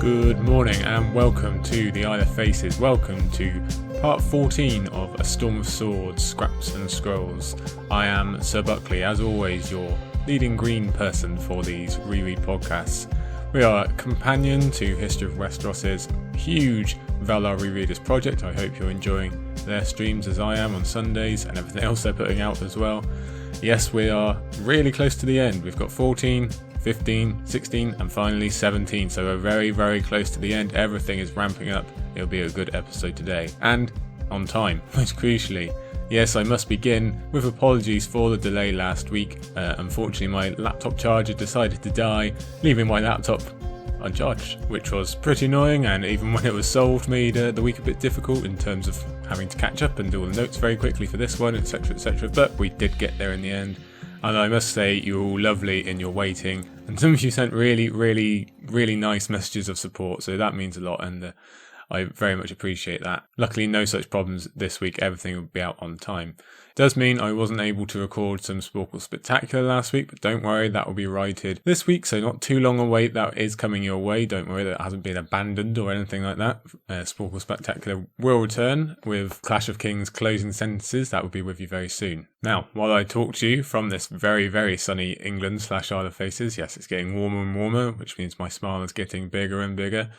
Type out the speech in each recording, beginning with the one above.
Good morning and welcome to the Isle of Faces. Welcome to part 14 of A Storm of Swords, Scraps and Scrolls. I am Sir Buckley, as always, your leading green person for these reread podcasts. We are a companion to History of Westeros' huge Valar Rereaders project. I hope you're enjoying their streams as I am on Sundays and everything else they're putting out as well. Yes, we are really close to the end. We've got 14, 15, 16 and finally 17, so we're very, very close to the end. Everything is ramping up. It'll be a good episode today, and on time, most crucially. Yes, I must begin with apologies for the delay last week. Unfortunately, my laptop charger decided to die, leaving my laptop uncharged, which was pretty annoying, and even when it was solved made the week a bit difficult in terms of having to catch up and do all the notes very quickly for this one, etc, etc, but we did get there in the end. And I must say, you're all lovely in your waiting, and some of you sent really, really, really nice messages of support, so that means a lot, and I very much appreciate that. Luckily, no such problems this week. Everything will be out on time. It does mean I wasn't able to record some Sporkle Spectacular last week, but don't worry, that will be righted this week, so not too long a wait. That is coming your way. Don't worry, that hasn't been abandoned or anything like that. Sporkle Spectacular will return with Clash of Kings closing sentences. That will be with you very soon. Now, while I talk to you from this very, very sunny England / Isle of Faces, yes, it's getting warmer and warmer, which means my smile is getting bigger and bigger.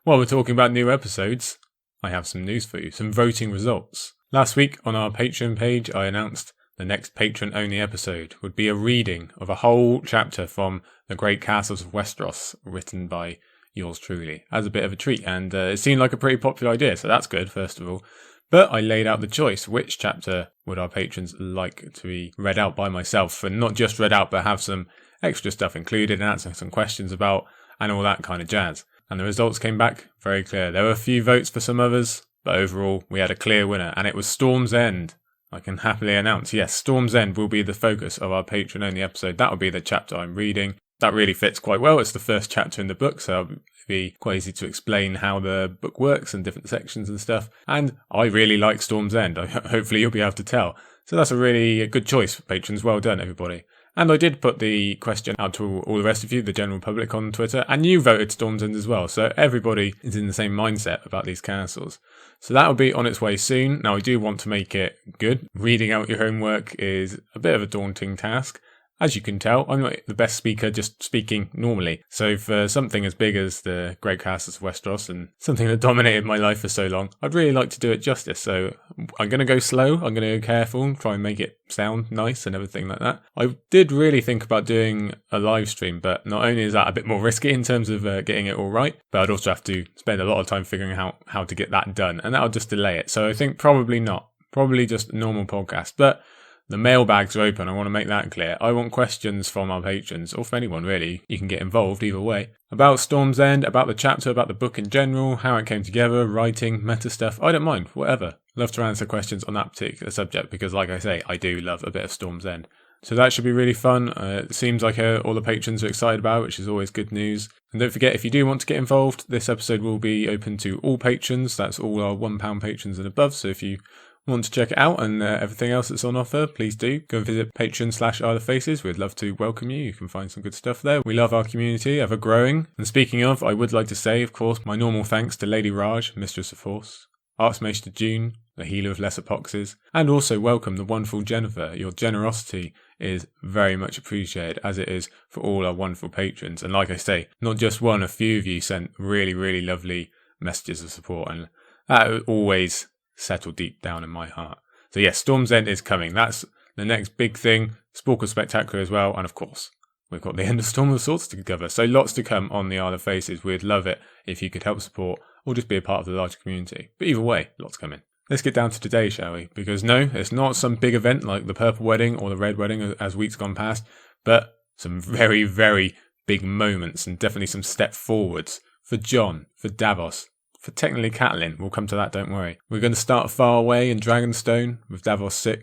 While we're talking about new episodes, I have some news for you, some voting results. Last week on our Patreon page, I announced the next patron-only episode would be a reading of a whole chapter from The Great Castles of Westeros, written by yours truly, as a bit of a treat, and it seemed like a pretty popular idea, so that's good, first of all. But I laid out the choice, which chapter would our patrons like to be read out by myself, and not just read out, but have some extra stuff included and answer some questions about, and all that kind of jazz. And the results came back very clear. There were a few votes for some others, but overall we had a clear winner, and it was Storm's End. I can happily announce, yes, Storm's End will be the focus of our patron-only episode. That will be the chapter I'm reading. That really fits quite well. It's the first chapter in the book, so it'll be quite easy to explain how the book works and different sections and stuff. And I really like Storm's End. Hopefully you'll be able to tell. So that's a really good choice for patrons. Well done, everybody. And I did put the question out to all the rest of you, the general public, on Twitter, and you voted Storm's End as well, so everybody is in the same mindset about these castles. So that will be on its way soon. Now, I do want to make it good. Reading out your homework is a bit of a daunting task. As you can tell, I'm not the best speaker just speaking normally. So for something as big as the Great Castles of Westeros and something that dominated my life for so long, I'd really like to do it justice. So I'm going to go slow, I'm going to go careful, try and make it sound nice and everything like that. I did really think about doing a live stream, but not only is that a bit more risky in terms of getting it all right, but I'd also have to spend a lot of time figuring out how to get that done, and that'll just delay it. So I think probably not. Probably just a normal podcast. But the mailbags are open, I want to make that clear. I want questions from our patrons, or from anyone really. You can get involved either way. About Storm's End, about the chapter, about the book in general, how it came together, writing, meta stuff. I don't mind, whatever. Love to answer questions on that particular subject, because like I say, I do love a bit of Storm's End. So that should be really fun. It seems like all the patrons are excited about it, which is always good news. And don't forget, if you do want to get involved, this episode will be open to all patrons. That's all our £1 patrons and above. So if you want to check it out and everything else that's on offer, please do go and visit Patreon/Isle of Faces. We'd love to welcome you. You can find some good stuff there. We love our community, ever growing. And speaking of, I would like to say, of course, my normal thanks to Lady Raj, Mistress of Force, Archmaester June, the healer of lesser poxes, and also welcome the wonderful Jennifer. Your generosity is very much appreciated, as it is for all our wonderful patrons. And like I say, not just one, a few of you sent really, really lovely messages of support, and that always settle deep down in my heart. So yes, Storm's End is coming. That's the next big thing. Sporkle Spectacular as well, and of course we've got the end of Storm of Swords to cover. So lots to come on the Isle of Faces. We'd love it if you could help support or just be a part of the larger community. But either way, lots coming. Let's get down to today, shall we? Because no, it's not some big event like the Purple Wedding or the Red Wedding as weeks gone past, but some very, very big moments and definitely some step forwards for Jon, for Davos, for technically Catelyn. We'll come to that, don't worry. We're going to start far away in Dragonstone with Davos VI.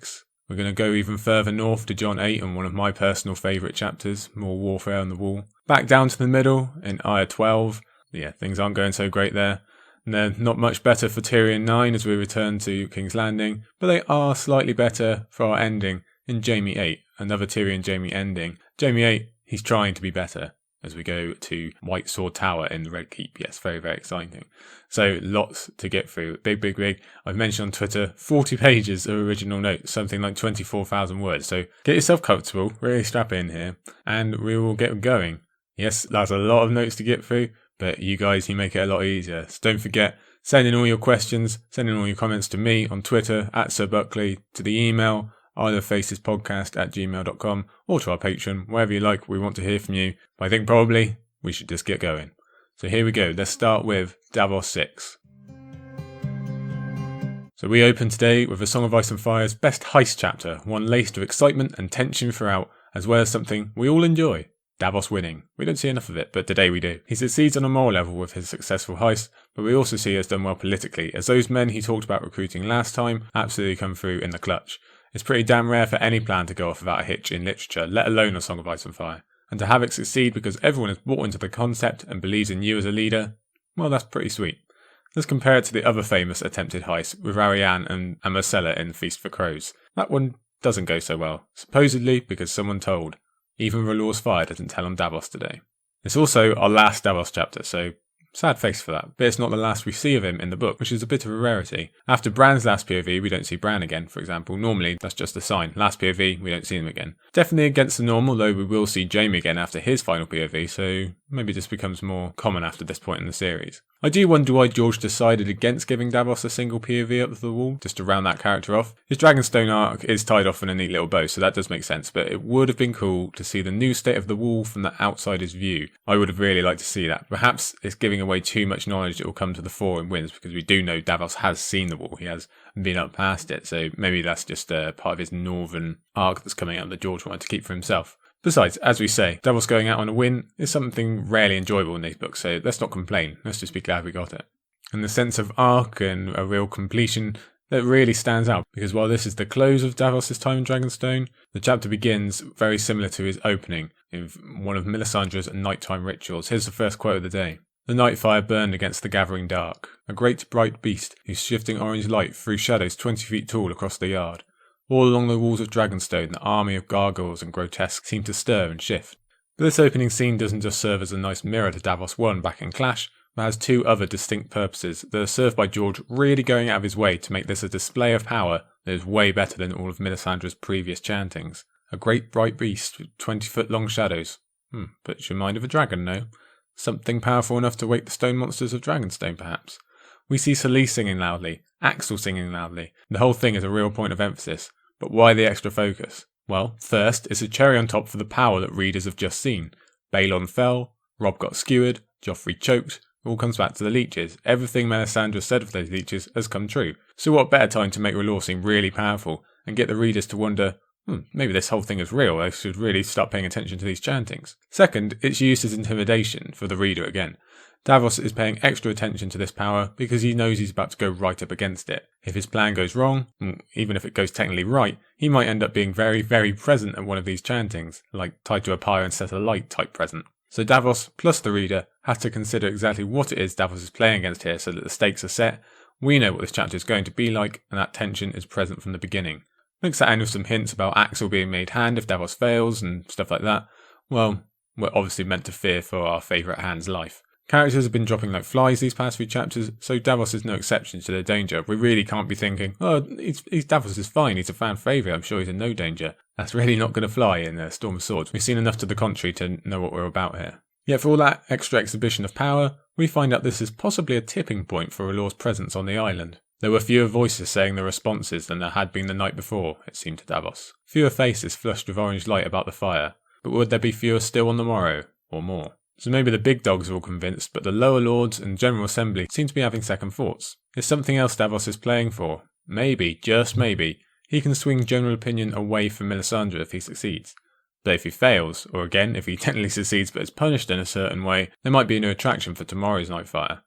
We're going to go even further north to Jon VIII and one of my personal favourite chapters, more warfare on the wall. Back down to the middle in Arya XII. Yeah, things aren't going so great there. And they're not much better for Tyrion IX as we return to King's Landing, but they are slightly better for our ending in Jaime VIII, another Tyrion Jaime ending. Jaime VIII, he's trying to be better. as we go to White Sword Tower in the Red Keep. Yes, very, very exciting. So lots to get through. Big. I've mentioned on Twitter 40 pages of original notes, something like 24,000 words. So get yourself comfortable, really strap in here, and we will get going. Yes, that's a lot of notes to get through, but you guys, you make it a lot easier. So don't forget, send in all your questions, send in all your comments to me on Twitter, @SirBuckley, to the email, eitherfacespodcast@gmail.com, or to our Patreon, wherever you like. We want to hear from you, but I think probably we should just get going. So here we go. Let's start with Davos VI. So we open today with A Song of Ice and Fire's best heist chapter, one laced with excitement and tension throughout, as well as something we all enjoy: Davos winning. We don't see enough of it, but today we do. He succeeds on a moral level with his successful heist, but we also see he has done well politically, as those men he talked about recruiting last time absolutely come through in the clutch. It's pretty damn rare for any plan to go off without a hitch in literature, let alone A Song of Ice and Fire. And to have it succeed because everyone has bought into the concept and believes in you as a leader, well, that's pretty sweet. Let's compare it to the other famous attempted heist with Arya and Marcella in Feast for Crows. That one doesn't go so well, supposedly because someone told. Even R'hllor's fire doesn't tell on Davos today. It's also our last Davos chapter, so sad face for that, but it's not the last we see of him in the book, which is a bit of a rarity. After Bran's last POV, we don't see Bran again, for example. Normally, that's just a sign. Last POV, we don't see him again. Definitely against the norm, although we will see Jaime again after his final POV, so maybe this becomes more common after this point in the series. I do wonder why George decided against giving Davos a single POV up to the wall, just to round that character off. His Dragonstone arc is tied off in a neat little bow, so that does make sense, but it would have been cool to see the new state of the wall from the outsider's view. I would have really liked to see that. Perhaps it's giving away too much knowledge that will come to the fore in wins, because we do know Davos has seen the wall, he has been up past it, so maybe that's just part of his northern arc that's coming out that George wanted to keep for himself. Besides, as we say, Davos going out on a win is something rarely enjoyable in these books, so let's not complain, let's just be glad we got it. And the sense of arc and a real completion that really stands out, because while this is the close of Davos' time in Dragonstone, the chapter begins very similar to his opening, in one of Melisandre's nighttime rituals. Here's the first quote of the day. The night fire burned against the gathering dark, a great bright beast whose shifting orange light threw shadows 20 feet tall across the yard. All along the walls of Dragonstone, the army of gargoyles and grotesques seemed to stir and shift. But this opening scene doesn't just serve as a nice mirror to Davos I back in Clash, but has two other distinct purposes that are served by George really going out of his way to make this a display of power that is way better than all of Melisandre's previous chantings. A great bright beast with 20-foot long shadows. Puts your mind of a dragon, no? Something powerful enough to wake the stone monsters of Dragonstone, perhaps. We see Selyse singing loudly, Axel singing loudly. The whole thing is a real point of emphasis. But why the extra focus? Well, first, it's a cherry on top for the power that readers have just seen. Balon fell, Robb got skewered, Joffrey choked. It all comes back to the leeches. Everything Melisandre said of those leeches has come true. So what better time to make R'hllor seem really powerful and get the readers to wonder, maybe this whole thing is real, I should really start paying attention to these chantings. Second, it's used as intimidation for the reader again. Davos is paying extra attention to this power because he knows he's about to go right up against it. If his plan goes wrong, even if it goes technically right, he might end up being very, very present at one of these chantings, like tied to a pyre and set alight type present. So Davos, plus the reader, has to consider exactly what it is Davos is playing against here so that the stakes are set. We know what this chapter is going to be like, and that tension is present from the beginning. Mix that in with some hints about Axel being made hand if Davos fails and stuff like that. Well, we're obviously meant to fear for our favourite hand's life. Characters have been dropping like flies these past few chapters, so Davos is no exception to their danger. We really can't be thinking, Davos is fine, he's a fan favourite, I'm sure he's in no danger. That's really not going to fly in Storm of Swords. We've seen enough to the contrary to know what we're about here. Yet for all that extra exhibition of power, we find out this is possibly a tipping point for R'hllor's presence on the island. There were fewer voices saying the responses than there had been the night before, it seemed to Davos. Fewer faces flushed with orange light about the fire, but would there be fewer still on the morrow, or more? So maybe the big dogs are all convinced, but the lower lords and General Assembly seem to be having second thoughts. Is something else Davos is playing for? Maybe, just maybe, he can swing general opinion away from Melisandre if he succeeds. But if he fails, or again, if he technically succeeds but is punished in a certain way, there might be no attraction for tomorrow's Nightfire.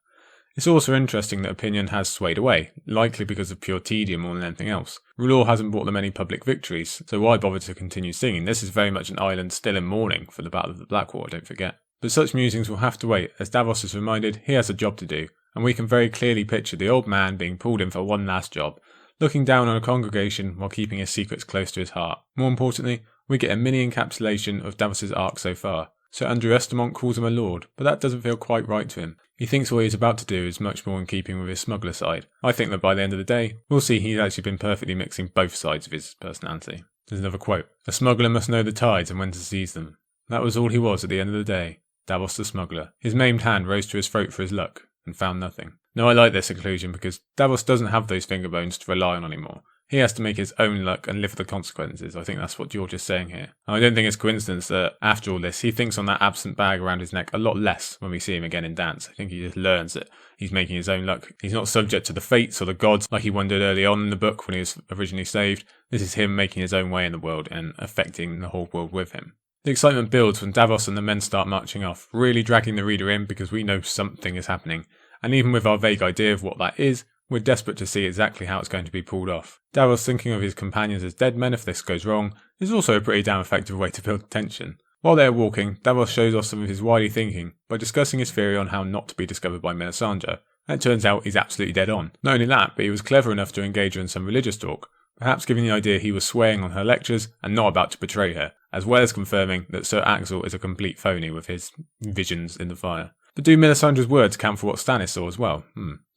It's also interesting that opinion has swayed away, likely because of pure tedium more than anything else. R'hllor hasn't brought them any public victories, so why bother to continue singing? This is very much an island still in mourning for the Battle of the Blackwater, don't forget. But such musings will have to wait, as Davos is reminded he has a job to do, and we can very clearly picture the old man being pulled in for one last job, looking down on a congregation while keeping his secrets close to his heart. More importantly, we get a mini encapsulation of Davos' arc so far. Sir Andrew Estamont calls him a lord, but that doesn't feel quite right to him. He thinks what he's about to do is much more in keeping with his smuggler side. I think that by the end of the day, we'll see he's actually been perfectly mixing both sides of his personality. There's another quote. A smuggler must know the tides and when to seize them. That was all he was at the end of the day. Davos the smuggler. His maimed hand rose to his throat for his luck, and found nothing. Now I like this conclusion because Davos doesn't have those finger bones to rely on anymore. He has to make his own luck and live with the consequences. I think that's what George is saying here. And I don't think it's coincidence that, after all this, he thinks on that absent bag around his neck a lot less when we see him again in dance. I think he just learns that he's making his own luck. He's not subject to the fates or the gods like he wondered early on in the book when he was originally saved. This is him making his own way in the world and affecting the whole world with him. The excitement builds when Davos and the men start marching off, really dragging the reader in because we know something is happening. And even with our vague idea of what that is, we're desperate to see exactly how it's going to be pulled off. Davos thinking of his companions as dead men if this goes wrong is also a pretty damn effective way to build tension. While they are walking, Davos shows off some of his wily thinking by discussing his theory on how not to be discovered by Melisandre. And it turns out he's absolutely dead on. Not only that, but he was clever enough to engage her in some religious talk, perhaps giving the idea he was swaying on her lectures and not about to betray her, as well as confirming that Sir Axel is a complete phony with his visions in the fire. But do Melisandre's words count for what Stannis saw as well?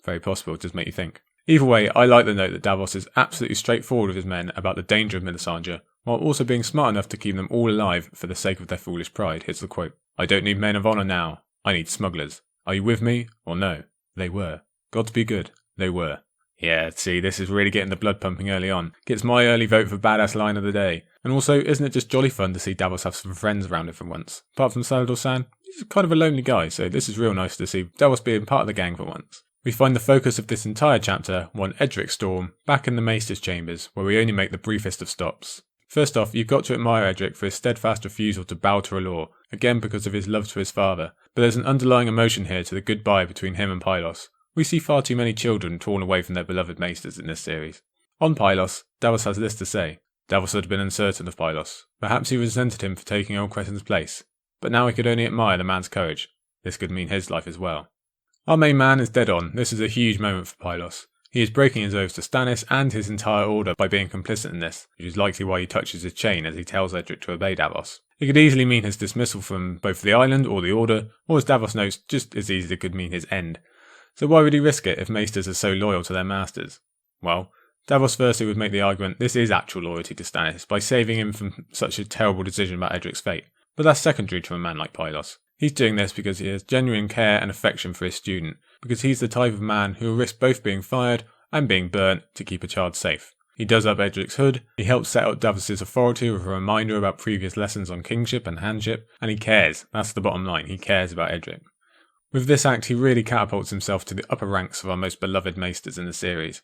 Very possible, it does make you think. Either way, I like the note that Davos is absolutely straightforward with his men about the danger of Melisandre, while also being smart enough to keep them all alive for the sake of their foolish pride. Here's the quote. I don't need men of honour now. I need smugglers. Are you with me or no? They were. Gods be good. They were. Yeah, see, this is really getting the blood pumping early on. Gets my early vote for badass line of the day. And also, isn't it just jolly fun to see Davos have some friends around him for once? Apart from Salladhor Saan, he's kind of a lonely guy, so this is real nice to see Davos being part of the gang for once. We find the focus of this entire chapter, one Edric Storm, back in the Maester's chambers, where we only make the briefest of stops. First off, you've got to admire Edric for his steadfast refusal to bow to R'hllor, again because of his love to his father, but there's an underlying emotion here to the goodbye between him and Pylos. We see far too many children torn away from their beloved Maesters in this series. On Pylos, Davos has this to say. Davos had been uncertain of Pylos. Perhaps he resented him for taking Old Cressen's place, but now he could only admire the man's courage. This could mean his life as well. Our main man is dead on. This is a huge moment for Pylos. He is breaking his oaths to Stannis and his entire order by being complicit in this, which is likely why he touches his chain as he tells Edric to obey Davos. It could easily mean his dismissal from both the island or the order, or as Davos notes, just as easily could mean his end. So why would he risk it if Maesters are so loyal to their masters? Well, Davos firstly would make the argument this is actual loyalty to Stannis by saving him from such a terrible decision about Edric's fate, but that's secondary to a man like Pylos. He's doing this because he has genuine care and affection for his student, because he's the type of man who will risk both being fired and being burnt to keep a child safe. He does up Edric's hood, he helps set up Davos' authority with a reminder about previous lessons on kingship and handship, and he cares. That's the bottom line, he cares about Edric. With this act, he really catapults himself to the upper ranks of our most beloved Maesters in the series.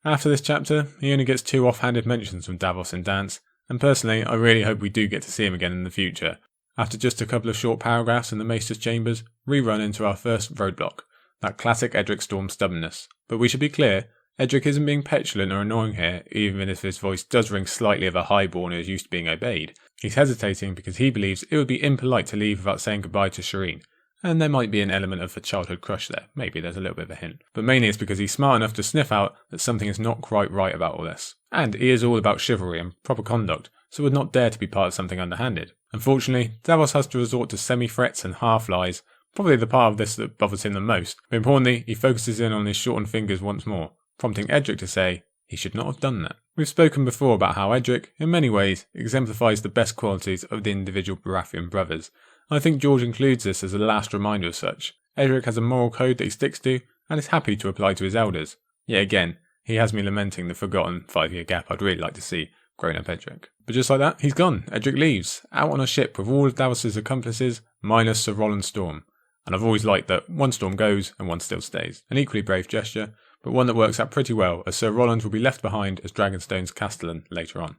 After this chapter, he only gets 2 offhanded mentions from Davos in dance, and personally, I really hope we do get to see him again in the future. After just a couple of short paragraphs in the Maester's chambers, we run into our first roadblock, that classic Edric Storm stubbornness. But we should be clear, Edric isn't being petulant or annoying here, even if his voice does ring slightly of a highborn who is used to being obeyed. He's hesitating because he believes it would be impolite to leave without saying goodbye to Shireen, and there might be an element of a childhood crush there. Maybe there's a little bit of a hint. But mainly it's because he's smart enough to sniff out that something is not quite right about all this. And he is all about chivalry and proper conduct, so would not dare to be part of something underhanded. Unfortunately, Davos has to resort to semi-threats and half-lies, probably the part of this that bothers him the most. But importantly, he focuses in on his shortened fingers once more, prompting Edric to say, he should not have done that. We've spoken before about how Edric, in many ways, exemplifies the best qualities of the individual Baratheon brothers. I think George includes this as a last reminder of such. Edric has a moral code that he sticks to, and is happy to apply to his elders. Yet again, he has me lamenting the forgotten 5-year gap I'd really like to see grown-up Edric. But just like that, he's gone. Edric leaves, out on a ship with all of Davos' accomplices, minus Sir Rolland Storm. And I've always liked that one Storm goes and one still stays. An equally brave gesture, but one that works out pretty well, as Sir Rolland will be left behind as Dragonstone's castellan later on.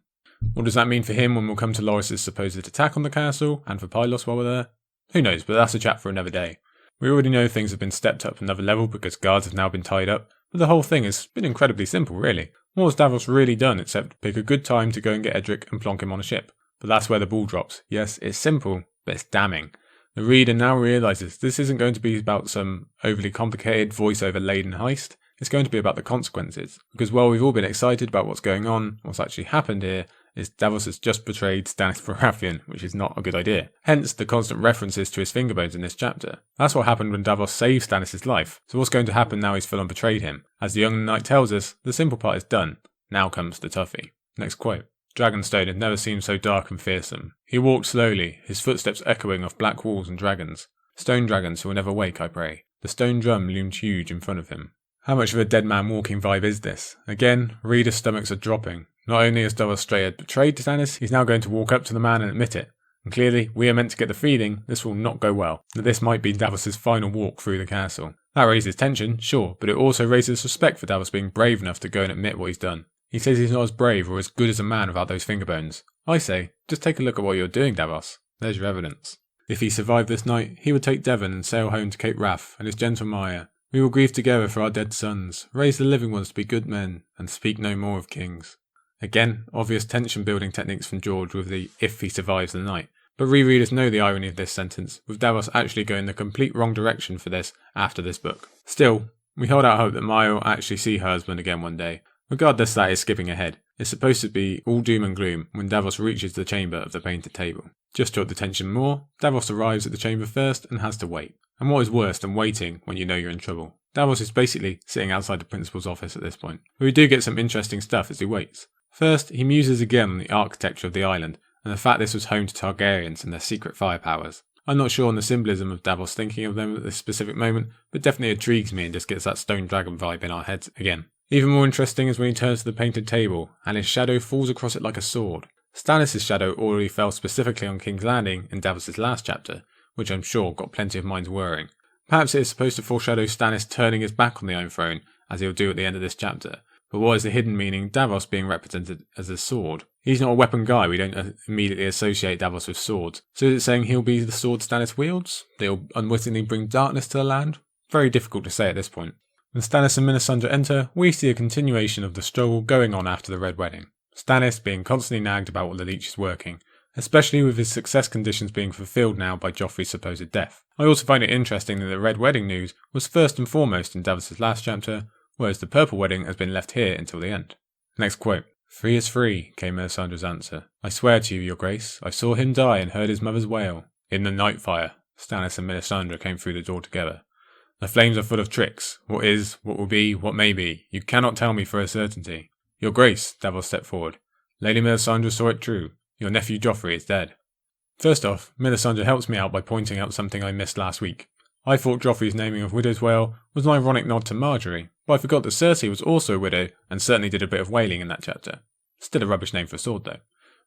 What does that mean for him when we'll come to Loras' supposed attack on the castle, and for Pylos while we're there? Who knows, but that's a chat for another day. We already know things have been stepped up another level because guards have now been tied up, but the whole thing has been incredibly simple, really. What has Davos really done except pick a good time to go and get Edric and plonk him on a ship? But that's where the ball drops. Yes, it's simple, but it's damning. The reader now realises this isn't going to be about some overly complicated, voice-over-laden heist. It's going to be about the consequences. Because while we've all been excited about what's going on, what's actually happened here, is Davos has just betrayed Stannis Baratheon, which is not a good idea. Hence the constant references to his finger bones in this chapter. That's what happened when Davos saved Stannis' life, so what's going to happen now he's full on betrayed him? As the young knight tells us, the simple part is done. Now comes the toughie. Next quote. Dragonstone had never seemed so dark and fearsome. He walked slowly, his footsteps echoing off black walls and dragons. Stone dragons who will never wake, I pray. The stone drum loomed huge in front of him. How much of a dead man walking vibe is this? Again, readers' stomachs are dropping. Not only has Davos Seaworth betrayed Stannis, he's now going to walk up to the man and admit it. And clearly, we are meant to get the feeling this will not go well, that this might be Davos' final walk through the castle. That raises tension, sure, but it also raises respect for Davos being brave enough to go and admit what he's done. He says he's not as brave or as good as a man without those finger bones. I say, just take a look at what you're doing, Davos. There's your evidence. If he survived this night, he would take Devon and sail home to Cape Wrath and his gentle Maya. We will grieve together for our dead sons, raise the living ones to be good men, and speak no more of kings. Again, obvious tension building techniques from George with the if he survives the night. But rereaders know the irony of this sentence, with Davos actually going the complete wrong direction for this after this book. Still, we hold out hope that Maya will actually see her husband again one day. Regardless, that is skipping ahead. It's supposed to be all doom and gloom when Davos reaches the chamber of the painted table. Just to up the tension more, Davos arrives at the chamber first and has to wait. And what is worse than waiting when you know you're in trouble? Davos is basically sitting outside the principal's office at this point. But we do get some interesting stuff as he waits. First, he muses again on the architecture of the island and the fact this was home to Targaryens and their secret fire powers. I'm not sure on the symbolism of Davos thinking of them at this specific moment, but definitely intrigues me and just gets that stone dragon vibe in our heads again. Even more interesting is when he turns to the painted table, and his shadow falls across it like a sword. Stannis' shadow already fell specifically on King's Landing in Davos' last chapter, which I'm sure got plenty of minds worrying. Perhaps it is supposed to foreshadow Stannis turning his back on the Iron Throne, as he'll do at the end of this chapter. But what is the hidden meaning Davos being represented as a sword? He's not a weapon guy, we don't immediately associate Davos with swords. So is it saying he'll be the sword Stannis wields? That he'll unwittingly bring darkness to the land? Very difficult to say at this point. When Stannis and Melisandre enter, we see a continuation of the struggle going on after the Red Wedding. Stannis being constantly nagged about what the leech is working, especially with his success conditions being fulfilled now by Joffrey's supposed death. I also find it interesting that the Red Wedding news was first and foremost in Davos' last chapter, whereas the Purple Wedding has been left here until the end. Next quote. "Free is free," came Melisandre's answer. "I swear to you, your grace, I saw him die and heard his mother's wail." In the night fire, Stannis and Melisandre came through the door together. "The flames are full of tricks. What is, what will be, what may be. You cannot tell me for a certainty." "Your grace," Davos stepped forward. "Lady Melisandre saw it true. Your nephew Joffrey is dead." First off, Melisandre helps me out by pointing out something I missed last week. I thought Joffrey's naming of Widow's Wail was an ironic nod to Marjorie, but I forgot that Cersei was also a widow and certainly did a bit of wailing in that chapter. Still a rubbish name for a sword though.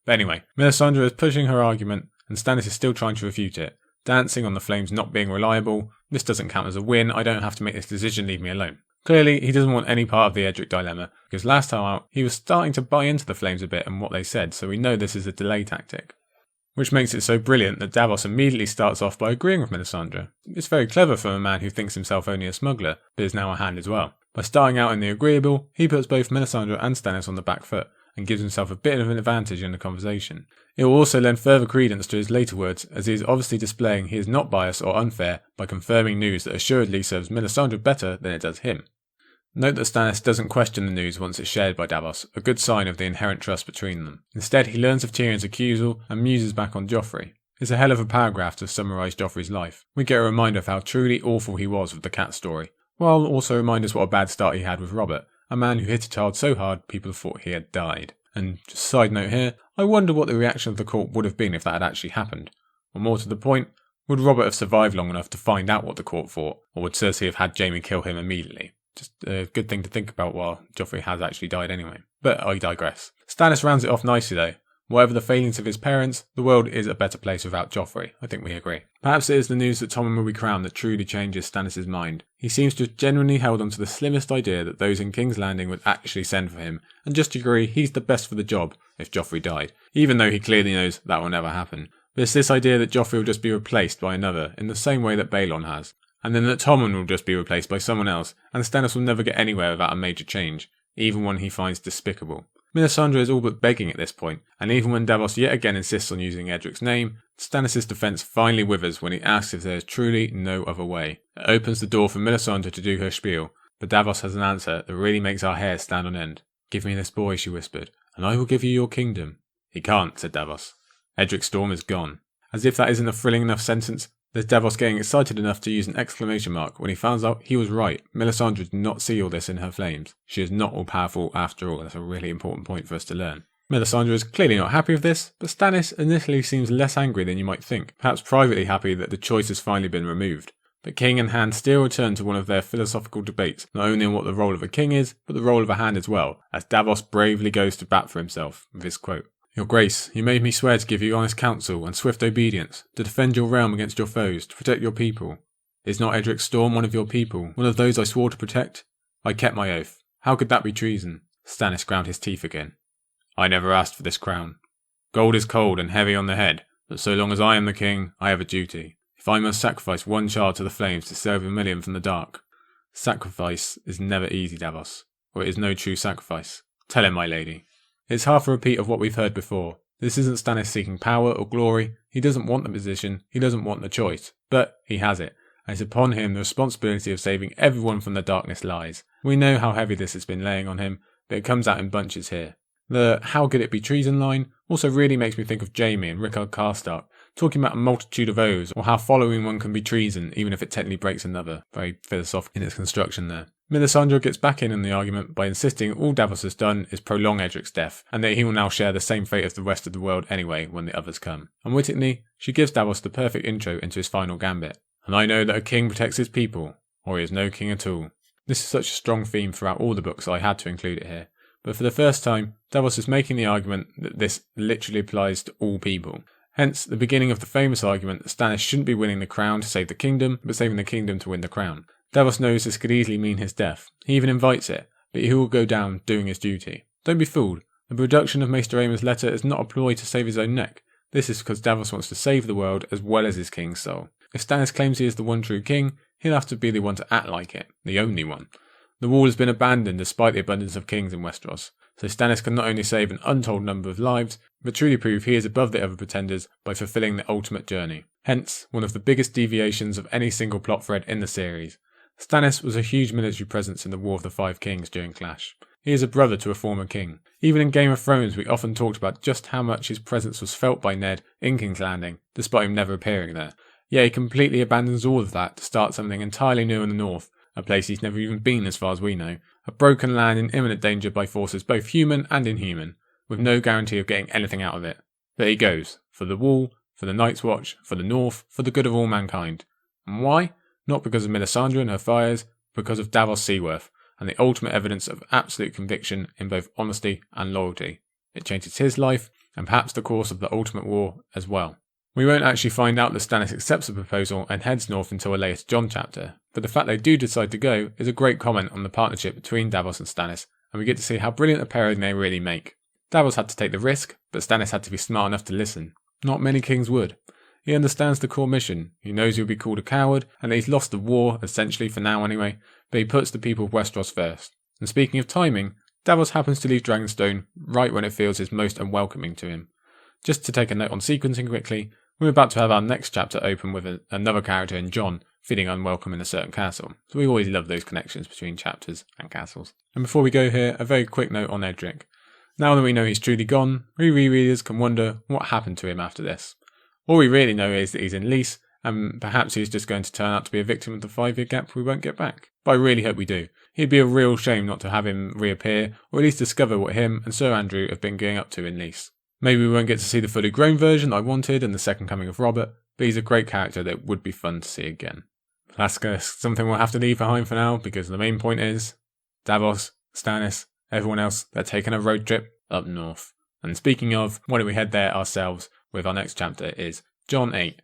But anyway, Melisandre is pushing her argument and Stannis is still trying to refute it, dancing on the flames not being reliable. This doesn't count as a win, I don't have to make this decision, leave me alone. Clearly, he doesn't want any part of the Edric dilemma, because last time out, he was starting to buy into the flames a bit and what they said, so we know this is a delay tactic. Which makes it so brilliant that Davos immediately starts off by agreeing with Melisandre. It's very clever from a man who thinks himself only a smuggler, but is now a hand as well. By starting out in the agreeable, he puts both Melisandre and Stannis on the back foot, and gives himself a bit of an advantage in the conversation. It will also lend further credence to his later words, as he is obviously displaying he is not biased or unfair by confirming news that assuredly serves Melisandre better than it does him. Note that Stannis doesn't question the news once it's shared by Davos, a good sign of the inherent trust between them. Instead, he learns of Tyrion's accusal and muses back on Joffrey. It's a hell of a paragraph to summarise Joffrey's life. We get a reminder of how truly awful he was with the cat story, while also remind us what a bad start he had with Robert, a man who hit a child so hard people thought he had died. And just side note here, I wonder what the reaction of the court would have been if that had actually happened. Or more to the point, would Robert have survived long enough to find out what the court thought, or would Cersei have had Jaime kill him immediately? Just a good thing to think about while Joffrey has actually died anyway. But I digress. Stannis rounds it off nicely though. Whatever the failings of his parents, the world is a better place without Joffrey. I think we agree. Perhaps it is the news that Tommen will be crowned that truly changes Stannis' mind. He seems to have genuinely held on to the slimmest idea that those in King's Landing would actually send for him, and just agree he's the best for the job if Joffrey died, even though he clearly knows that will never happen. But it's this idea that Joffrey will just be replaced by another, in the same way that Balon has. And then that Tommen will just be replaced by someone else, and Stannis will never get anywhere without a major change, even one he finds despicable. Melisandre is all but begging at this point, and even when Davos yet again insists on using Edric's name, Stannis' defence finally withers when he asks if there is truly no other way. It opens the door for Melisandre to do her spiel, but Davos has an answer that really makes our hair stand on end. "Give me this boy," she whispered, "and I will give you your kingdom." "He can't," said Davos. "Edric Storm is gone." As if that isn't a thrilling enough sentence, there's Davos getting excited enough to use an exclamation mark when he finds out he was right. Melisandre did not see all this in her flames. She is not all-powerful after all. That's a really important point for us to learn. Melisandre is clearly not happy with this, but Stannis initially seems less angry than you might think, perhaps privately happy that the choice has finally been removed. But King and Hand still return to one of their philosophical debates, not only on what the role of a king is, but the role of a hand as well, as Davos bravely goes to bat for himself with his quote. "Your Grace, you made me swear to give you honest counsel and swift obedience, to defend your realm against your foes, to protect your people. Is not Edric Storm one of your people, one of those I swore to protect? I kept my oath. How could that be treason?" Stannis ground his teeth again. "I never asked for this crown. Gold is cold and heavy on the head, but so long as I am the king, I have a duty. If I must sacrifice one child to the flames to save 1,000,000 from the dark." Sacrifice is never easy, Davos, or it is no true sacrifice. Tell him, my lady. It's half a repeat of what we've heard before. This isn't Stannis seeking power or glory. He doesn't want the position, he doesn't want the choice, but he has it, and it's upon him the responsibility of saving everyone from the darkness lies. We know how heavy this has been laying on him, but it comes out in bunches here. The "how could it be treason" line also really makes me think of Jaime and Rickard Karstark, talking about a multitude of oaths, or how following one can be treason even if it technically breaks another. Very philosophical in its construction there. Melisandre gets back in the argument by insisting all Davos has done is prolong Edric's death, and that he will now share the same fate as the rest of the world anyway when the others come. Unwittingly, she gives Davos the perfect intro into his final gambit. "And I know that a king protects his people, or he is no king at all." This is such a strong theme throughout all the books I had to include it here. But for the first time, Davos is making the argument that this literally applies to all people. Hence, the beginning of the famous argument that Stannis shouldn't be winning the crown to save the kingdom, but saving the kingdom to win the crown. Davos knows this could easily mean his death. He even invites it, but he will go down doing his duty. Don't be fooled. The production of Maester Aemon's letter is not a ploy to save his own neck. This is because Davos wants to save the world as well as his king's soul. If Stannis claims he is the one true king, he'll have to be the one to act like it, the only one. The wall has been abandoned despite the abundance of kings in Westeros, so Stannis can not only save an untold number of lives, but truly prove he is above the other pretenders by fulfilling the ultimate journey. Hence, one of the biggest deviations of any single plot thread in the series. Stannis was a huge military presence in the War of the Five Kings during Clash. He is a brother to a former king. Even in Game of Thrones we often talked about just how much his presence was felt by Ned in King's Landing, despite him never appearing there. Yet he completely abandons all of that to start something entirely new in the north, a place he's never even been as far as we know, a broken land in imminent danger by forces both human and inhuman, with no guarantee of getting anything out of it. But he goes, for the Wall, for the Night's Watch, for the North, for the good of all mankind. And why? Not because of Melisandre and her fires, but because of Davos Seaworth, and the ultimate evidence of absolute conviction in both honesty and loyalty. It changes his life, and perhaps the course of the ultimate war as well. We won't actually find out that Stannis accepts the proposal and heads north until a later Jon chapter, but the fact they do decide to go is a great comment on the partnership between Davos and Stannis, and we get to see how brilliant a pairing they really make. Davos had to take the risk, but Stannis had to be smart enough to listen. Not many kings would. He understands the core mission, he knows he'll be called a coward, and that he's lost the war, essentially for now anyway, but he puts the people of Westeros first. And speaking of timing, Davos happens to leave Dragonstone right when it feels his most unwelcoming to him. Just to take a note on sequencing quickly, we're about to have our next chapter open with another character in Jon feeling unwelcome in a certain castle, so we always love those connections between chapters and castles. And before we go here, a very quick note on Edric. Now that we know he's truly gone, we rereaders can wonder what happened to him after this. All we really know is that he's in lease, and perhaps he's just going to turn out to be a victim of the 5-year gap we won't get back. But I really hope we do. It'd be a real shame not to have him reappear, or at least discover what him and Sir Andrew have been getting up to in lease. Maybe we won't get to see the fully grown version I wanted in the second coming of Robert, but he's a great character that would be fun to see again. That's something we'll have to leave behind for now, because the main point is Davos, Stannis, everyone else, they're taking a road trip up north. And speaking of, why don't we head there ourselves with our next chapter is Jon VIII.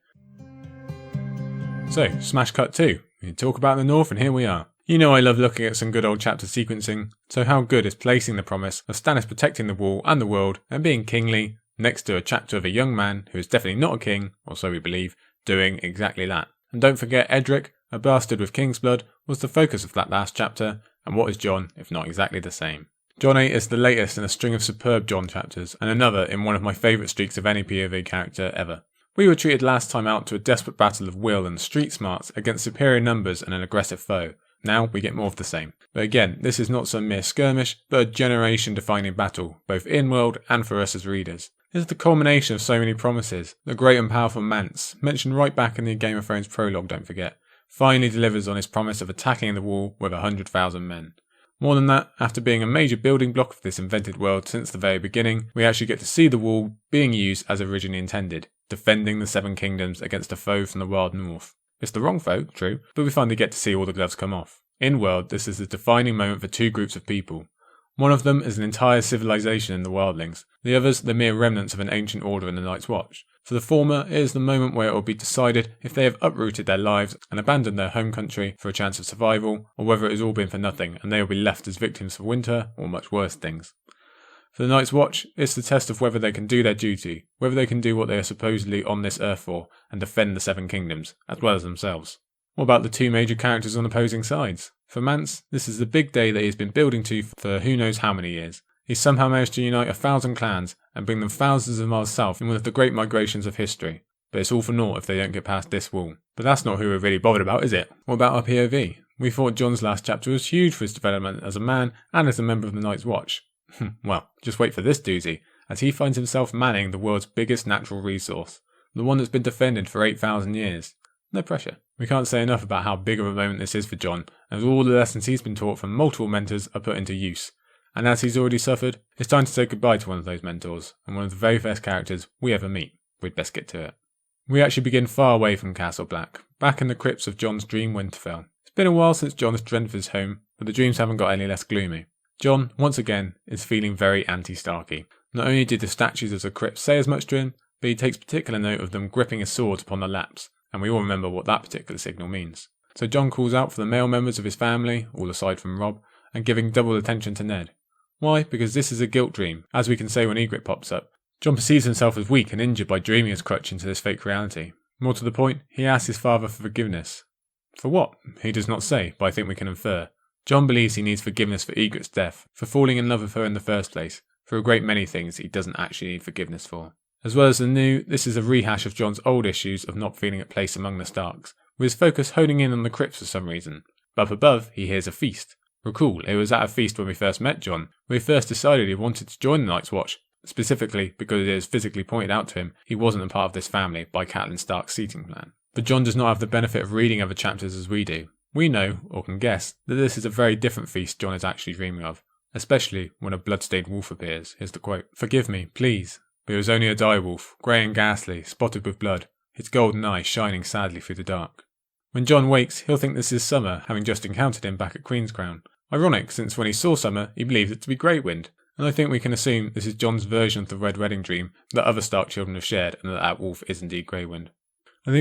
So, smash cut 2. We talk about the north and here we are. You know I love looking at some good old chapter sequencing, so how good is placing the promise of Stannis protecting the wall and the world and being kingly next to a chapter of a young man who is definitely not a king, or so we believe, doing exactly that. And don't forget Edric, a bastard with king's blood, was the focus of that last chapter, and what is Jon if not exactly the same? Jon VIII is the latest in a string of superb Jon chapters, and another in one of my favourite streaks of any POV character ever. We were treated last time out to a desperate battle of will and street smarts against superior numbers and an aggressive foe. Now we get more of the same. But again, this is not some mere skirmish, but a generation-defining battle, both in-world and for us as readers. It's the culmination of so many promises. The great and powerful Mance, mentioned right back in the Game of Thrones prologue, don't forget, finally delivers on his promise of attacking the wall with 100,000 men. More than that, after being a major building block of this invented world since the very beginning, we actually get to see the wall being used as originally intended, defending the Seven Kingdoms against a foe from the wild north. It's the wrong foe, true, but we finally get to see all the gloves come off. In world, this is a defining moment for two groups of people. One of them is an entire civilization in the wildlings, the others the mere remnants of an ancient order in the Night's Watch. For the former, it is the moment where it will be decided if they have uprooted their lives and abandoned their home country for a chance of survival, or whether it has all been for nothing and they will be left as victims of winter or much worse things. For the Night's Watch, it's the test of whether they can do their duty, whether they can do what they are supposedly on this earth for, and defend the Seven Kingdoms, as well as themselves. What about the two major characters on opposing sides? For Mance, this is the big day that he has been building to for who knows how many years. He's somehow managed to unite 1,000 clans and bring them thousands of miles south in one of the great migrations of history. But it's all for naught if they don't get past this wall. But that's not who we're really bothered about, is it? What about our POV? We thought Jon's last chapter was huge for his development as a man and as a member of the Night's Watch. Well, just wait for this doozy, as he finds himself manning the world's biggest natural resource, the one that's been defended for 8,000 years. No pressure. We can't say enough about how big of a moment this is for Jon, as all the lessons he's been taught from multiple mentors are put into use. And as he's already suffered, it's time to say goodbye to one of those mentors, and one of the very first characters we ever meet. We'd best get to it. We actually begin far away from Castle Black, back in the crypts of Jon's dream Winterfell. It's been a while since Jon has dreamt of his home, but the dreams haven't got any less gloomy. Jon, once again, is feeling very anti-Starky. Not only did the statues of the crypt say as much to him, but he takes particular note of them gripping his swords upon the laps, and we all remember what that particular signal means. So Jon calls out for the male members of his family, all aside from Robb, and giving double attention to Ned. Why? Because this is a guilt dream, as we can say when Ygritte pops up. Jon perceives himself as weak and injured by dreaming his crutch into this fake reality. More to the point, he asks his father for forgiveness. For what? He does not say, but I think we can infer. Jon believes he needs forgiveness for Ygritte's death, for falling in love with her in the first place, for a great many things he doesn't actually need forgiveness for. As well as the new, this is a rehash of Jon's old issues of not feeling at place among the Starks, with his focus honing in on the crypts for some reason. But up above, he hears a feast. Recall, it was at a feast when we first met Jon, where he first decided he wanted to join the Night's Watch, specifically because it is physically pointed out to him he wasn't a part of this family by Catelyn Stark's seating plan. But Jon does not have the benefit of reading other chapters as we do. We know, or can guess, that this is a very different feast Jon is actually dreaming of, especially when a blood-stained wolf appears. Here's the quote. "Forgive me, please, but it was only a dire-wolf, grey and ghastly, spotted with blood, its golden eye shining sadly through the dark." When Jon wakes, he'll think this is Summer, having just encountered him back at Queen's Crown. Ironic, since when he saw Summer, he believed it to be Grey Wind, and I think we can assume this is Jon's version of the Red Wedding dream that other Stark children have shared, and that wolf is indeed Grey Wind. Note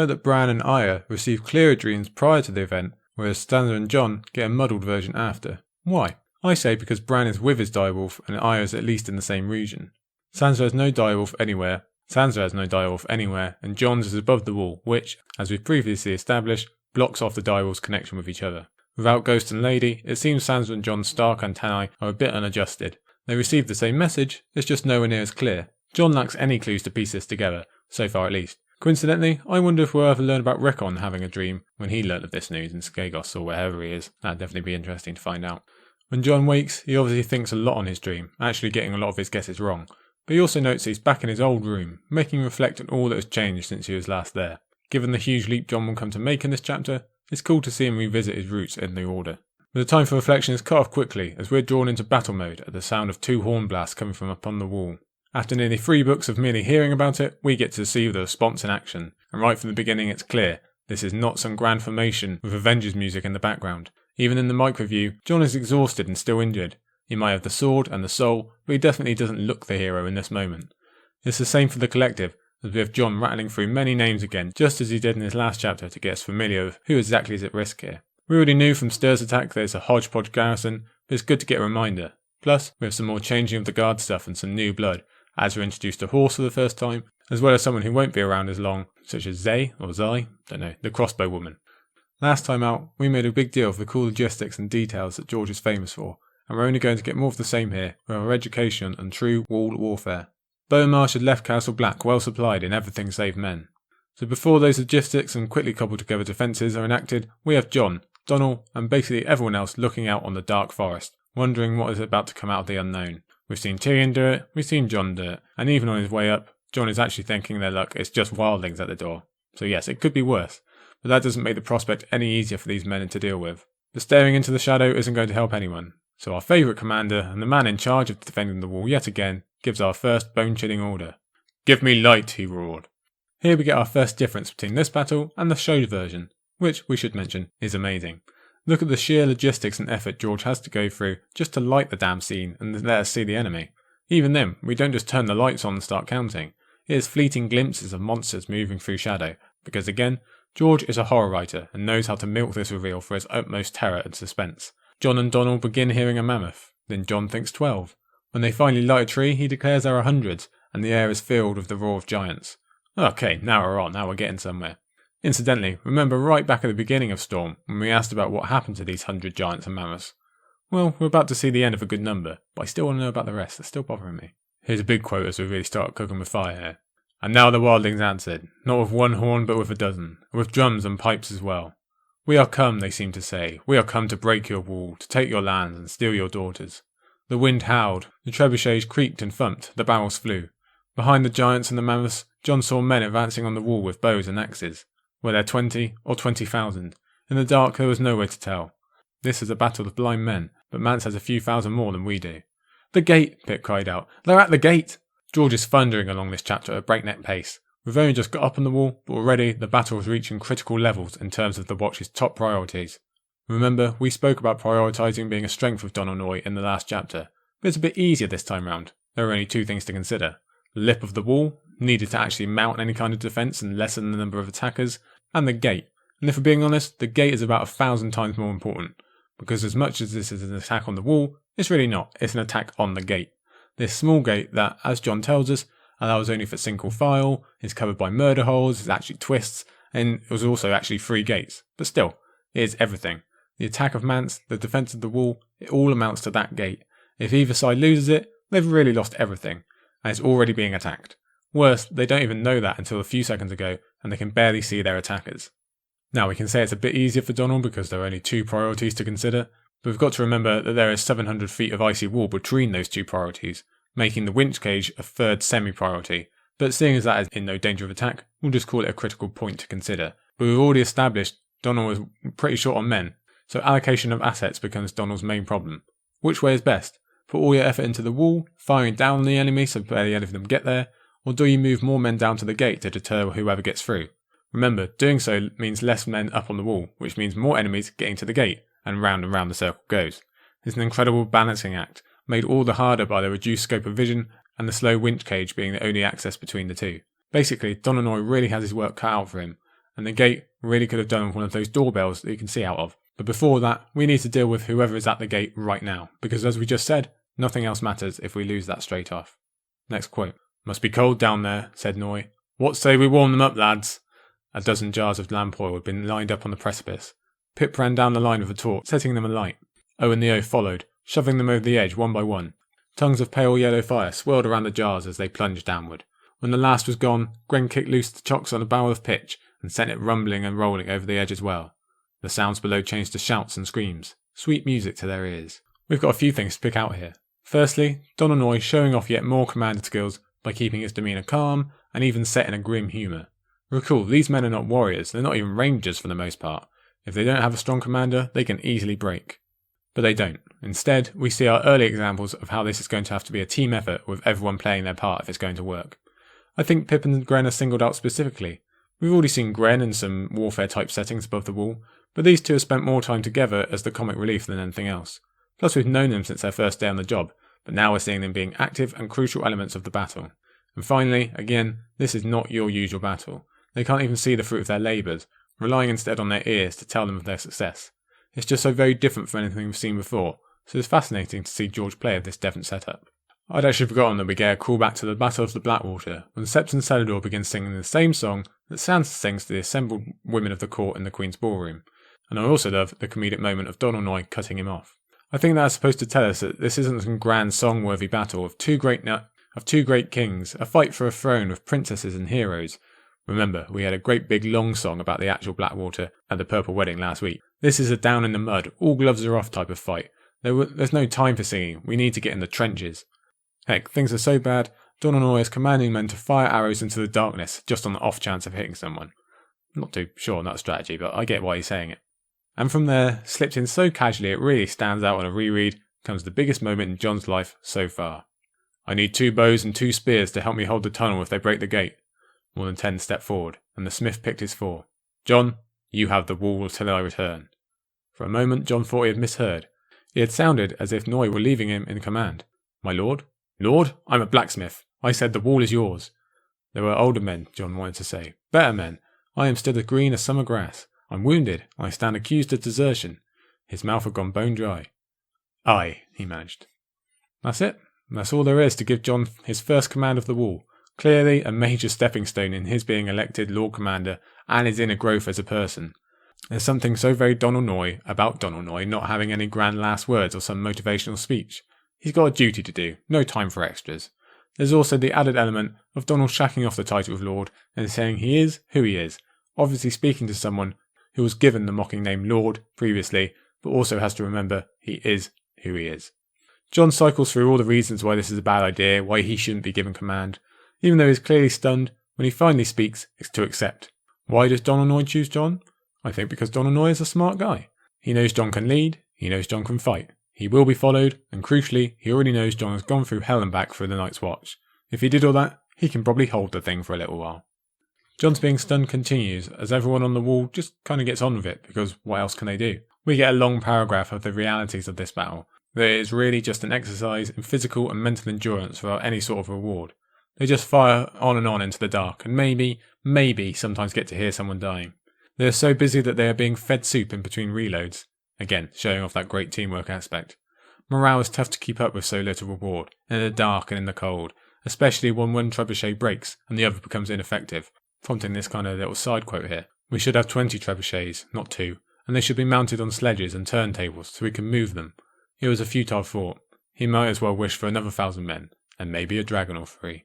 that Bran and Arya received clearer dreams prior to the event, whereas Sansa and Jon get a muddled version after. Why? I say because Bran is with his direwolf and Arya is at least in the same region. Sansa has no direwolf anywhere, and Jon's is above the wall, which, as we've previously established, blocks off the direwolf's connection with each other. Without Ghost and Lady, it seems Sansa and Jon's Stark antennae are a bit unadjusted. They receive the same message, it's just nowhere near as clear. Jon lacks any clues to piece this together, so far at least. Coincidentally, I wonder if we'll ever learn about Rickon having a dream when he learnt of this news in Skagos or wherever he is. That'd definitely be interesting to find out. When Jon wakes, he obviously thinks a lot on his dream, actually getting a lot of his guesses wrong. But he also notes he's back in his old room, making him reflect on all that has changed since he was last there. Given the huge leap Jon will come to make in this chapter, it's cool to see him revisit his roots in the Order. But the time for reflection is cut off quickly as we're drawn into battle mode at the sound of 2 horn blasts coming from upon the wall. After nearly 3 books of merely hearing about it, we get to see the response in action, and right from the beginning it's clear, this is not some grand formation with Avengers music in the background. Even in the micro-view, Jon is exhausted and still injured. He might have the sword and the soul, but he definitely doesn't look the hero in this moment. It's the same for the collective, as we have Jon rattling through many names again, just as he did in his last chapter to get us familiar with who exactly is at risk here. We already knew from Stir's attack that it's a hodgepodge garrison, but it's good to get a reminder. Plus, we have some more changing of the guard stuff and some new blood, as we're introduced to Horse for the first time, as well as someone who won't be around as long, such as Zay, the crossbow woman. Last time out, we made a big deal of the cool logistics and details that George is famous for, and we're only going to get more of the same here, with our education and true wall warfare. Beaumarsh had left Castle Black well supplied in everything save men. So before those logistics and quickly cobbled together defences are enacted, we have Jon, Donal, and basically everyone else looking out on the dark forest, wondering what is about to come out of the unknown. We've seen Tyrion do it, we've seen Jon do it, and even on his way up, Jon is actually thinking their luck is just wildlings at the door. So yes, it could be worse, but that doesn't make the prospect any easier for these men to deal with. But staring into the shadow isn't going to help anyone, so our favourite commander and the man in charge of defending the wall yet again gives our first bone-chilling order. "Give me light," he roared. Here we get our first difference between this battle and the show version, which, we should mention, is amazing. Look at the sheer logistics and effort George has to go through just to light the damn scene and let us see the enemy. Even then, we don't just turn the lights on and start counting. It is fleeting glimpses of monsters moving through shadow, because again, George is a horror writer and knows how to milk this reveal for its utmost terror and suspense. Jon and Donal begin hearing a mammoth, then Jon thinks 12. When they finally light a tree, he declares there are hundreds, and the air is filled with the roar of giants. Okay, now we're on, now we're getting somewhere. Incidentally, remember right back at the beginning of Storm, when we asked about what happened to these 100 giants and mammoths? Well, we're about to see the end of a good number, but I still want to know about the rest, they're still bothering me. Here's a big quote as we really start cooking with fire here. "And now the wildlings answered, not with one horn but with a dozen, and with drums and pipes as well. We are come, they seem to say, we are come to break your wall, to take your lands and steal your daughters. The wind howled, the trebuchets creaked and thumped, the barrels flew. Behind the giants and the mammoths, Jon saw men advancing on the wall with bows and axes. Were there 20 or 20,000? In the dark there was no way to tell. This is a battle of blind men, but Mance has a few thousand more than we do." "The gate!" Pip cried out. "They're at the gate!" George is thundering along this chapter at a breakneck pace. We've only just got up on the wall, but already the battle is reaching critical levels in terms of the Watch's top priorities. Remember, we spoke about prioritising being a strength of Donal Noye in the last chapter, but it's a bit easier this time round. There are only two things to consider. The lip of the wall, needed to actually mount any kind of defence and lessen the number of attackers, and the gate. And if we're being honest, the gate is about 1,000 times more important, because as much as this is an attack on the wall, it's really not, it's an attack on the gate. This small gate that, as Jon tells us, allows only for single file, is covered by murder holes, it actually twists, and it was also actually 3 gates. But still, it is everything. The attack of Mance, the defence of the wall, it all amounts to that gate. If either side loses it, they've really lost everything, and it's already being attacked. Worse, they don't even know that until a few seconds ago, and they can barely see their attackers. Now we can say it's a bit easier for Donal because there are only 2 priorities to consider, but we've got to remember that there is 700 feet of icy wall between those 2 priorities, making the winch cage a 3rd semi-priority. But seeing as that is in no danger of attack, we'll just call it a critical point to consider. But we've already established Donal is pretty short on men, so allocation of assets becomes Donal's main problem. Which way is best? Put all your effort into the wall, firing down on the enemy so barely any of them get there, or do you move more men down to the gate to deter whoever gets through? Remember, doing so means less men up on the wall, which means more enemies getting to the gate, and round the circle goes. It's an incredible balancing act, made all the harder by the reduced scope of vision and the slow winch cage being the only access between the 2. Basically, Donal Noye really has his work cut out for him, and the gate really could have done with one of those doorbells that you can see out of. But before that, we need to deal with whoever is at the gate right now, because as we just said, nothing else matters if we lose that straight off. Next quote. "Must be cold down there," said Noye. "What say we warm them up, lads?" A dozen jars of lamp oil had been lined up on the precipice. Pip ran down the line with a torch, setting them alight. O and the O followed, shoving them over the edge one by one. Tongues of pale yellow fire swirled around the jars as they plunged downward. When the last was gone, Gwen kicked loose the chocks on a barrel of pitch and sent it rumbling and rolling over the edge as well. The sounds below changed to shouts and screams, sweet music to their ears. We've got a few things to pick out here. Firstly, Donal Noye showing off yet more commander skills by keeping his demeanour calm and even set in a grim humour. Recall, these men are not warriors, they're not even rangers for the most part. If they don't have a strong commander, they can easily break. But they don't. Instead, we see our early examples of how this is going to have to be a team effort with everyone playing their part if it's going to work. I think Pip and Gren are singled out specifically. We've already seen Gren in some warfare type settings above the wall, but these two have spent more time together as the comic relief than anything else. Plus we've known them since their first day on the job, but now we're seeing them being active and crucial elements of the battle. And finally, again, this is not your usual battle. They can't even see the fruit of their labours, relying instead on their ears to tell them of their success. It's just so very different from anything we've seen before, so it's fascinating to see George play with this different setup. I'd actually forgotten that we get a callback to the Battle of the Blackwater, when Sept and Celador begin singing the same song that Sansa sings to the assembled women of the court in the Queen's ballroom. And I also love the comedic moment of Donal Noye cutting him off. I think that's supposed to tell us that this isn't some grand song-worthy battle of two great kings, a fight for a throne with princesses and heroes. Remember, we had a great big long song about the actual Blackwater at the Purple Wedding last week. This is a down in the mud, all gloves are off type of fight, There's no time for singing. We need to get in the trenches. Heck, things are so bad, Donal is commanding men to fire arrows into the darkness, just on the off chance of hitting someone. I'm not too sure on that strategy, but I get why he's saying it. And from there, slipped in so casually it really stands out on a reread, comes the biggest moment in Jon's life so far. I need 2 bows and 2 spears to help me hold the tunnel if they break the gate. More than 10 stepped forward, and the smith picked his 4. Jon, you have the wall till I return. For a moment Jon thought he had misheard. It had sounded as if Noye were leaving him in command. My lord? Lord, I'm a blacksmith. I said the wall is yours. There were older men, Jon wanted to say. Better men. I am still as green as summer grass. I'm wounded. I stand accused of desertion. His mouth had gone bone dry. Aye, he managed. That's it. That's all there is to give Jon his first command of the wall. Clearly a major stepping stone in his being elected Lord Commander and his inner growth as a person. There's something so very Donal Noye about Donal Noye not having any grand last words or some motivational speech. He's got a duty to do, no time for extras. There's also the added element of Donal shacking off the title of Lord and saying he is who he is, obviously speaking to someone who was given the mocking name Lord previously, but also has to remember he is who he is. Jon cycles through all the reasons why this is a bad idea, why he shouldn't be given command. Even though he's clearly stunned, when he finally speaks, it's to accept. Why does Donal Noye choose Jon? I think because Donal Noye is a smart guy. He knows Jon can lead, he knows Jon can fight. He will be followed, and crucially, he already knows Jon has gone through hell and back for the Night's Watch. If he did all that, he can probably hold the thing for a little while. Jon's being stunned continues, as everyone on the wall just kind of gets on with it, because what else can they do? We get a long paragraph of the realities of this battle, that it is really just an exercise in physical and mental endurance without any sort of reward. They just fire on and on into the dark, and maybe sometimes get to hear someone dying. They are so busy that they are being fed soup in between reloads. Again, showing off that great teamwork aspect. Morale is tough to keep up with so little reward, in the dark and in the cold, especially when one trebuchet breaks and the other becomes ineffective, prompting this kind of little side quote here. We should have 20 trebuchets, not 2, and they should be mounted on sledges and turntables so we can move them. It was a futile thought. He might as well wish for another 1,000 men, and maybe a dragon or 3.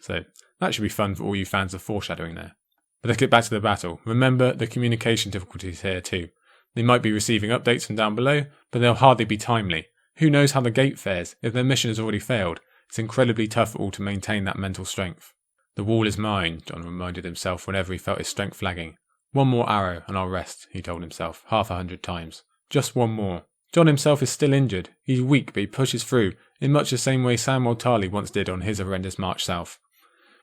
So, that should be fun for all you fans of foreshadowing there. But let's get back to the battle. Remember the communication difficulties here too. They might be receiving updates from down below, but they'll hardly be timely. Who knows how the gate fares if their mission has already failed? It's incredibly tough for all to maintain that mental strength. The wall is mine, Jon reminded himself whenever he felt his strength flagging. One more arrow and I'll rest, he told himself, 100 times. Just one more. Jon himself is still injured. He's weak, but he pushes through, in much the same way Samwell Tarly once did on his horrendous march south.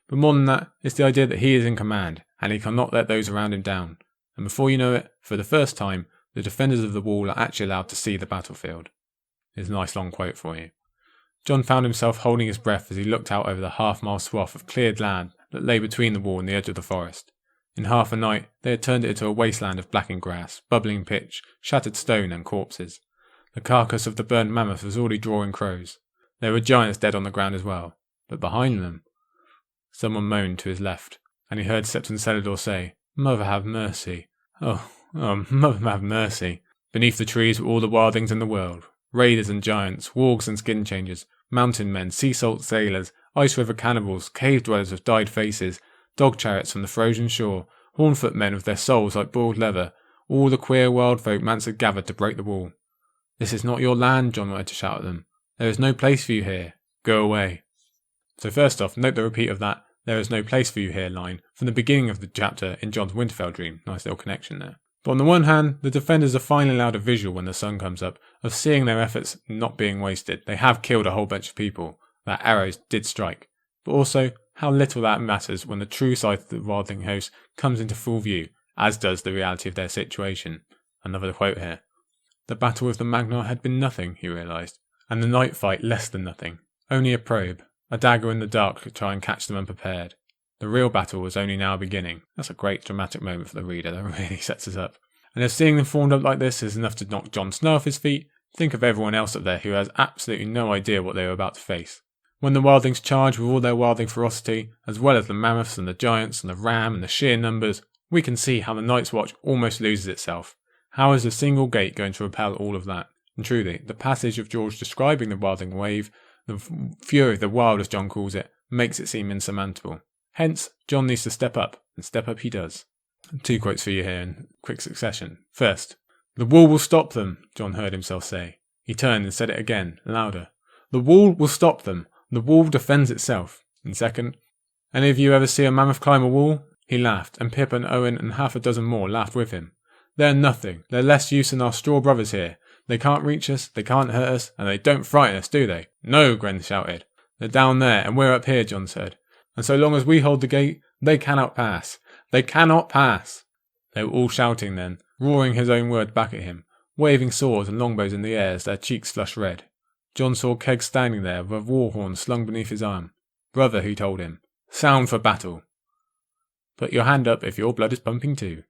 But more than that, it's the idea that he is in command, and he cannot let those around him down. And before you know it, for the first time, the defenders of the wall are actually allowed to see the battlefield. Here's a nice long quote for you. Jon found himself holding his breath as he looked out over the half-mile swath of cleared land that lay between the wall and the edge of the forest. In half a night, they had turned it into a wasteland of blackened grass, bubbling pitch, shattered stone and corpses. The carcass of the burned mammoth was already drawing crows. There were giants dead on the ground as well, but behind them... Someone moaned to his left, and he heard Septon Celador say, "Mother have mercy. Oh, mother have mercy." Beneath the trees were all the wildlings in the world. Raiders and giants, wargs and skin changers, mountain men, sea salt sailors, ice river cannibals, cave dwellers with dyed faces, dog chariots from the frozen shore, hornfoot men with their souls like boiled leather, all the queer wild folk Mance had gathered to break the wall. "This is not your land," Jon wanted to shout at them. "There is no place for you here. Go away." So first off, note the repeat of that "there is no place for you here" line from the beginning of the chapter in Jon's Winterfell dream. Nice little connection there. But on the one hand, the defenders are finally allowed a visual when the sun comes up of seeing their efforts not being wasted. They have killed a whole bunch of people. That arrows did strike. But also, how little that matters when the true side of the wildling host comes into full view, as does the reality of their situation. Another quote here. The battle with the Magnar had been nothing, he realised, and the night fight less than nothing. Only a probe, a dagger in the dark to try and catch them unprepared. The real battle was only now beginning. That's a great dramatic moment for the reader that really sets us up. And if seeing them formed up like this is enough to knock Jon Snow off his feet, think of everyone else up there who has absolutely no idea what they were about to face. When the wildlings charge with all their wildling ferocity, as well as the mammoths and the giants and the ram and the sheer numbers, we can see how the Night's Watch almost loses itself. How is a single gate going to repel all of that? And truly, the passage of George describing the wildling wave, the fury of the wild as Jon calls it, makes it seem insurmountable. Hence, Jon needs to step up, and step up he does. 2 quotes for you here in quick succession. First, "The wall will stop them," Jon heard himself say. He turned and said it again, louder. The wall will stop them. The wall defends itself. And second, any of you ever see a mammoth climb a wall? He laughed, and Pip and Owen and half a dozen more laughed with him. They're nothing. They're less use than our straw brothers here. They can't reach us, they can't hurt us, and they don't frighten us, do they? No, Gren shouted. They're down there, and we're up here, Jon said. And so long as we hold the gate, they cannot pass. They cannot pass. They were all shouting then, roaring his own word back at him, waving swords and longbows in the air as their cheeks flushed red. Jon saw Keg standing there with a war horn slung beneath his arm. Brother, he told him, sound for battle. Put your hand up if your blood is pumping too.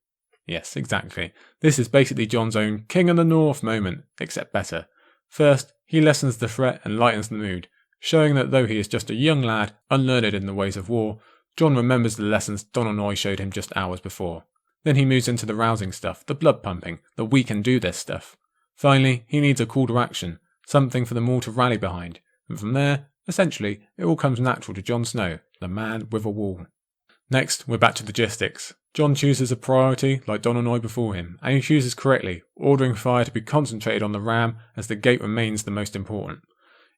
Yes, exactly. This is basically Jon's own King of the North moment, except better. First, he lessens the threat and lightens the mood, showing that though he is just a young lad, unlearned in the ways of war, Jon remembers the lessons Donal Noye showed him just hours before. Then he moves into the rousing stuff, the blood pumping, the we can do this stuff. Finally, he needs a call to action, something for them all to rally behind, and from there, essentially, it all comes natural to Jon Snow, the man with a wall. Next, we're back to logistics. Jon chooses a priority like Donal Noye before him, and he chooses correctly, ordering fire to be concentrated on the ram as the gate remains the most important.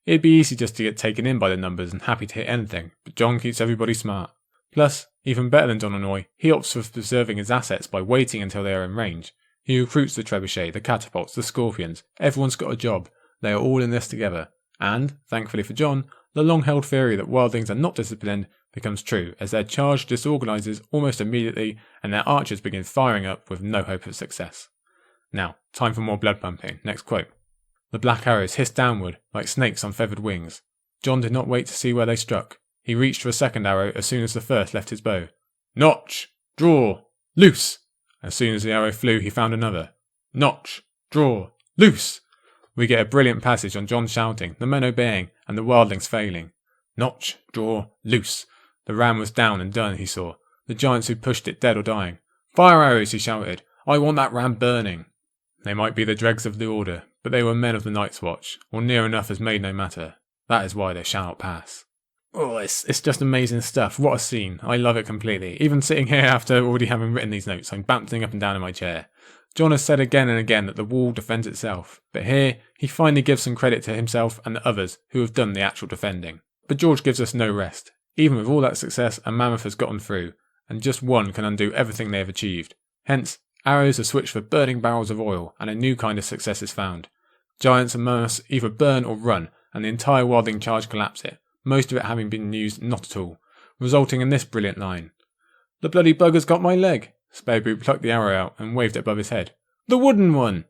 It'd be easy just to get taken in by the numbers and happy to hit anything, but Jon keeps everybody smart. Plus, even better than Donal Noye, he opts for preserving his assets by waiting until they are in range. He recruits the trebuchet, the catapults, the scorpions. Everyone's got a job. They are all in this together. And, thankfully for Jon, the long-held theory that wildlings are not disciplined becomes true as their charge disorganises almost immediately and their archers begin firing up with no hope of success. Now, time for more blood pumping. Next quote. The black arrows hissed downward like snakes on feathered wings. Jon did not wait to see where they struck. He reached for a second arrow as soon as the first left his bow. Notch! Draw! Loose! As soon as the arrow flew, he found another. Notch! Draw! Loose! We get a brilliant passage on Jon shouting, the men obeying, and the wildlings failing. Notch! Draw! Loose! The ram was down and done, he saw. The giants who pushed it dead or dying. Fire arrows, he shouted. I want that ram burning. They might be the dregs of the order, but they were men of the Night's Watch, or near enough as made no matter. That is why they shall not pass. Oh, it's just amazing stuff. What a scene. I love it completely. Even sitting here after already having written these notes, I'm bouncing up and down in my chair. Jon has said again and again that the wall defends itself, but here he finally gives some credit to himself and the others who have done the actual defending. But George gives us no rest. Even with all that success, a mammoth has gotten through, and just one can undo everything they have achieved. Hence, arrows are switched for burning barrels of oil, and a new kind of success is found. Giants and mammoths either burn or run, and the entire wildling charge collapse it, most of it having been used not at all, resulting in this brilliant line. The bloody bugger's got my leg. Spareboot plucked the arrow out and waved it above his head. The wooden one!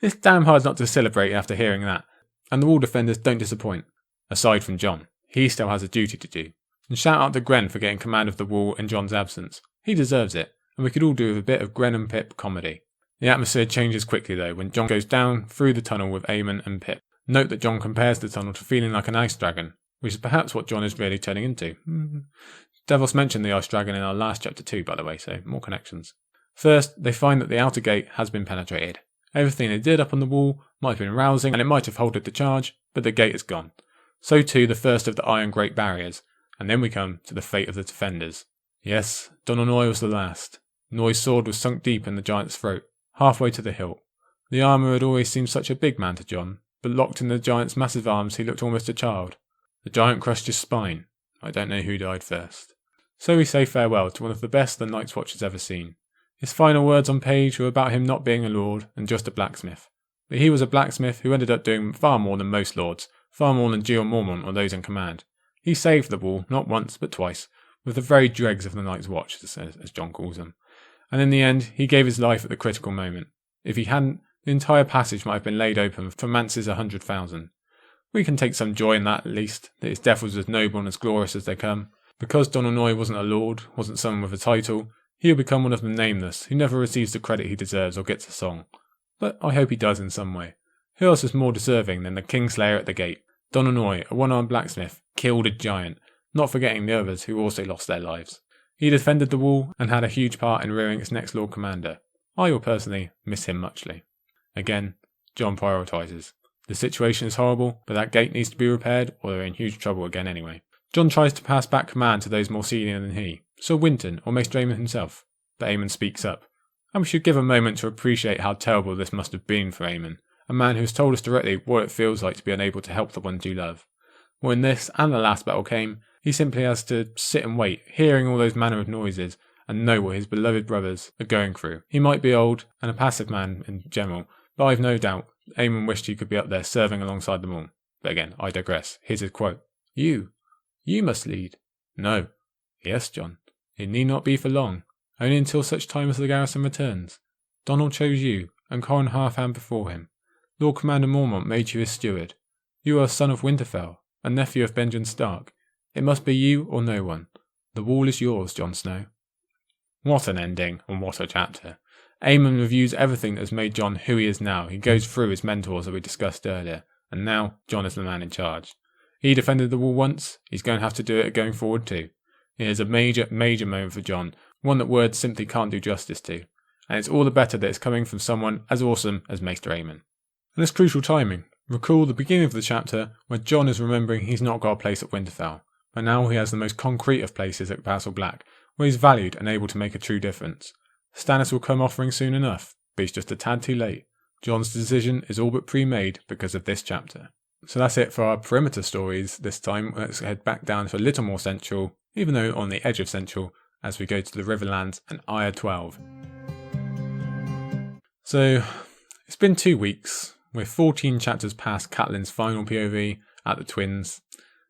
It's damn hard not to celebrate after hearing that, and the wall defenders don't disappoint. Aside from Jon, he still has a duty to do. And shout out to Gren for getting command of the wall in Jon's absence. He deserves it, and we could all do with a bit of Gren and Pip comedy. The atmosphere changes quickly though when Jon goes down through the tunnel with Aemon and Pip. Note that Jon compares the tunnel to feeling like an ice dragon, which is perhaps what Jon is really turning into. Davos mentioned the ice dragon in our last chapter too, by the way, so more connections. First, they find that the outer gate has been penetrated. Everything they did up on the wall might have been rousing and it might have halted the charge, but the gate is gone. So too the first of the iron great barriers, and then we come to the fate of the defenders. Yes, Donal Noye was the last. Noye's sword was sunk deep in the giant's throat, halfway to the hilt. The armour had always seemed such a big man to Jon, but locked in the giant's massive arms he looked almost a child. The giant crushed his spine. I don't know who died first. So we say farewell to one of the best the Night's Watch has ever seen. His final words on page were about him not being a lord and just a blacksmith. But he was a blacksmith who ended up doing far more than most lords, far more than Geo Mormont or those in command. He saved the wall, not once but twice, with the very dregs of the Night's Watch, as Jon calls them. And in the end, he gave his life at the critical moment. If he hadn't, the entire passage might have been laid open for Mance's 100,000. We can take some joy in that, at least, that his death was as noble and as glorious as they come. Because Donal Noye wasn't a lord, wasn't someone with a title, he'll become one of the nameless, who never receives the credit he deserves or gets a song. But I hope he does in some way. Who else is more deserving than the Kingslayer at the gate? Donal Noye, a one-armed blacksmith, killed a giant, not forgetting the others who also lost their lives. He defended the wall and had a huge part in rearing its next Lord Commander. I will personally miss him muchly. Again, Jon prioritises. The situation is horrible, but that gate needs to be repaired or they're in huge trouble again anyway. Jon tries to pass back command to those more senior than he, Sir Winton or Maester Aemon himself, but Aemon speaks up. And we should give a moment to appreciate how terrible this must have been for Aemon, a man who has told us directly what it feels like to be unable to help the ones you love. When this and the last battle came, he simply has to sit and wait, hearing all those manner of noises, and know what his beloved brothers are going through. He might be old, and a passive man in general, but I've no doubt Aemon wished he could be up there serving alongside them all. But again, I digress. Here's his quote. You must lead. No. Yes, Jon. It need not be for long, only until such time as the garrison returns. Donal chose you, and Corran Halfhand before him. Lord Commander Mormont made you his steward. You are a son of Winterfell, a nephew of Benjen Stark. It must be you or no one. The wall is yours, Jon Snow. What an ending, and what a chapter. Aemon reviews everything that has made Jon who he is now. He goes through his mentors that we discussed earlier, and now Jon is the man in charge. He defended the wall once, he's going to have to do it going forward too. It is a major moment for Jon, one that words simply can't do justice to, and it's all the better that it's coming from someone as awesome as Maester Aemon. And it's crucial timing. Recall the beginning of the chapter where Jon is remembering he's not got a place at Winterfell, but now he has the most concrete of places at Castle Black, where he's valued and able to make a true difference. Stannis will come offering soon enough, but he's just a tad too late. Jon's decision is all but pre-made because of this chapter. So that's it for our perimeter stories this time. Let's head back down to a little more central, even though on the edge of central, as we go to the Riverlands and Arya 12. So, it's been 2 weeks. We're 14 chapters past Catelyn's final POV at the Twins.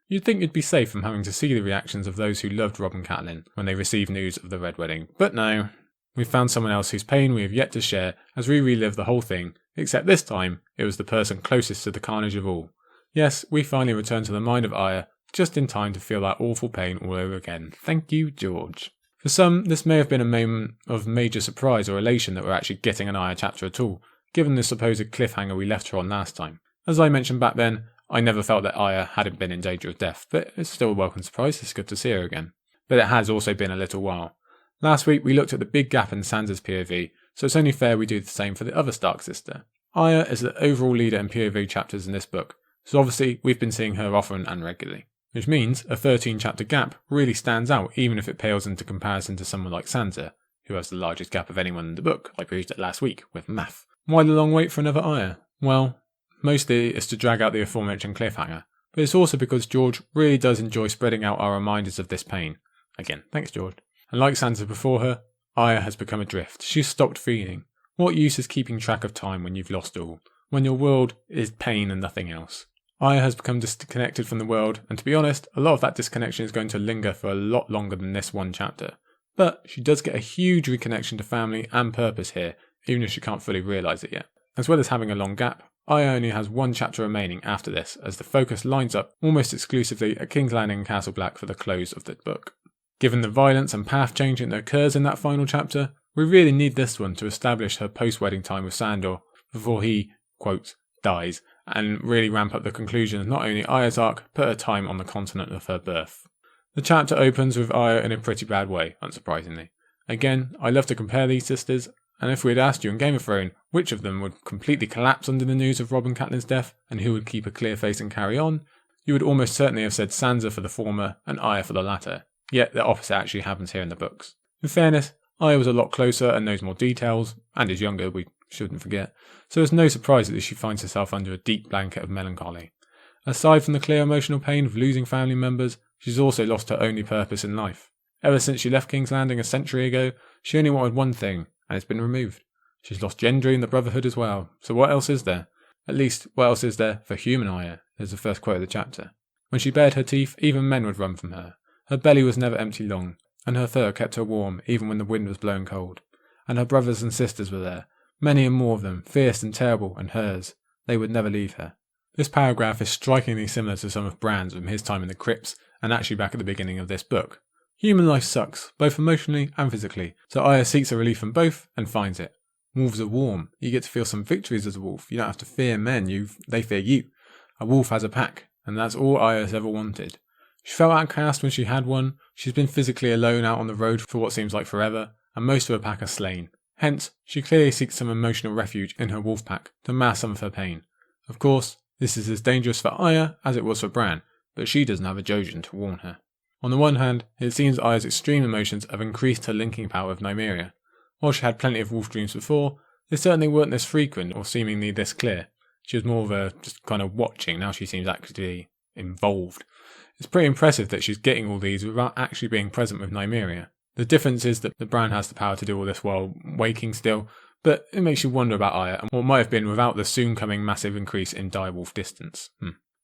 You'd think you'd be safe from having to see the reactions of those who loved Robb and Catelyn when they received news of the Red Wedding, but no. We've found someone else whose pain we have yet to share as we relive the whole thing, except this time it was the person closest to the carnage of all. Yes, we finally return to the mind of Arya, just in time to feel that awful pain all over again. Thank you, George. For some, this may have been a moment of major surprise or elation that we're actually getting an Arya chapter at all, given the supposed cliffhanger we left her on last time. As I mentioned back then, I never felt that Arya hadn't been in danger of death, but it's still a welcome surprise. It's good to see her again. But it has also been a little while. Last week we looked at the big gap in Sansa's POV, so it's only fair we do the same for the other Stark sister. Arya is the overall leader in POV chapters in this book, so obviously we've been seeing her often and regularly. Which means a 13 chapter gap really stands out even if it pales into comparison to someone like Sansa, who has the largest gap of anyone in the book, like we used it last week with math. Why the long wait for another Arya? Well, mostly it's to drag out the aforementioned cliffhanger, but it's also because George really does enjoy spreading out our reminders of this pain. Again, thanks George. And like Sansa before her, Arya has become adrift. She's stopped feeling. What use is keeping track of time when you've lost all? When your world is pain and nothing else? Arya has become disconnected from the world, and to be honest, a lot of that disconnection is going to linger for a lot longer than this one chapter. But she does get a huge reconnection to family and purpose here, even if she can't fully realise it yet. As well as having a long gap, Arya only has one chapter remaining after this, as the focus lines up almost exclusively at King's Landing and Castle Black for the close of the book. Given the violence and path changing that occurs in that final chapter, we really need this one to establish her post-wedding time with Sandor before he, quote, dies, and really ramp up the conclusion of not only Arya's arc, but her time on the continent of her birth. The chapter opens with Arya in a pretty bad way, unsurprisingly. Again, I love to compare these sisters, and if we had asked you in Game of Thrones which of them would completely collapse under the news of Robb and Catelyn's death, and who would keep a clear face and carry on, you would almost certainly have said Sansa for the former and Arya for the latter, yet the opposite actually happens here in the books. In fairness, Arya was a lot closer and knows more details, and is younger, we shouldn't forget, so it's no surprise that she finds herself under a deep blanket of melancholy. Aside from the clear emotional pain of losing family members, she's also lost her only purpose in life. Ever since she left King's Landing a century ago, she only wanted one thing, and it's been removed. She's lost Gendry and the Brotherhood as well, so what else is there? At least, what else is there for human Arya, is the first quote of the chapter. When she bared her teeth, even men would run from her. Her belly was never empty long, and her fur kept her warm even when the wind was blowing cold. And her brothers and sisters were there, many and more of them, fierce and terrible, and hers. They would never leave her. This paragraph is strikingly similar to some of Bran's from his time in the crypts, and actually back at the beginning of this book. Human life sucks, both emotionally and physically, so Arya seeks a relief from both, and finds it. Wolves are warm. You get to feel some victories as a wolf. You don't have to fear men, they fear you. A wolf has a pack, and that's all Arya's ever wanted. She felt outcast when she had one, she's been physically alone out on the road for what seems like forever, and most of her pack are slain. Hence, she clearly seeks some emotional refuge in her wolf pack to mask some of her pain. Of course, this is as dangerous for Arya as it was for Bran, but she doesn't have a Jojen to warn her. On the one hand, it seems Arya's extreme emotions have increased her linking power with Nymeria. While she had plenty of wolf dreams before, they certainly weren't this frequent or seemingly this clear. She was more of a just kind of watching. Now she seems actually involved. It's pretty impressive that she's getting all these without actually being present with Nymeria. The difference is that the Bran has the power to do all this while waking still, but it makes you wonder about Arya and what might have been without the soon coming massive increase in direwolf distance.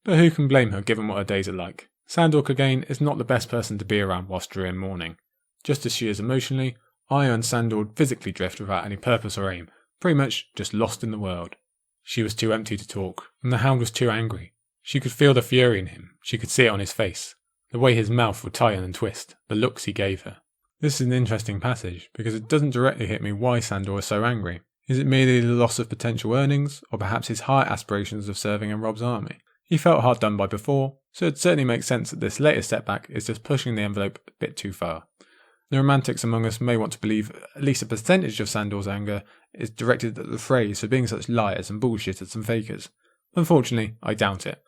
But who can blame her given what her days are like? Sandor Clegane is not the best person to be around whilst Drear mourning. Just as she is emotionally, Arya and Sandor physically drift without any purpose or aim, pretty much just lost in the world. She was too empty to talk, and the Hound was too angry. She could feel the fury in him, she could see it on his face, the way his mouth would tighten and twist, the looks he gave her. This is an interesting passage, because it doesn't directly hit me why Sandor is so angry. Is it merely the loss of potential earnings, or perhaps his high aspirations of serving in Robb's army? He felt hard done by before, so it certainly makes sense that this latest setback is just pushing the envelope a bit too far. The romantics among us may want to believe at least a percentage of Sandor's anger is directed at the Freys for being such liars and bullshitters and fakers. Unfortunately, I doubt it.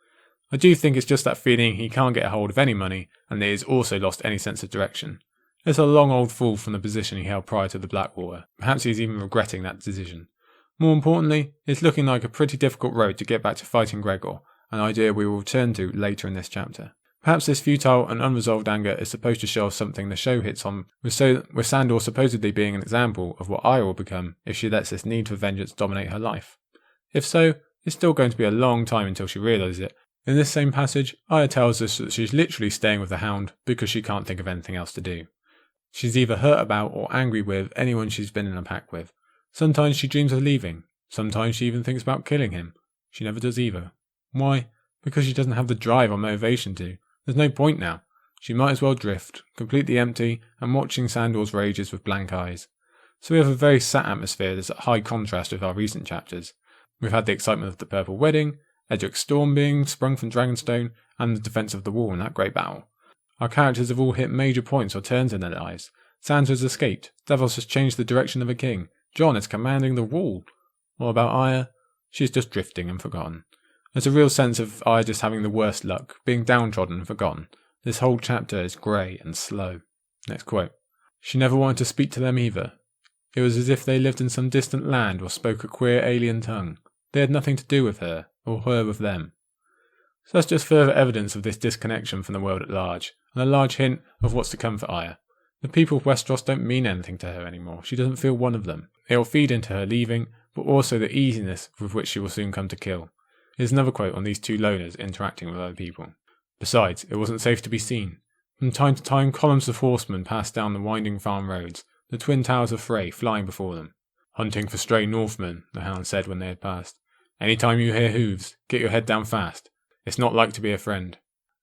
I do think it's just that feeling he can't get a hold of any money and that he's also lost any sense of direction. It's a long old fall from the position he held prior to the Blackwater. Perhaps he's even regretting that decision. More importantly, it's looking like a pretty difficult road to get back to fighting Gregor, an idea we will return to later in this chapter. Perhaps this futile and unresolved anger is supposed to show us something the show hits on, with Sandor supposedly being an example of what Arya will become if she lets this need for vengeance dominate her life. If so, it's still going to be a long time until she realises it. In this same passage, Arya tells us that she's literally staying with the Hound because she can't think of anything else to do. She's either hurt about or angry with anyone she's been in a pack with. Sometimes she dreams of leaving. Sometimes she even thinks about killing him. She never does either. Why? Because she doesn't have the drive or motivation to. There's no point now. She might as well drift, completely empty, and watching Sandor's rages with blank eyes. So we have a very sad atmosphere that's at high contrast with our recent chapters. We've had the excitement of the Purple Wedding, Edric's storm being sprung from Dragonstone, and the defence of the wall in that great battle. Our characters have all hit major points or turns in their lives. Sansa has escaped, Davos has changed the direction of a king, Jon is commanding the wall. What about Arya? She's just drifting and forgotten. There's a real sense of Arya just having the worst luck, being downtrodden and forgotten. This whole chapter is grey and slow. Next quote. She never wanted to speak to them either. It was as if they lived in some distant land or spoke a queer alien tongue. They had nothing to do with her, or her with them. So that's just further evidence of this disconnection from the world at large, and a large hint of what's to come for Arya. The people of Westeros don't mean anything to her anymore. She doesn't feel one of them. It will feed into her leaving, but also the easiness with which she will soon come to kill. Here's another quote on these two loners interacting with other people. Besides, it wasn't safe to be seen. From time to time, columns of horsemen passed down the winding farm roads, the twin towers of Frey flying before them. Hunting for stray Northmen, the Hound said when they had passed. Any time you hear hooves, get your head down fast. It's not like to be a friend.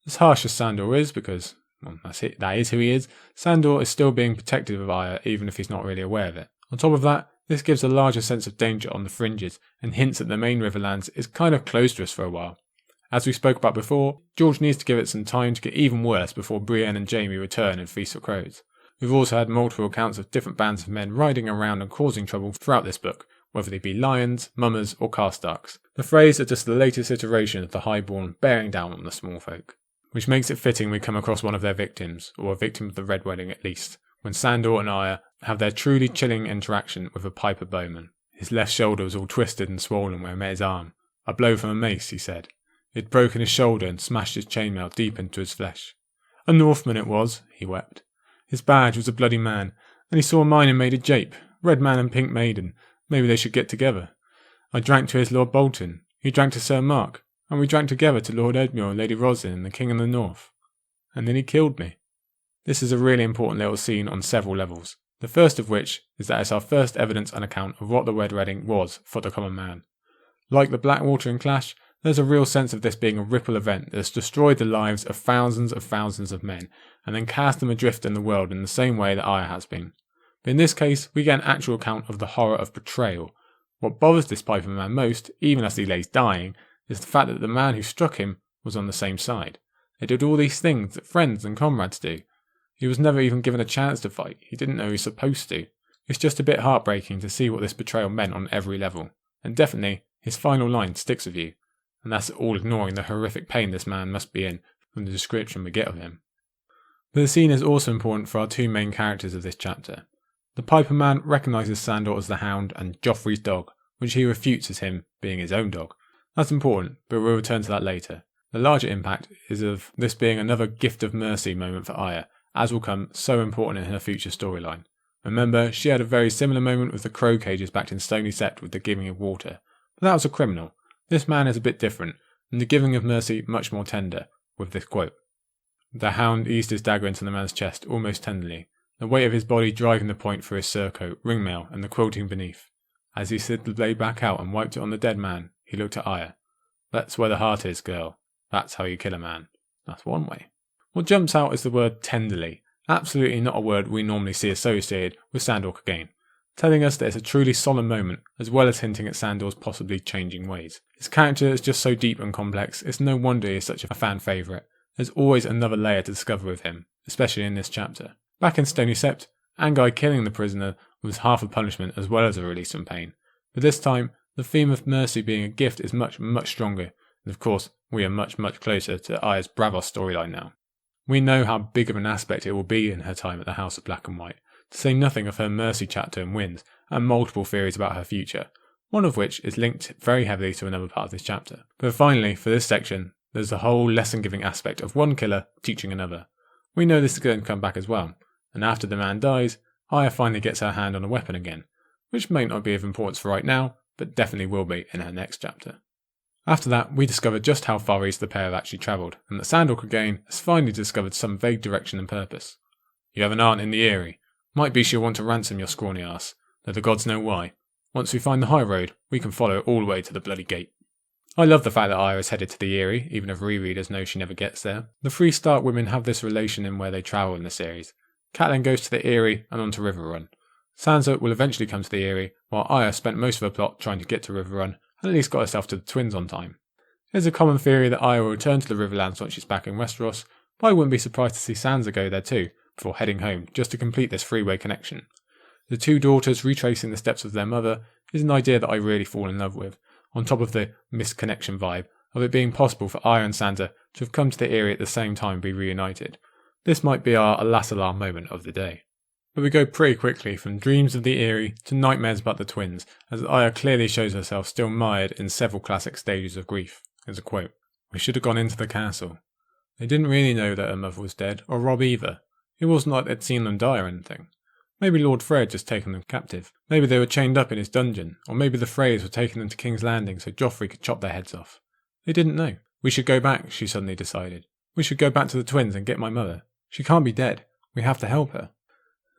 As harsh as Sandor is, because, well, that is who he is, Sandor is still being protective of Arya even if he's not really aware of it. On top of that, this gives a larger sense of danger on the fringes and hints that the main Riverlands is kind of closed to us for a while. As we spoke about before, George needs to give it some time to get even worse before Brienne and Jaime return in Feast of Crows. We've also had multiple accounts of different bands of men riding around and causing trouble throughout this book, whether they be lions, mummers or Karstarks. The Freys are just the latest iteration of the Highborn bearing down on the small folk, which makes it fitting we come across one of their victims, or a victim of the Red Wedding at least, when Sandor and Arya have their truly chilling interaction with a Piper bowman. His left shoulder was all twisted and swollen where he met his arm. A blow from a mace, he said. It had broken his shoulder and smashed his chainmail deep into his flesh. A Northman it was, he wept. His badge was a bloody man, and he saw mine and made a jape, red man and pink maiden. Maybe they should get together. I drank to his Lord Bolton, he drank to Sir Mark, and we drank together to Lord Edmure and Lady Roslyn and the King of the North. And then he killed me. This is a really important little scene on several levels, the first of which is that it's our first evidence and account of what the Red Wedding was for the common man. Like the Blackwater and Clash, there's a real sense of this being a ripple event that has destroyed the lives of thousands of men, and then cast them adrift in the world in the same way that Arya has been. But in this case, we get an actual account of the horror of betrayal. What bothers this Piper man most, even as he lays dying, is the fact that the man who struck him was on the same side. They did all these things that friends and comrades do. He was never even given a chance to fight. He didn't know he was supposed to. It's just a bit heartbreaking to see what this betrayal meant on every level. And definitely, his final line sticks with you. And that's all ignoring the horrific pain this man must be in from the description we get of him. But the scene is also important for our two main characters of this chapter. The Piper man recognises Sandor as the Hound and Joffrey's dog, which he refutes as him being his own dog. That's important, but we'll return to that later. The larger impact is of this being another gift of mercy moment for Arya, as will come so important in her future storyline. Remember, she had a very similar moment with the crow cages backed in Stony Sept with the giving of water, but that was a criminal. This man is a bit different, and the giving of mercy much more tender, with this quote. The hound eased his dagger into the man's chest almost tenderly, the weight of his body driving the point through his surcoat, ringmail, and the quilting beneath. As he slid the blade back out and wiped it on the dead man, he looked at Arya. That's where the heart is, girl. That's how you kill a man. That's one way. What jumps out is the word tenderly. Absolutely not a word we normally see associated with Sandor Clegane, telling us that it's a truly solemn moment, as well as hinting at Sandor's possibly changing ways. His character is just so deep and complex, it's no wonder he is such a fan favourite. There's always another layer to discover with him, especially in this chapter. Back in Stony Sept, Anguy killing the prisoner was half a punishment as well as a release from pain. But this time, the theme of mercy being a gift is much, much stronger, and of course, we are much, much closer to Arya's Braavos storyline now. We know how big of an aspect it will be in her time at the House of Black and White, to say nothing of her mercy chapter and Winds, and multiple theories about her future, one of which is linked very heavily to another part of this chapter. But finally, for this section, there's the whole lesson-giving aspect of one killer teaching another. We know this is going to come back as well, and after the man dies, Arya finally gets her hand on a weapon again, which may not be of importance for right now, but definitely will be in her next chapter. After that, we discover just how far east the pair have actually travelled, and that Sandor Clegane has finally discovered some vague direction and purpose. You have an aunt in the Eyrie. Might be she'll want to ransom your scrawny ass, though the gods know why. Once we find the high road, we can follow it all the way to the bloody gate. I love the fact that Arya is headed to the Eyrie, even if rereaders know she never gets there. The three Stark women have this relation in where they travel in the series. Catelyn goes to the Eyrie and on to Riverrun. Sansa will eventually come to the Eyrie, while Arya spent most of her plot trying to get to Riverrun, and at least got herself to the twins on time. There's a common theory that Arya will return to the Riverlands once she's back in Westeros, but I wouldn't be surprised to see Sansa go there too, before heading home, just to complete this three-way connection. The two daughters retracing the steps of their mother is an idea that I really fall in love with, on top of the misconnection vibe of it being possible for Arya and Sansa to have come to the Eyrie at the same time and be reunited. This might be our alas alarm moment of the day. But we go pretty quickly from dreams of the Eyrie to nightmares about the twins, as Arya clearly shows herself still mired in several classic stages of grief. Here's a quote. We should have gone into the castle. They didn't really know that her mother was dead, or Robb either. It wasn't like they'd seen them die or anything. Maybe Lord Frey had just taken them captive. Maybe they were chained up in his dungeon, or maybe the Freys were taking them to King's Landing so Joffrey could chop their heads off. They didn't know. We should go back, she suddenly decided. We should go back to the twins and get my mother. She can't be dead. We have to help her.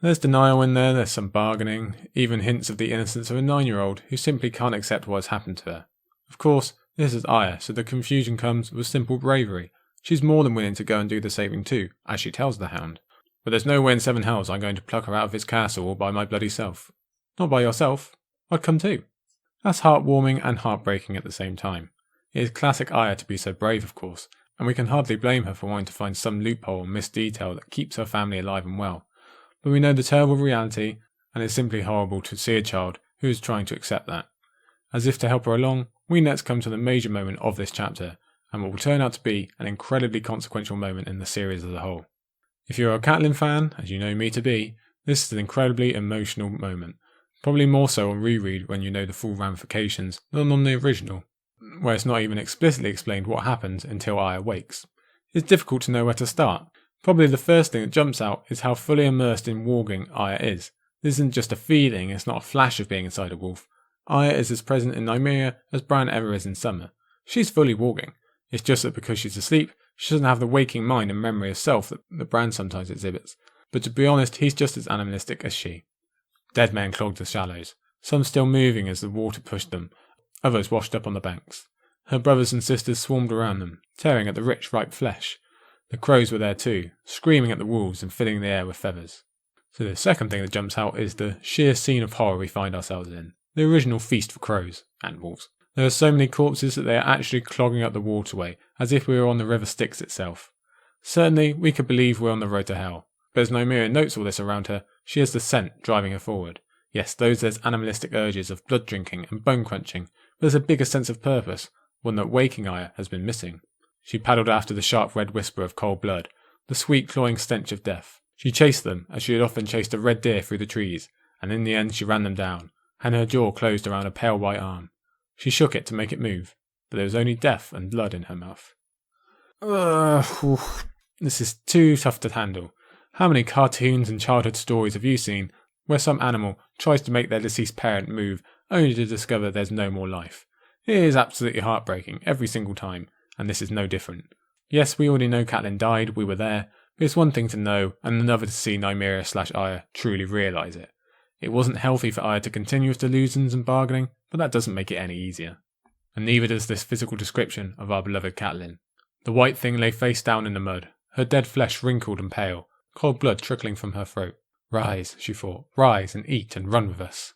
There's denial in there, there's some bargaining, even hints of the innocence of a 9-year-old who simply can't accept what has happened to her. Of course, this is Arya, so the confusion comes with simple bravery. She's more than willing to go and do the saving too, as she tells the Hound. But there's no way in 7 hells I'm going to pluck her out of his castle all by my bloody self. Not by yourself. I'd come too. That's heartwarming and heartbreaking at the same time. It is classic Arya to be so brave, of course, and we can hardly blame her for wanting to find some loophole or missed detail that keeps her family alive and well. But we know the terrible reality, and it's simply horrible to see a child who is trying to accept that. As if to help her along, we next come to the major moment of this chapter, and what will turn out to be an incredibly consequential moment in the series as a whole. If you're a Catelyn fan, as you know me to be, this is an incredibly emotional moment. Probably more so on reread when you know the full ramifications than on the original, where it's not even explicitly explained what happens until Arya wakes. It's difficult to know where to start. Probably the first thing that jumps out is how fully immersed in warging Arya is. This isn't just a feeling, it's not a flash of being inside a wolf. Arya is as present in Nymeria as Bran ever is in summer. She's fully warging. It's just that because she's asleep, she doesn't have the waking mind and memory of self that Bran sometimes exhibits. But to be honest, he's just as animalistic as she. Dead men clogged the shallows, some still moving as the water pushed them, others washed up on the banks. Her brothers and sisters swarmed around them, tearing at the rich, ripe flesh. The crows were there too, screaming at the wolves and filling the air with feathers. So the second thing that jumps out is the sheer scene of horror we find ourselves in. The original feast for crows and wolves. There are so many corpses that they are actually clogging up the waterway, as if we were on the River Styx itself. Certainly, we could believe we're on the road to hell, but as Nymeria notes all this around her, she has the scent driving her forward. Yes, there's animalistic urges of blood drinking and bone crunching, but there's a bigger sense of purpose, one that waking Arya has been missing. She paddled after the sharp red whisper of cold blood, the sweet clawing stench of death. She chased them, as she had often chased a red deer through the trees, and in the end she ran them down, and her jaw closed around a pale white arm. She shook it to make it move. but there was only death and blood in her mouth. This is too tough to handle. How many cartoons and childhood stories have you seen where some animal tries to make their deceased parent move only to discover there's no more life? It is absolutely heartbreaking every single time, and this is no different. Yes, we already know Catelyn died, we were there, but it's one thing to know and another to see Nymeria/Arya truly realise it. It wasn't healthy for Arya to continue with delusions and bargaining, but that doesn't make it any easier. And neither does this physical description of our beloved Catelyn. The white thing lay face down in the mud, her dead flesh wrinkled and pale, cold blood trickling from her throat. Rise, she thought, rise and eat and run with us.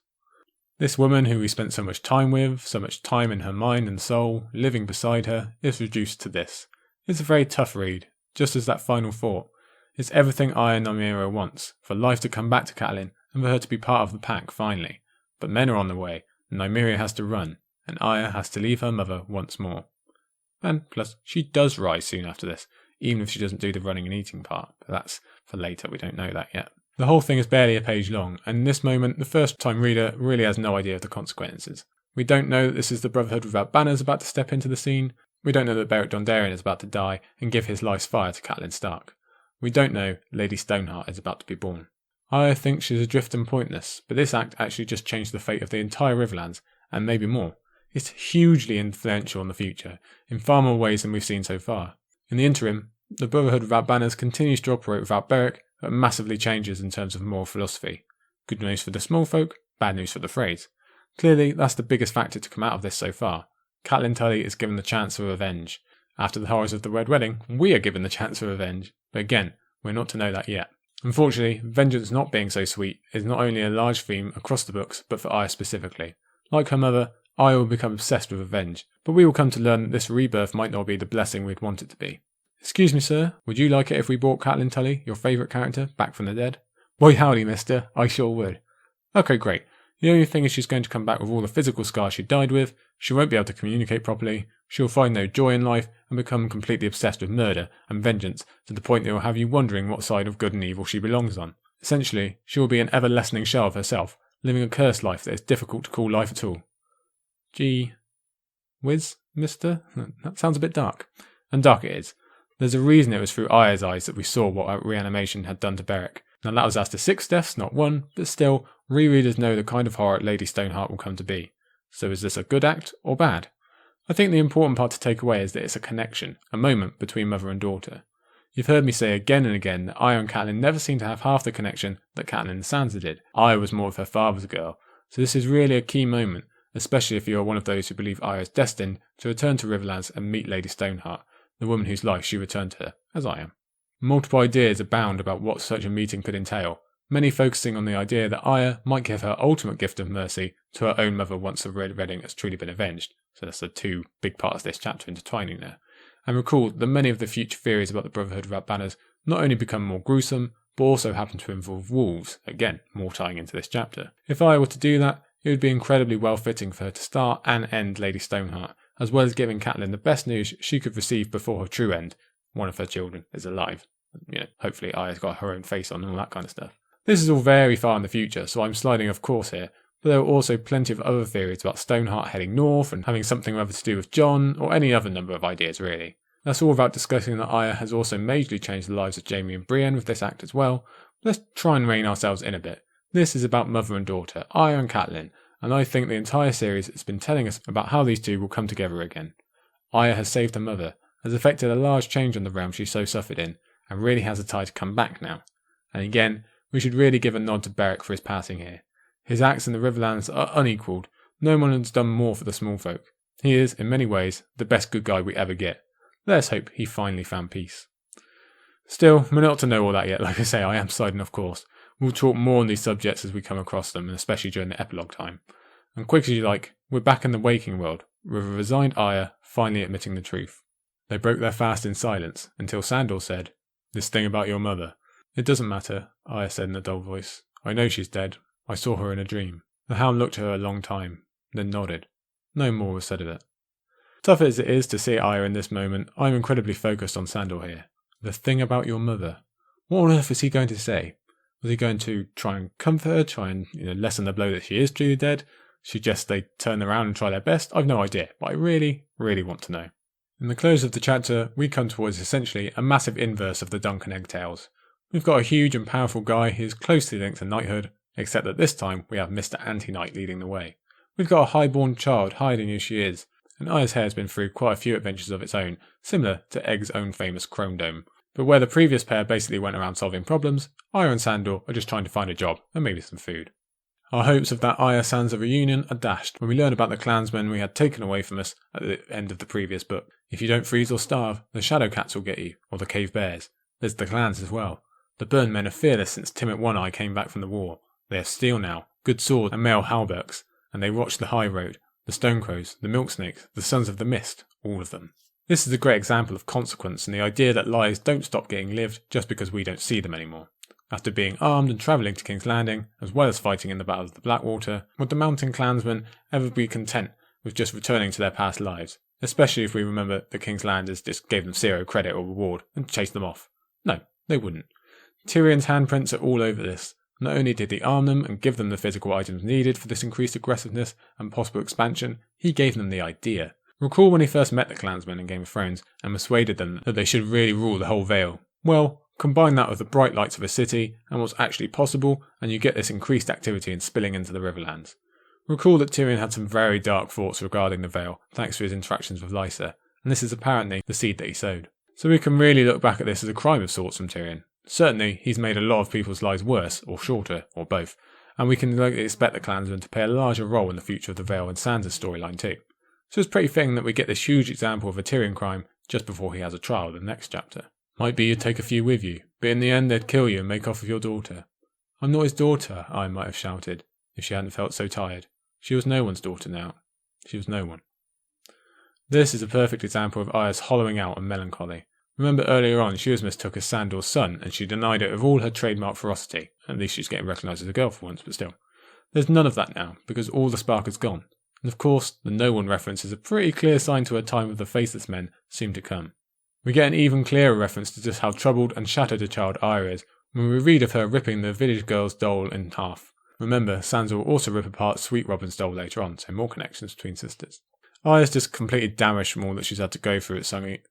This woman who we spent so much time with, so much time in her mind and soul, living beside her, is reduced to this. It's a very tough read, just as that final thought. It's everything Arya Nymeria wants, for life to come back to Catelyn and for her to be part of the pack finally. But men are on the way, and Nymeria has to run, and Arya has to leave her mother once more. And plus, she does rise soon after this, even if she doesn't do the running and eating part, but that's for later, we don't know that yet. The whole thing is barely a page long, and in this moment the first-time reader really has no idea of the consequences. We don't know that this is the Brotherhood without banners about to step into the scene. We don't know that Beric Dondarrion is about to die and give his life's fire to Catelyn Stark. We don't know Lady Stoneheart is about to be born. I think she's adrift and pointless, but this act actually just changed the fate of the entire Riverlands, and maybe more. It's hugely influential on the future, in far more ways than we've seen so far. In the interim, the Brotherhood without banners continues to operate without Beric, but massively changes in terms of moral philosophy. Good news for the small folk, bad news for the Freys. Clearly, that's the biggest factor to come out of this so far. Catelyn Tully is given the chance of revenge. After the horrors of the Red Wedding, we are given the chance of revenge, but again, we're not to know that yet. Unfortunately, vengeance not being so sweet is not only a large theme across the books, but for Arya specifically. Like her mother, Arya will become obsessed with revenge, but we will come to learn that this rebirth might not be the blessing we'd want it to be. Excuse me, sir, would you like it if we brought Catelyn Tully, your favourite character, back from the dead? Why howdy, mister, I sure would. Okay, great. The only thing is she's going to come back with all the physical scars she died with, she won't be able to communicate properly, she'll find no joy in life and become completely obsessed with murder and vengeance to the point that it will have you wondering what side of good and evil she belongs on. Essentially, she will be an ever-lessening shell of herself, living a cursed life that is difficult to call life at all. Gee whiz, mister? That sounds a bit dark. And dark it is. There's a reason it was through Arya's eyes that we saw what reanimation had done to Beric. Now that was after 6 deaths, not 1, but still, rereaders know the kind of horror Lady Stoneheart will come to be. So is this a good act, or bad? I think the important part to take away is that it's a connection, a moment between mother and daughter. You've heard me say again and again that Arya and Catelyn never seemed to have half the connection that Catelyn and Sansa did. Arya was more of her father's girl, so this is really a key moment, especially if you are one of those who believe Arya is destined to return to Riverlands and meet Lady Stoneheart, the woman whose life she returned to her, as I am. Multiple ideas abound about what such a meeting could entail, many focusing on the idea that Arya might give her ultimate gift of mercy to her own mother once the Red Wedding has truly been avenged, so that's the two big parts of this chapter intertwining there. And recall that many of the future theories about the Brotherhood without banners not only become more gruesome, but also happen to involve wolves, again, more tying into this chapter. If Arya were to do that, it would be incredibly well fitting for her to start and end Lady Stoneheart, as well as giving Catelyn the best news she could receive before her true end. One of her children is alive. Hopefully Arya's got her own face on and all that kind of stuff. This is all very far in the future, so I'm sliding off course here, but there are also plenty of other theories about Stoneheart heading north and having something or other to do with Jon, or any other number of ideas really. That's all about discussing that Arya has also majorly changed the lives of Jaime and Brienne with this act as well. Let's try and rein ourselves in a bit. This is about mother and daughter, Arya and Catelyn, and I think the entire series has been telling us about how these two will come together again. Arya has saved her mother, has effected a large change on the realm she so suffered in, and really has a tie to come back now. And again, we should really give a nod to Beric for his passing here. His acts in the Riverlands are unequalled. No one has done more for the small folk. He is, in many ways, the best good guy we ever get. Let's hope he finally found peace. Still, we're not to know all that yet. Like I say, I am sliding off course. We'll talk more on these subjects as we come across them, and especially during the epilogue time. And quick as you like, we're back in the waking world, with a resigned Arya finally admitting the truth. They broke their fast in silence, until Sandor said, "This thing about your mother." "It doesn't matter," Arya said in a dull voice. "I know she's dead. I saw her in a dream." The hound looked at her a long time, then nodded. No more was said of it. Tough as it is to see Arya in this moment, I'm incredibly focused on Sandor here. The thing about your mother. What on earth was he going to say? Was he going to try and comfort her, try and lessen the blow that she is truly dead? Suggest they turn around and try their best? I've no idea, but I really, really want to know. In the close of the chapter, we come towards essentially a massive inverse of the Dunk and Egg tales. We've got a huge and powerful guy who is closely linked to knighthood, except that this time we have Mr. Anti-Knight leading the way. We've got a highborn child hiding who she is, and Arya's hair has been through quite a few adventures of its own, similar to Egg's own famous Chrome Dome. But where the previous pair basically went around solving problems, Arya and Sandor are just trying to find a job and maybe some food. Our hopes of that Arya-Sansa reunion are dashed when we learn about the clansmen we had taken away from us at the end of the previous book. If you don't freeze or starve, the Shadow Cats will get you, or the Cave Bears. There's the clans as well. The Burn Men are fearless since Timett One Eye came back from the war. They have steel now, good swords and mail halberks, and they watch the High Road, the Stonecrows, the Milk Snakes, the Sons of the Mist, all of them. This is a great example of consequence and the idea that lies don't stop getting lived just because we don't see them anymore. After being armed and travelling to King's Landing, as well as fighting in the Battle of the Blackwater, would the mountain clansmen ever be content with just returning to their past lives? Especially if we remember that King's Landers just gave them zero credit or reward and chased them off. No, they wouldn't. Tyrion's handprints are all over this. Not only did he arm them and give them the physical items needed for this increased aggressiveness and possible expansion, he gave them the idea. Recall when he first met the clansmen in Game of Thrones and persuaded them that they should really rule the whole Vale. Well, combine that with the bright lights of a city and what's actually possible, and you get this increased activity and spilling into the Riverlands. Recall that Tyrion had some very dark thoughts regarding the Vale, thanks to his interactions with Lysa, and this is apparently the seed that he sowed. So we can really look back at this as a crime of sorts from Tyrion. Certainly, he's made a lot of people's lives worse, or shorter, or both, and we can expect the clansmen to play a larger role in the future of the Vale and Sansa's storyline too. So it's pretty fitting that we get this huge example of a Tyrion crime just before he has a trial in the next chapter. Might be you'd take a few with you, but in the end they'd kill you and make off with your daughter. I'm not his daughter, I might have shouted, if she hadn't felt so tired. She was no one's daughter now. She was no one. This is a perfect example of Arya's hollowing out and melancholy. Remember earlier on she was mistook as Sandor's son and she denied it with all her trademark ferocity. At least she's getting recognised as a girl for once, but still. There's none of that now, because all the spark is gone. And of course, the no one reference is a pretty clear sign to her time of the faceless men soon to come. We get an even clearer reference to just how troubled and shattered a child Arya is when we read of her ripping the village girl's doll in half. Remember, Sansa will also rip apart Sweet Robin's doll later on, so more connections between sisters. Arya's just completely damaged from all that she's had to go through at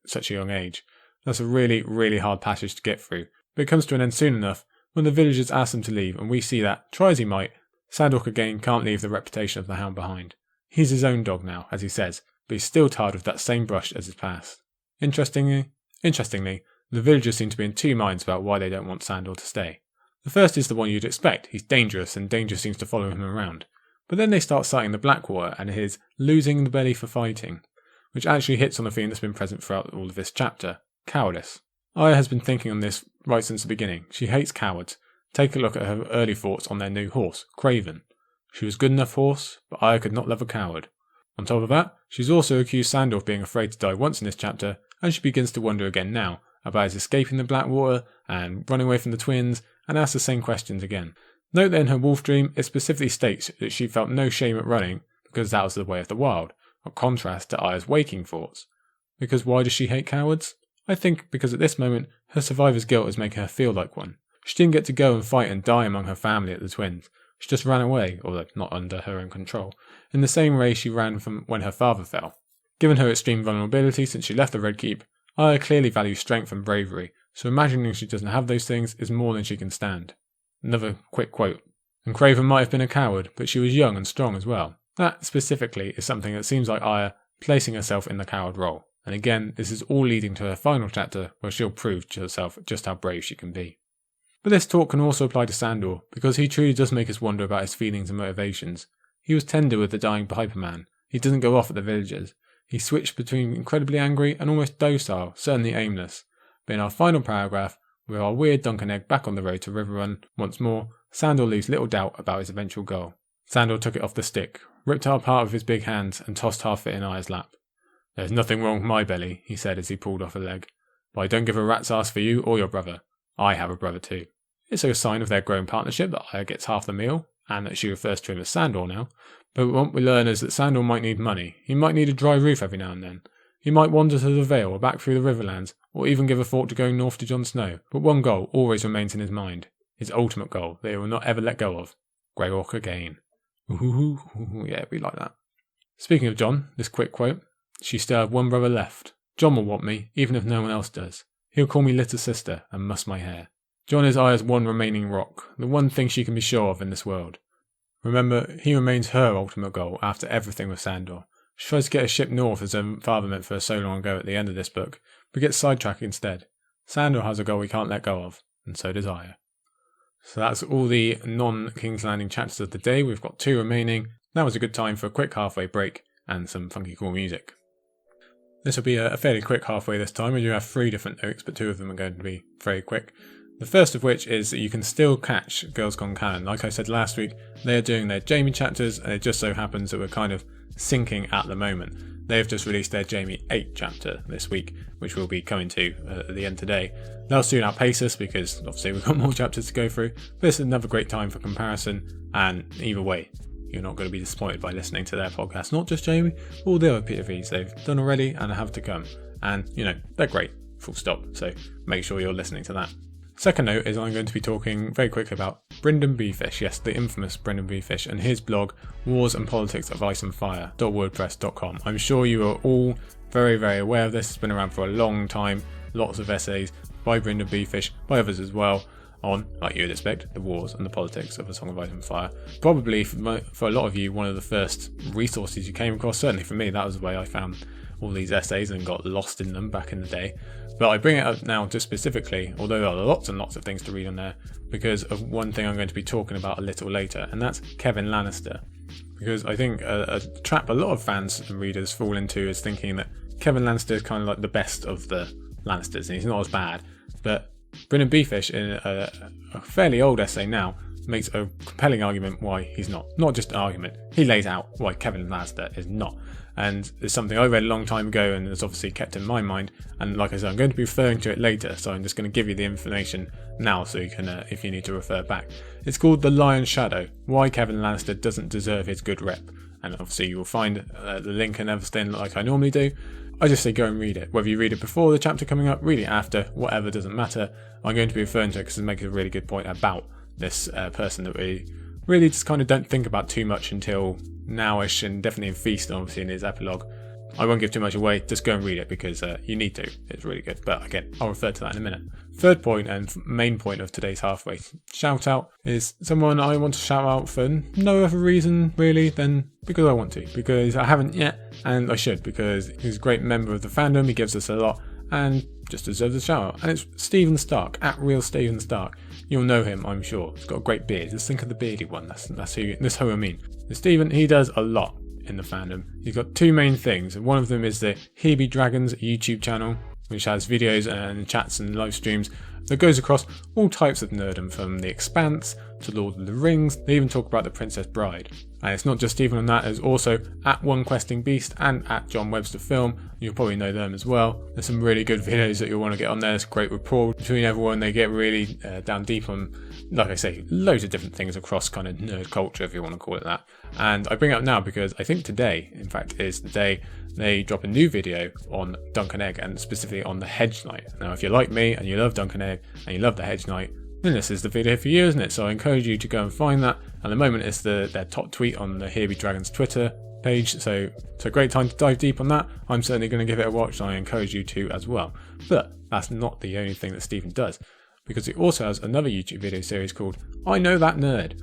such a young age. That's a really, really hard passage to get through, but it comes to an end soon enough when the villagers ask him to leave and we see that, try as he might, Sandor again can't leave the reputation of the Hound behind. He's his own dog now, as he says, but he's still tarred with that same brush as his past. Interestingly, the villagers seem to be in two minds about why they don't want Sandor to stay. The first is the one you'd expect, he's dangerous and danger seems to follow him around. But then they start citing the Blackwater and his losing the belly for fighting, which actually hits on a theme that's been present throughout all of this chapter. Cowardice. Arya has been thinking on this right since the beginning. She hates cowards. Take a look at her early thoughts on their new horse, Craven. She was a good enough horse, but Arya could not love a coward. On top of that, she's also accused Sandor of being afraid to die once in this chapter, and she begins to wonder again now about his escaping the Blackwater and running away from the twins, and asks the same questions again. Note that in her wolf dream, it specifically states that she felt no shame at running because that was the way of the wild, a contrast to Arya's waking thoughts. Because why does she hate cowards? I think because at this moment, her survivor's guilt is making her feel like one. She didn't get to go and fight and die among her family at the twins. She just ran away, although not under her own control, in the same way she ran from when her father fell. Given her extreme vulnerability since she left the Red Keep, Arya clearly values strength and bravery, so imagining she doesn't have those things is more than she can stand. Another quick quote. And Craven might have been a coward, but she was young and strong as well. That, specifically, is something that seems like Arya placing herself in the coward role. And again, this is all leading to her final chapter where she'll prove to herself just how brave she can be. But this talk can also apply to Sandor, because he truly does make us wonder about his feelings and motivations. He was tender with the dying Piper Man. He doesn't go off at the villagers. He switched between incredibly angry and almost docile, certainly aimless. But in our final paragraph, with our weird Dunk and Egg back on the road to Riverrun once more, Sandor leaves little doubt about his eventual goal. Sandor took it off the stick, ripped out part of his big hands and tossed half it in Arya's lap. There's nothing wrong with my belly, he said as he pulled off a leg. But I don't give a rat's ass for you or your brother. I have a brother too. It's a sign of their growing partnership that Arya gets half the meal, and that she refers to him as Sandor now. But what we learn is that Sandor might need money. He might need a dry roof every now and then. He might wander to the Vale or back through the Riverlands, or even give a thought to going north to Jon Snow. But one goal always remains in his mind. His ultimate goal that he will not ever let go of. Grey Orc again. Ooh, yeah, we like that. Speaking of Jon, this quick quote. She still have one brother left. Jon will want me, even if no one else does. He'll call me little sister and muss my hair. Jon is Arya's one remaining rock, the one thing she can be sure of in this world. Remember, he remains her ultimate goal after everything with Sandor. She tries to get a ship north as her father meant for her so long ago at the end of this book, but gets sidetracked instead. Sandor has a goal he can't let go of, and so does Arya. So that's all the non-King's Landing chapters of the day. We've got 2 remaining. That was a good time for a quick halfway break and some funky cool music. This will be a fairly quick halfway this time. We do have 3 different notes, but 2 of them are going to be very quick. The first of which is that you can still catch Girls Gone Canon. Like I said last week, they are doing their Jaime chapters, and it just so happens that we're kind of syncing at the moment. They've just released their Jaime VIII chapter this week, which we'll be coming to at the end today. They'll soon outpace us because obviously we've got more chapters to go through. But this is another great time for comparison, and either way, you're not going to be disappointed by listening to their podcast. Not just Jaime, all the other POVs they've done already and have to come. And, they're great, full stop. So make sure you're listening to that. Second note is I'm going to be talking very quickly about Brynden B. Fish, yes, the infamous Brynden B. Fish, and his blog, Wars and Politics of Ice and Fire.wordpress.com. I'm sure you are all very, very aware of this. It's been around for a long time. Lots of essays by Brynden B. Fish, by others as well, on, like you would expect, the wars and the politics of A Song of Ice and Fire. Probably, for a lot of you, one of the first resources you came across. Certainly for me, that was the way I found all these essays and got lost in them back in the day. But I bring it up now just specifically, although there are lots and lots of things to read on there, because of one thing I'm going to be talking about a little later, and that's Kevin Lannister. Because I think a trap a lot of fans and readers fall into is thinking that Kevin Lannister is kind of like the best of the Lannisters, and he's not as bad. But Brynden B. Fish, in a fairly old essay now, makes a compelling argument why he's not. Not just an argument, he lays out why Kevin Lannister is not. And it's something I read a long time ago and has obviously kept in my mind. And like I said, I'm going to be referring to it later, so I'm just going to give you the information now so you can, if you need to refer back. It's called The Lion's Shadow, Why Kevin Lannister Doesn't Deserve His Good Rep. And obviously you will find the link and everything like I normally do. I just say go and read it. Whether you read it before the chapter coming up, read it after, whatever, doesn't matter. I'm going to be referring to it because it makes a really good point about this person that we really just kind of don't think about too much until nowish, and definitely in Feast, obviously in his epilogue. I won't give too much away, just go and read it because you need to. It's really good. But again, I'll refer to that in a minute. Third point and main point of today's halfway shout out is someone I want to shout out for no other reason really than because I want to. Because I haven't yet, and I should, because he's a great member of the fandom, he gives us a lot, and just deserves a shout out. And it's Stephen Stark, at Real Stephen Stark. You'll know him, I'm sure. He's got a great beard. Just think of the beardy one. That's who I mean. Stephen, he does a lot in the fandom. He's got 2 main things. One of them is the Here Be Dragons YouTube channel, which has videos and chats and live streams that goes across all types of nerdom, from The Expanse to Lord of the Rings. They even talk about The Princess Bride. And it's not just Stephen on that, there's also at One Questing Beast and at John Webster Film. You'll probably know them as well. There's some really good videos that you'll want to get on there. It's a great rapport between everyone. They get really down deep on, like I say, loads of different things across kind of nerd culture, if you want to call it that. And I bring it up now because I think today, in fact, is the day they drop a new video on Dunk and Egg, and specifically on the Hedge Knight. Now, if you're like me and you love Dunk and Egg and you love the Hedge Knight, then this is the video for you, isn't it? So I encourage you to go and find that. At the moment, it's their top tweet on the Here Be Dragons Twitter page, so it's a great time to dive deep on that. I'm certainly going to give it a watch, and I encourage you to as well. But that's not the only thing that Stephen does, because he also has another YouTube video series called I Know That Nerd,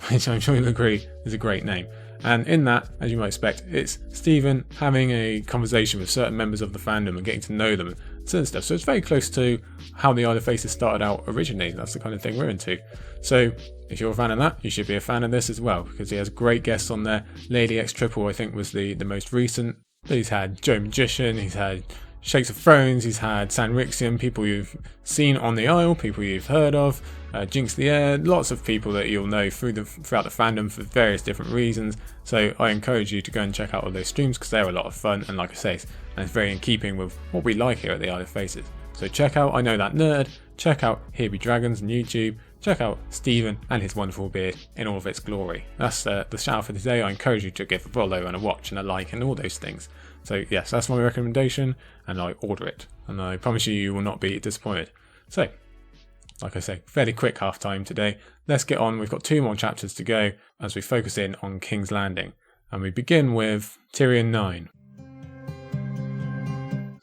which I'm sure you'll agree is a great name. And in that, as you might expect, it's Stephen having a conversation with certain members of the fandom and getting to know them and certain stuff. So it's very close to how the Isle of Faces started out originally. That's the kind of thing we're into. So if you're a fan of that, you should be a fan of this as well, because he has great guests on there. Lady X Triple, I think, was the most recent. He's had Joe Magician, he's had Shakes of Thrones, he's had Sanrixian, people you've seen on the Isle, people you've heard of, Jinx the Air, lots of people that you'll know throughout the fandom for various different reasons. So I encourage you to go and check out all those streams because they're a lot of fun, and like I say, and it's very in keeping with what we like here at the Isle of Faces. So check out I Know That Nerd, check out Here Be Dragons on YouTube, check out Stephen and his wonderful beard in all of its glory. That's the shout out for today. I encourage you to give a follow and a watch and a like and all those things. So yes, that's my recommendation, and I order it, and I promise you, you will not be disappointed. So like I say, fairly quick half time today. Let's get on. We've got 2 more chapters to go as we focus in on King's Landing. And we begin with Tyrion IX.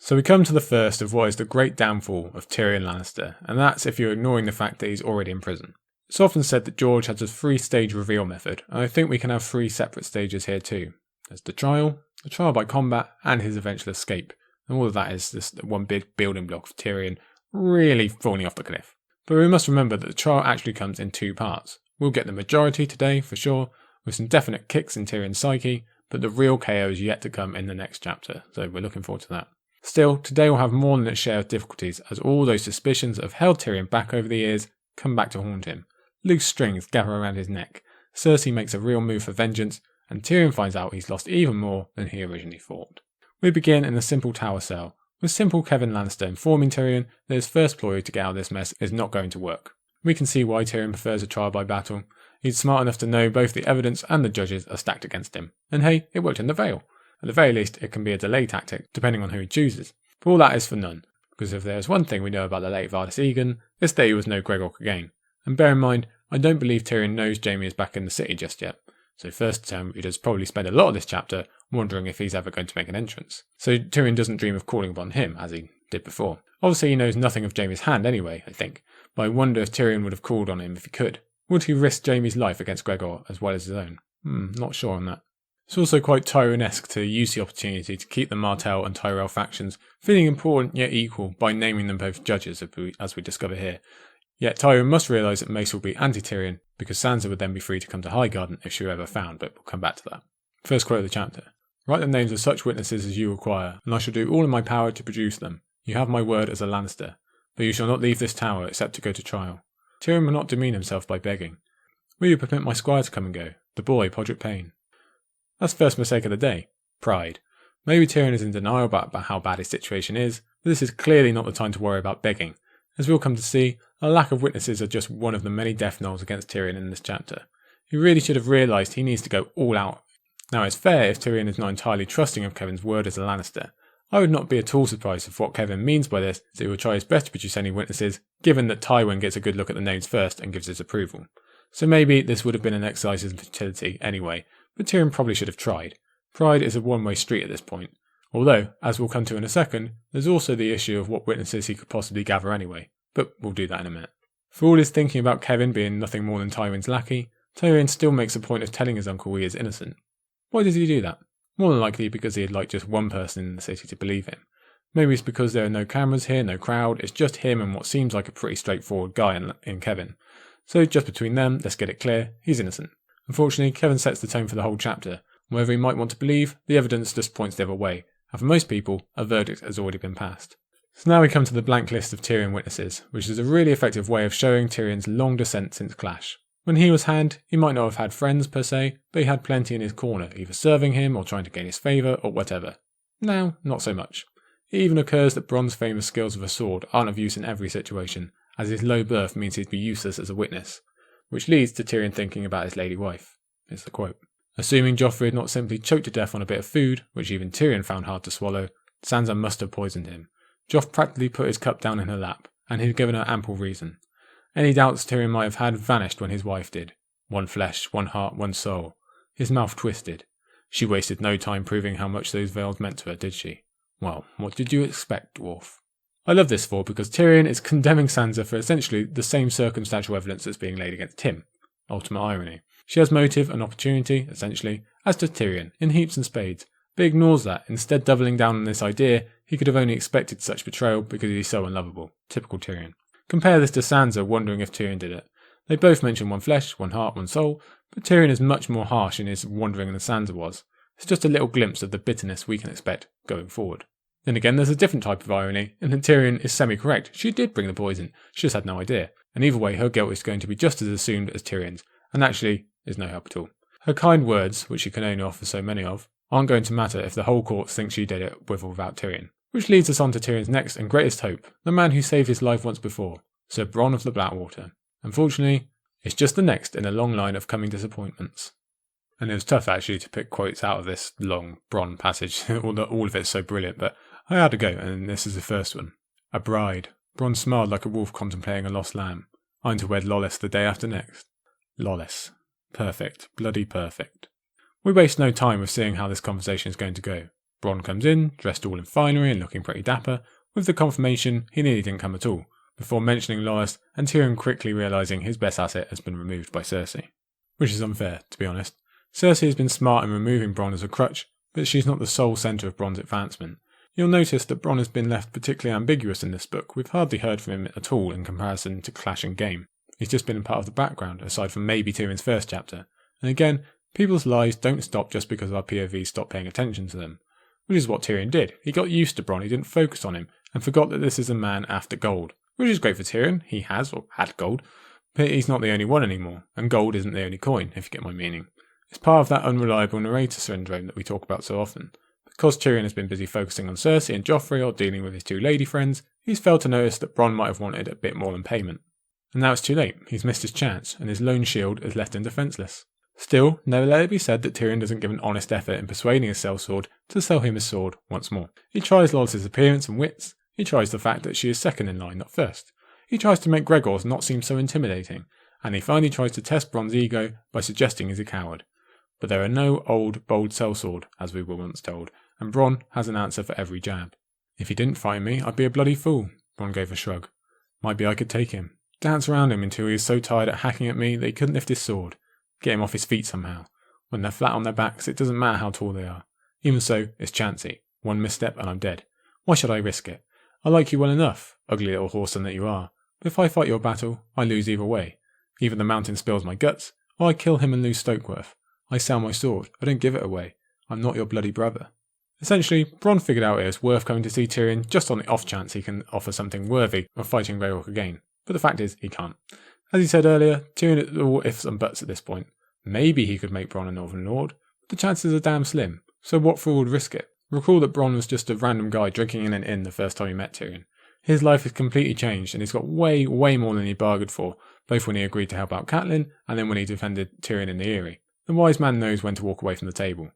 So we come to the first of what is the great downfall of Tyrion Lannister, and that's if you're ignoring the fact that he's already in prison. It's often said that George has a 3-stage reveal method, and I think we can have 3 separate stages here too. There's the trial by combat, and his eventual escape. And all of that is just one big building block of Tyrion really falling off the cliff. But we must remember that the trial actually comes in 2 parts. We'll get the majority today, for sure, with some definite kicks in Tyrion's psyche, but the real KO is yet to come in the next chapter, so we're looking forward to that. Still, today will have more than its share of difficulties, as all those suspicions that have held Tyrion back over the years come back to haunt him. Loose strings gather around his neck, Cersei makes a real move for vengeance, and Tyrion finds out he's lost even more than he originally thought. We begin in a simple tower cell, with simple Kevan Lannister informing Tyrion that his first ploy to get out of this mess is not going to work. We can see why Tyrion prefers a trial by battle. He's smart enough to know both the evidence and the judges are stacked against him. And hey, it worked in the Vale. At the very least, it can be a delay tactic, depending on who he chooses. But all that is for none, because if there is one thing we know about the late Vardis Egan, it's that he was no Gregor Clegane. And bear in mind, I don't believe Tyrion knows Jaime is back in the city just yet. So first he does probably spend a lot of this chapter wondering if he's ever going to make an entrance. So Tyrion doesn't dream of calling upon him, as he did before. Obviously he knows nothing of Jaime's hand anyway, I think, but I wonder if Tyrion would have called on him if he could. Would he risk Jaime's life against Gregor as well as his own? Not sure on that. It's also quite Tyrone-esque to use the opportunity to keep the Martell and Tyrell factions feeling important yet equal by naming them both judges, as we discover here. Yet Tywin must realise that Mace will be anti-Tyrion, because Sansa would then be free to come to Highgarden if she were ever found, but we'll come back to that. First quote of the chapter. Write the names of such witnesses as you require, and I shall do all in my power to produce them. You have my word as a Lannister, but you shall not leave this tower except to go to trial. Tyrion will not demean himself by begging. Will you permit my squire to come and go? The boy, Podrick Payne. That's the first mistake of the day. Pride. Maybe Tyrion is in denial about how bad his situation is, but this is clearly not the time to worry about begging. As we'll come to see, a lack of witnesses are just one of the many death knells against Tyrion in this chapter. He really should have realised he needs to go all out. Now it's fair if Tyrion is not entirely trusting of Kevin's word as a Lannister. I would not be at all surprised if what Kevin means by this is he will try his best to produce any witnesses, given that Tywin gets a good look at the names first and gives his approval. So maybe this would have been an exercise in futility anyway, but Tyrion probably should have tried. Pride is a one-way street at this point. Although, as we'll come to in a second, there's also the issue of what witnesses he could possibly gather anyway, but we'll do that in a minute. For all his thinking about Kevin being nothing more than Tywin's lackey, Tyrion still makes a point of telling his uncle he is innocent. Why does he do that? More than likely because he'd like just one person in the city to believe him. Maybe it's because there are no cameras here, no crowd, it's just him and what seems like a pretty straightforward guy in Kevin. So just between them, let's get it clear, he's innocent. Unfortunately, Kevin sets the tone for the whole chapter. Whether he might want to believe, the evidence just points the other way, and for most people, a verdict has already been passed. So now we come to the blank list of Tyrion witnesses, which is a really effective way of showing Tyrion's long descent since Clash. When he was Hand, he might not have had friends per se, but he had plenty in his corner, either serving him or trying to gain his favour or whatever. Now, not so much. It even occurs that Bronn's famous skills with a sword aren't of use in every situation, as his low birth means he'd be useless as a witness, which leads to Tyrion thinking about his lady wife. It's the quote. Assuming Joffrey had not simply choked to death on a bit of food, which even Tyrion found hard to swallow, Sansa must have poisoned him. Joff practically put his cup down in her lap, and he'd given her ample reason. Any doubts Tyrion might have had vanished when his wife did. One flesh, one heart, one soul. His mouth twisted. She wasted no time proving how much those veils meant to her, did she? Well, what did you expect, dwarf? I love this for because Tyrion is condemning Sansa for essentially the same circumstantial evidence that's being laid against him. Ultimate irony. She has motive and opportunity, essentially, as does Tyrion, in heaps and spades, but ignores that, instead doubling down on this idea he could have only expected such betrayal because he's so unlovable. Typical Tyrion. Compare this to Sansa wondering if Tyrion did it. They both mention one flesh, one heart, one soul, but Tyrion is much more harsh in his wondering than Sansa was. It's just a little glimpse of the bitterness we can expect going forward. Then again, there's a different type of irony, in that Tyrion is semi-correct. She did bring the poison, she just had no idea, and either way her guilt is going to be just as assumed as Tyrion's, and actually is no help at all. Her kind words, which she can only offer so many of, aren't going to matter if the whole court thinks she did it with or without Tyrion. Which leads us on to Tyrion's next and greatest hope, the man who saved his life once before, Sir Bronn of the Blackwater. Unfortunately, it's just the next in a long line of coming disappointments. And it was tough actually to pick quotes out of this long Bronn passage, all of it's so brilliant, but I had to go, and this is the first one. A bride, Bronn smiled like a wolf contemplating a lost lamb. I'm to wed Lolis the day after next. Lolis. Perfect. Bloody perfect. We waste no time with seeing how this conversation is going to go. Bronn comes in, dressed all in finery and looking pretty dapper, with the confirmation he nearly didn't come at all, before mentioning Lolis and Tyrion quickly realising his best asset has been removed by Cersei. Which is unfair, to be honest. Cersei has been smart in removing Bronn as a crutch, but she's not the sole centre of Bronn's advancement. You'll notice that Bronn has been left particularly ambiguous in this book. We've hardly heard from him at all in comparison to Clash and Game. He's just been a part of the background, aside from maybe Tyrion's first chapter. And again, people's lives don't stop just because our POVs stop paying attention to them. Which is what Tyrion did. He got used to Bronn, he didn't focus on him, and forgot that this is a man after gold. Which is great for Tyrion, he has, or had gold, but he's not the only one anymore, and gold isn't the only coin, if you get my meaning. It's part of that unreliable narrator syndrome that we talk about so often. Because Tyrion has been busy focusing on Cersei and Joffrey or dealing with his two lady friends, he's failed to notice that Bronn might have wanted a bit more than payment. And now it's too late, he's missed his chance, and his lone shield has left him defenceless. Still, never let it be said that Tyrion doesn't give an honest effort in persuading his sellsword to sell him his sword once more. He tries Lolis' appearance and wits, he tries the fact that she is second in line, not first. He tries to make Gregor's not seem so intimidating, and he finally tries to test Bronn's ego by suggesting he's a coward. But there are no old, bold sellsword, as we were once told, and Bronn has an answer for every jab. If he didn't fight me, I'd be a bloody fool, Bronn gave a shrug. Might be I could take him, dance around him until he was so tired at hacking at me that he couldn't lift his sword, get him off his feet somehow. When they're flat on their backs, it doesn't matter how tall they are. Even so, it's chancy. One misstep and I'm dead. Why should I risk it? I like you well enough, ugly little whoreson that you are, but if I fight your battle, I lose either way. Either the mountain spills my guts, or I kill him and lose Stokeworth. I sell my sword, I don't give it away. I'm not your bloody brother. Essentially, Bronn figured out it was worth coming to see Tyrion just on the off chance he can offer something worthy of fighting Gregor again, but the fact is, he can't. As he said earlier, Tyrion is all ifs and buts at this point. Maybe he could make Bronn a Northern Lord, but the chances are damn slim, so what fool would risk it? Recall that Bronn was just a random guy drinking in an inn the first time he met Tyrion. His life has completely changed, and he's got way more than he bargained for, both when he agreed to help out Catelyn, and then when he defended Tyrion in the Eyrie. The wise man knows when to walk away from the table.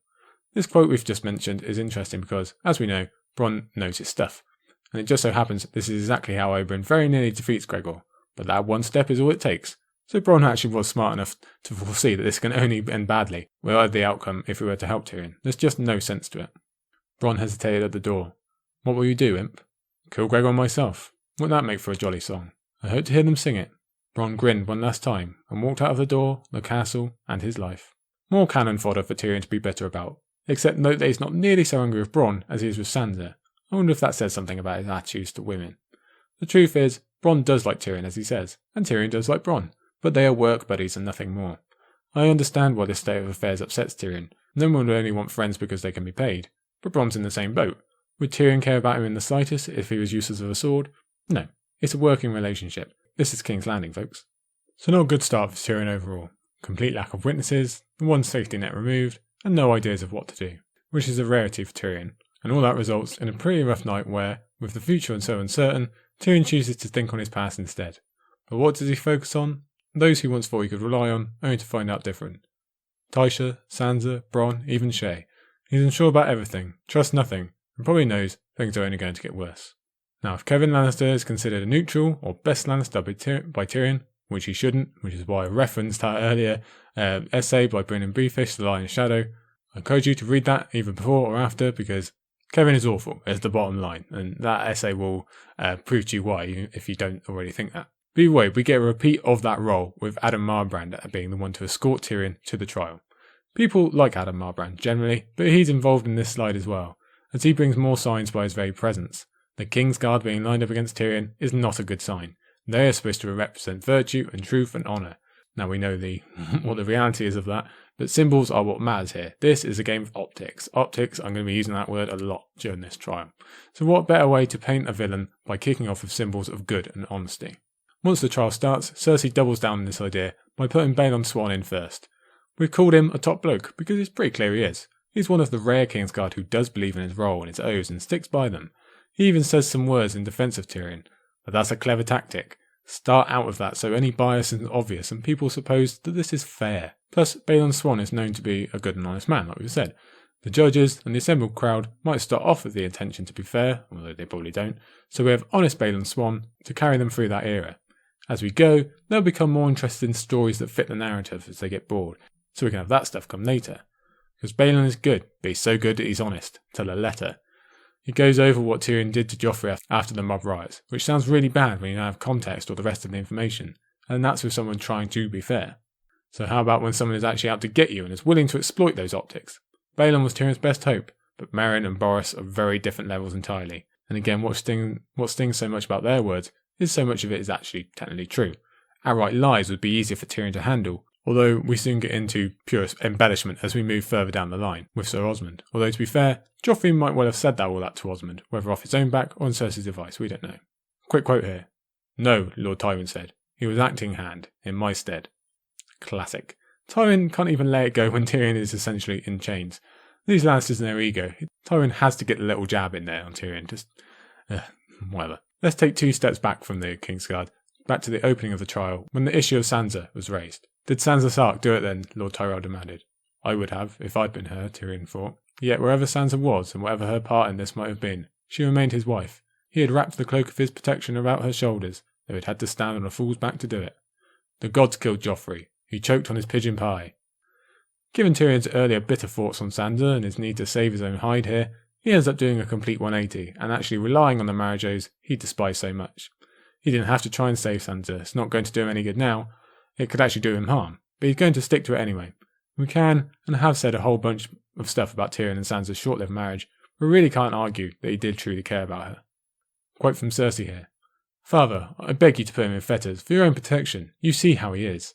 This quote we've just mentioned is interesting because, as we know, Bronn knows his stuff. And it just so happens this is exactly how Oberyn very nearly defeats Gregor, but that one step is all it takes. So Bronn actually was smart enough to foresee that this can only end badly, whatever the outcome if we were to help Tyrion. There's just no sense to it. Bronn hesitated at the door. What will you do, imp? Kill Gregor myself. Wouldn't that make for a jolly song? I hope to hear them sing it. Bronn grinned one last time and walked out of the door, the castle, and his life. More cannon fodder for Tyrion to be bitter about. Except note that he's not nearly so angry with Bronn as he is with Sansa. I wonder if that says something about his attitudes to women. The truth is, Bronn does like Tyrion as he says, and Tyrion does like Bronn, but they are work buddies and nothing more. I understand why this state of affairs upsets Tyrion. No one would only want friends because they can be paid, but Bronn's in the same boat. Would Tyrion care about him in the slightest if he was useless with a sword? No, it's a working relationship. This is King's Landing, folks. So not a good start for Tyrion overall. Complete lack of witnesses, one safety net removed, and no ideas of what to do, which is a rarity for Tyrion, and all that results in a pretty rough night where, with the future so uncertain, Tyrion chooses to think on his past instead. But what does he focus on? Those he once thought he could rely on, only to find out different. Tysha, Sansa, Bronn, even Shae. He's unsure about everything, trusts nothing, and probably knows things are only going to get worse. Now, if Kevin Lannister is considered a neutral, or best Lannister by Tyrion, which he shouldn't, which is why I referenced our earlier essay by Brendan Beefish, The Lion's Shadow, I encourage you to read that either before or after, because Kevin is awful, is the bottom line, and that essay will prove to you why, if you don't already think that. But either way, we get a repeat of that role, with Adam Marbrand being the one to escort Tyrion to the trial. People like Adam Marbrand generally, but he's involved in this slide as well, as he brings more signs by his very presence. The King's Guard being lined up against Tyrion is not a good sign. They are supposed to represent virtue and truth and honour. Now we know what the reality is of that, but symbols are what matters here. This is a game of optics. Optics, I'm going to be using that word a lot during this trial. So what better way to paint a villain by kicking off with symbols of good and honesty? Once the trial starts, Cersei doubles down on this idea by putting Balon Swann in first. We've called him a top bloke because it's pretty clear he is. He's one of the rare Kingsguard who does believe in his role and his oaths and sticks by them. He even says some words in defence of Tyrion. But that's a clever tactic. Start out with that so any bias isn't obvious and people suppose that this is fair. Plus, Balon Swann is known to be a good and honest man, like we've said. The judges and the assembled crowd might start off with the intention to be fair, although they probably don't, so we have honest Balon Swan to carry them through that era. As we go, they'll become more interested in stories that fit the narrative as they get bored, so we can have that stuff come later. Because Balon is good, but he's so good that he's honest, till a letter. He goes over what Tyrion did to Joffrey after the mob riots, which sounds really bad when you don't have context or the rest of the information, and that's with someone trying to be fair. So how about when someone is actually out to get you and is willing to exploit those optics? Balon was Tyrion's best hope, but Meryn and Boris are very different levels entirely. And again, what stings so much about their words is so much of it is actually technically true. Outright lies would be easier for Tyrion to handle, although we soon get into pure embellishment as we move further down the line with Sir Osmond. Although to be fair, Joffrey might well have said all that to Osmond, whether off his own back or on Cersei's advice, we don't know. Quick quote here. "No," Lord Tywin said. "He was acting hand, in my stead." Classic. Tywin can't even let it go when Tyrion is essentially in chains. These Lannisters and their ego. Tywin has to get the little jab in there on Tyrion. Just, whatever. Let's take 2 steps back from the Kingsguard, back to the opening of the trial, when the issue of Sansa was raised. Did Sansa Stark do it then? Lord Tyrell demanded. I would have, if I'd been her, Tyrion thought. Yet wherever Sansa was, and whatever her part in this might have been, she remained his wife. He had wrapped the cloak of his protection about her shoulders, though he'd had to stand on a fool's back to do it. The gods killed Joffrey. He choked on his pigeon pie. Given Tyrion's earlier bitter thoughts on Sansa and his need to save his own hide here, he ends up doing a complete 180 and actually relying on the marriage oaths he despised so much. He didn't have to try and save Sansa. It's not going to do him any good now. It could actually do him harm, but he's going to stick to it anyway. We can and have said a whole bunch of stuff about Tyrion and Sansa's short-lived marriage, but we really can't argue that he did truly care about her. Quote from Cersei here. "Father, I beg you to put him in fetters for your own protection. You see how he is."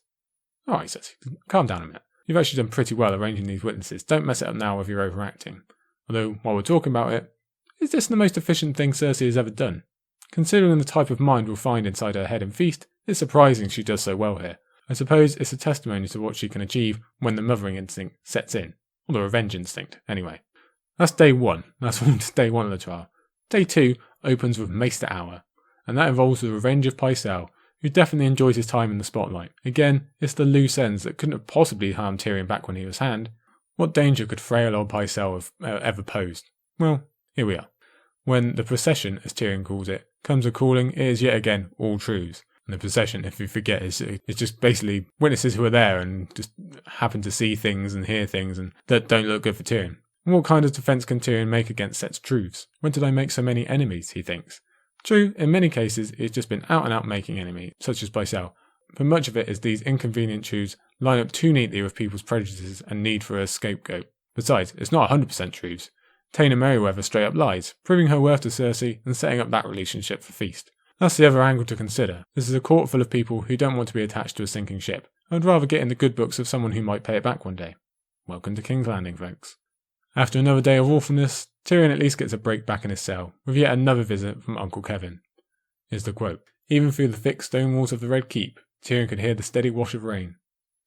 Alright, Cersei, calm down a minute. You've actually done pretty well arranging these witnesses. Don't mess it up now with your overacting. Although, while we're talking about it, is this the most efficient thing Cersei has ever done? Considering the type of mind we'll find inside her head in Feast, it's surprising she does so well here. I suppose it's a testimony to what she can achieve when the mothering instinct sets in. Or the revenge instinct, anyway. That's day 1. That's all to day 1 of the trial. Day 2 opens with Maester Hour, and that involves the revenge of Pycelle, who definitely enjoys his time in the spotlight. Again, it's the loose ends that couldn't have possibly harmed Tyrion back when he was hand. What danger could frail old Pycelle have ever posed? Well, here we are. When the procession, as Tyrion calls it, comes a-calling, it is yet again all truths. And the procession, if you forget, is just basically witnesses who are there and just happen to see things and hear things and that don't look good for Tyrion. And what kind of defence can Tyrion make against such truths? When did I make so many enemies, he thinks. True, in many cases it's just been out and out making enemies, such as Pycelle, but much of it is these inconvenient truths line up too neatly with people's prejudices and need for a scapegoat. Besides, it's not 100% truths. Taena Merryweather straight up lies, proving her worth to Cersei and setting up that relationship for Feast. That's the other angle to consider. This is a court full of people who don't want to be attached to a sinking ship. I'd rather get in the good books of someone who might pay it back one day. Welcome to King's Landing, folks. After another day of awfulness, Tyrion at least gets a break back in his cell, with yet another visit from Uncle Kevin. Here's the quote. Even through the thick stone walls of the Red Keep, Tyrion could hear the steady wash of rain.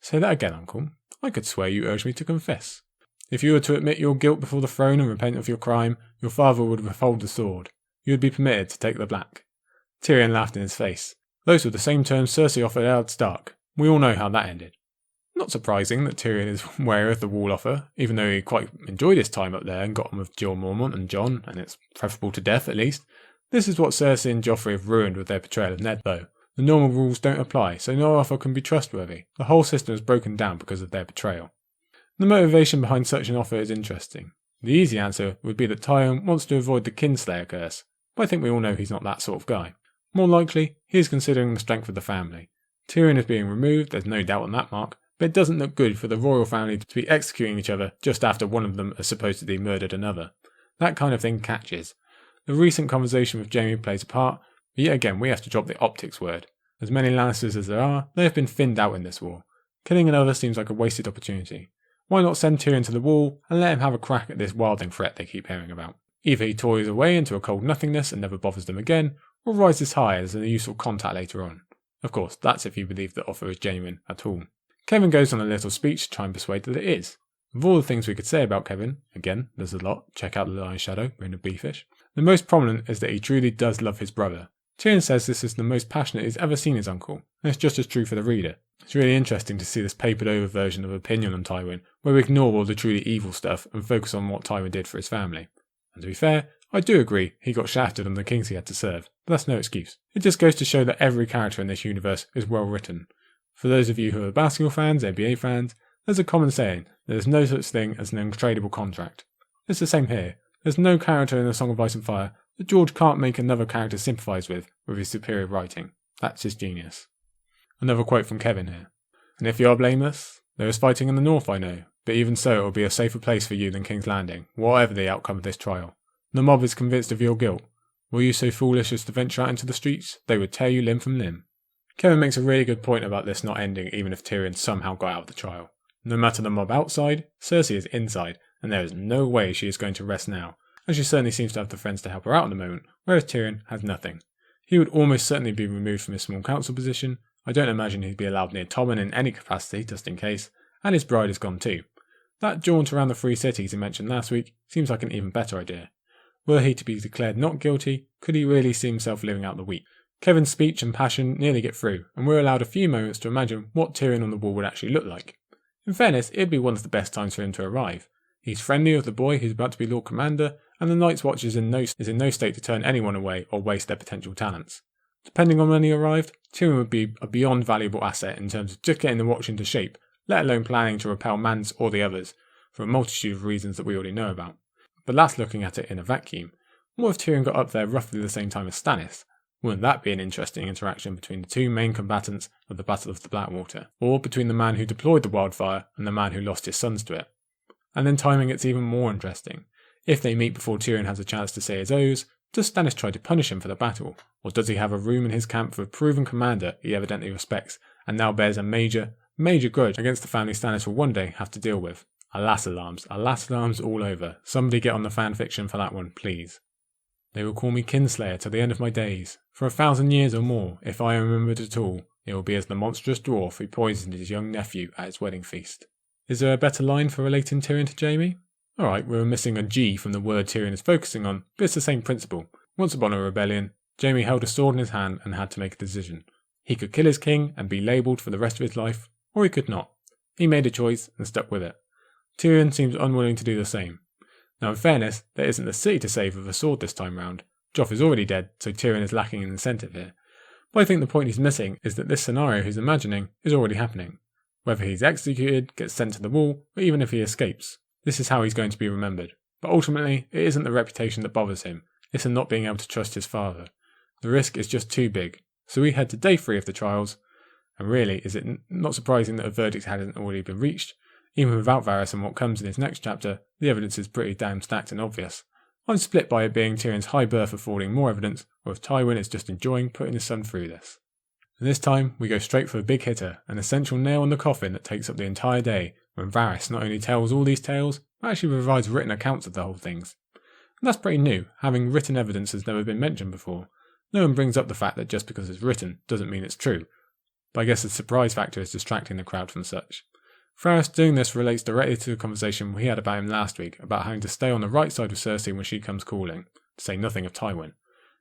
Say that again, Uncle. I could swear you urged me to confess. If you were to admit your guilt before the throne and repent of your crime, your father would withhold the sword. You would be permitted to take the black. Tyrion laughed in his face. Those were the same terms Cersei offered Eddard Stark. We all know how that ended. Not surprising that Tyrion is wary of the wall offer, even though he quite enjoyed his time up there and got on with Jill Mormont and Jon, and it's preferable to death at least. This is what Cersei and Joffrey have ruined with their portrayal of Ned, though. The normal rules don't apply, so no offer can be trustworthy. The whole system is broken down because of their betrayal. The motivation behind such an offer is interesting. The easy answer would be that Tyrion wants to avoid the Kinslayer curse, but I think we all know he's not that sort of guy. More likely, he is considering the strength of the family. Tyrion is being removed, there's no doubt on that mark, but it doesn't look good for the royal family to be executing each other just after one of them has supposedly murdered another. That kind of thing catches. The recent conversation with Jaime plays a part, but yet again we have to drop the optics word. As many Lannisters as there are, they have been thinned out in this war. Killing another seems like a wasted opportunity. Why not send Tyrion to the wall and let him have a crack at this wilding threat they keep hearing about? Either he toys away into a cold nothingness and never bothers them again, or rises high as a useful contact later on. Of course, that's if you believe the offer is genuine at all. Kevin goes on a little speech to try and persuade that it is. Of all the things we could say about Kevin, again, there's a lot, check out The Lion's Shadow, Reign of Beefish, the most prominent is that he truly does love his brother. Tyrion says this is the most passionate he's ever seen his uncle, and it's just as true for the reader. It's really interesting to see this papered over version of opinion on Tywin, where we ignore all the truly evil stuff and focus on what Tywin did for his family. And to be fair, I do agree he got shafted on the kings he had to serve, but that's no excuse. It just goes to show that every character in this universe is well written. For those of you who are basketball fans, NBA fans, there's a common saying, there's no such thing as an untradeable contract. It's the same here. There's no character in A Song of Ice and Fire that George can't make another character sympathise with his superior writing. That's his genius. Another quote from Kevin here. And if you are blameless, there is fighting in the north, I know, but even so it will be a safer place for you than King's Landing, whatever the outcome of this trial. The mob is convinced of your guilt. Were you so foolish as to venture out into the streets, they would tear you limb from limb. Kevin makes a really good point about this not ending even if Tyrion somehow got out of the trial. No matter the mob outside, Cersei is inside, and there is no way she is going to rest now, and she certainly seems to have the friends to help her out at the moment, whereas Tyrion has nothing. He would almost certainly be removed from his small council position. I don't imagine he'd be allowed near Tommen in any capacity, just in case, and his bride is gone too. That jaunt around the three cities he mentioned last week seems like an even better idea. Were he to be declared not guilty, could he really see himself living out the week? Kevin's speech and passion nearly get through, and we're allowed a few moments to imagine what Tyrion on the wall would actually look like. In fairness, it'd be one of the best times for him to arrive. He's friendly with the boy who's about to be Lord Commander, and the Night's Watch is in no state to turn anyone away or waste their potential talents. Depending on when he arrived, Tyrion would be a beyond valuable asset in terms of just getting the Watch into shape, let alone planning to repel Mance or the others, for a multitude of reasons that we already know about. But that's looking at it in a vacuum. What if Tyrion got up there roughly the same time as Stannis? Wouldn't that be an interesting interaction between the two main combatants of the Battle of the Blackwater, or between the man who deployed the wildfire and the man who lost his sons to it? And then timing it's even more interesting. If they meet before Tyrion has a chance to say his oaths, does Stannis try to punish him for the battle, or does he have a room in his camp for a proven commander he evidently respects, and now bears a major grudge against the family Stannis will one day have to deal with? Alas alarms all over. Somebody get on the fanfiction for that one, please. They will call me Kinslayer till the end of my days. For 1,000 years or more, if I am remembered at all, it will be as the monstrous dwarf who poisoned his young nephew at his wedding feast. Is there a better line for relating Tyrion to Jaime? Alright, we were missing a G from the word Tyrion is focusing on, but it's the same principle. Once upon a rebellion, Jaime held a sword in his hand and had to make a decision. He could kill his king and be labelled for the rest of his life, or he could not. He made a choice and stuck with it. Tyrion seems unwilling to do the same. Now in fairness, there isn't the city to save with a sword this time round. Joff is already dead, so Tyrion is lacking an incentive here. But I think the point he's missing is that this scenario he's imagining is already happening. Whether he's executed, gets sent to the wall, or even if he escapes. This is how he's going to be remembered. But ultimately, it isn't the reputation that bothers him, it's in not being able to trust his father. The risk is just too big. So we head to day 3 of the trials, and really, is it not surprising that a verdict hasn't already been reached? Even without Varys and what comes in his next chapter, the evidence is pretty damn stacked and obvious. I'm split by it being Tyrion's high birth affording more evidence, or if Tywin is just enjoying putting his son through this. And this time, we go straight for a big hitter, an essential nail in the coffin that takes up the entire day, when Varys not only tells all these tales, but actually provides written accounts of the whole things. And that's pretty new, having written evidence has never been mentioned before. No one brings up the fact that just because it's written doesn't mean it's true, but I guess the surprise factor is distracting the crowd from such. Varys doing this relates directly to the conversation we had about him last week, about having to stay on the right side of Cersei when she comes calling, to say nothing of Tywin.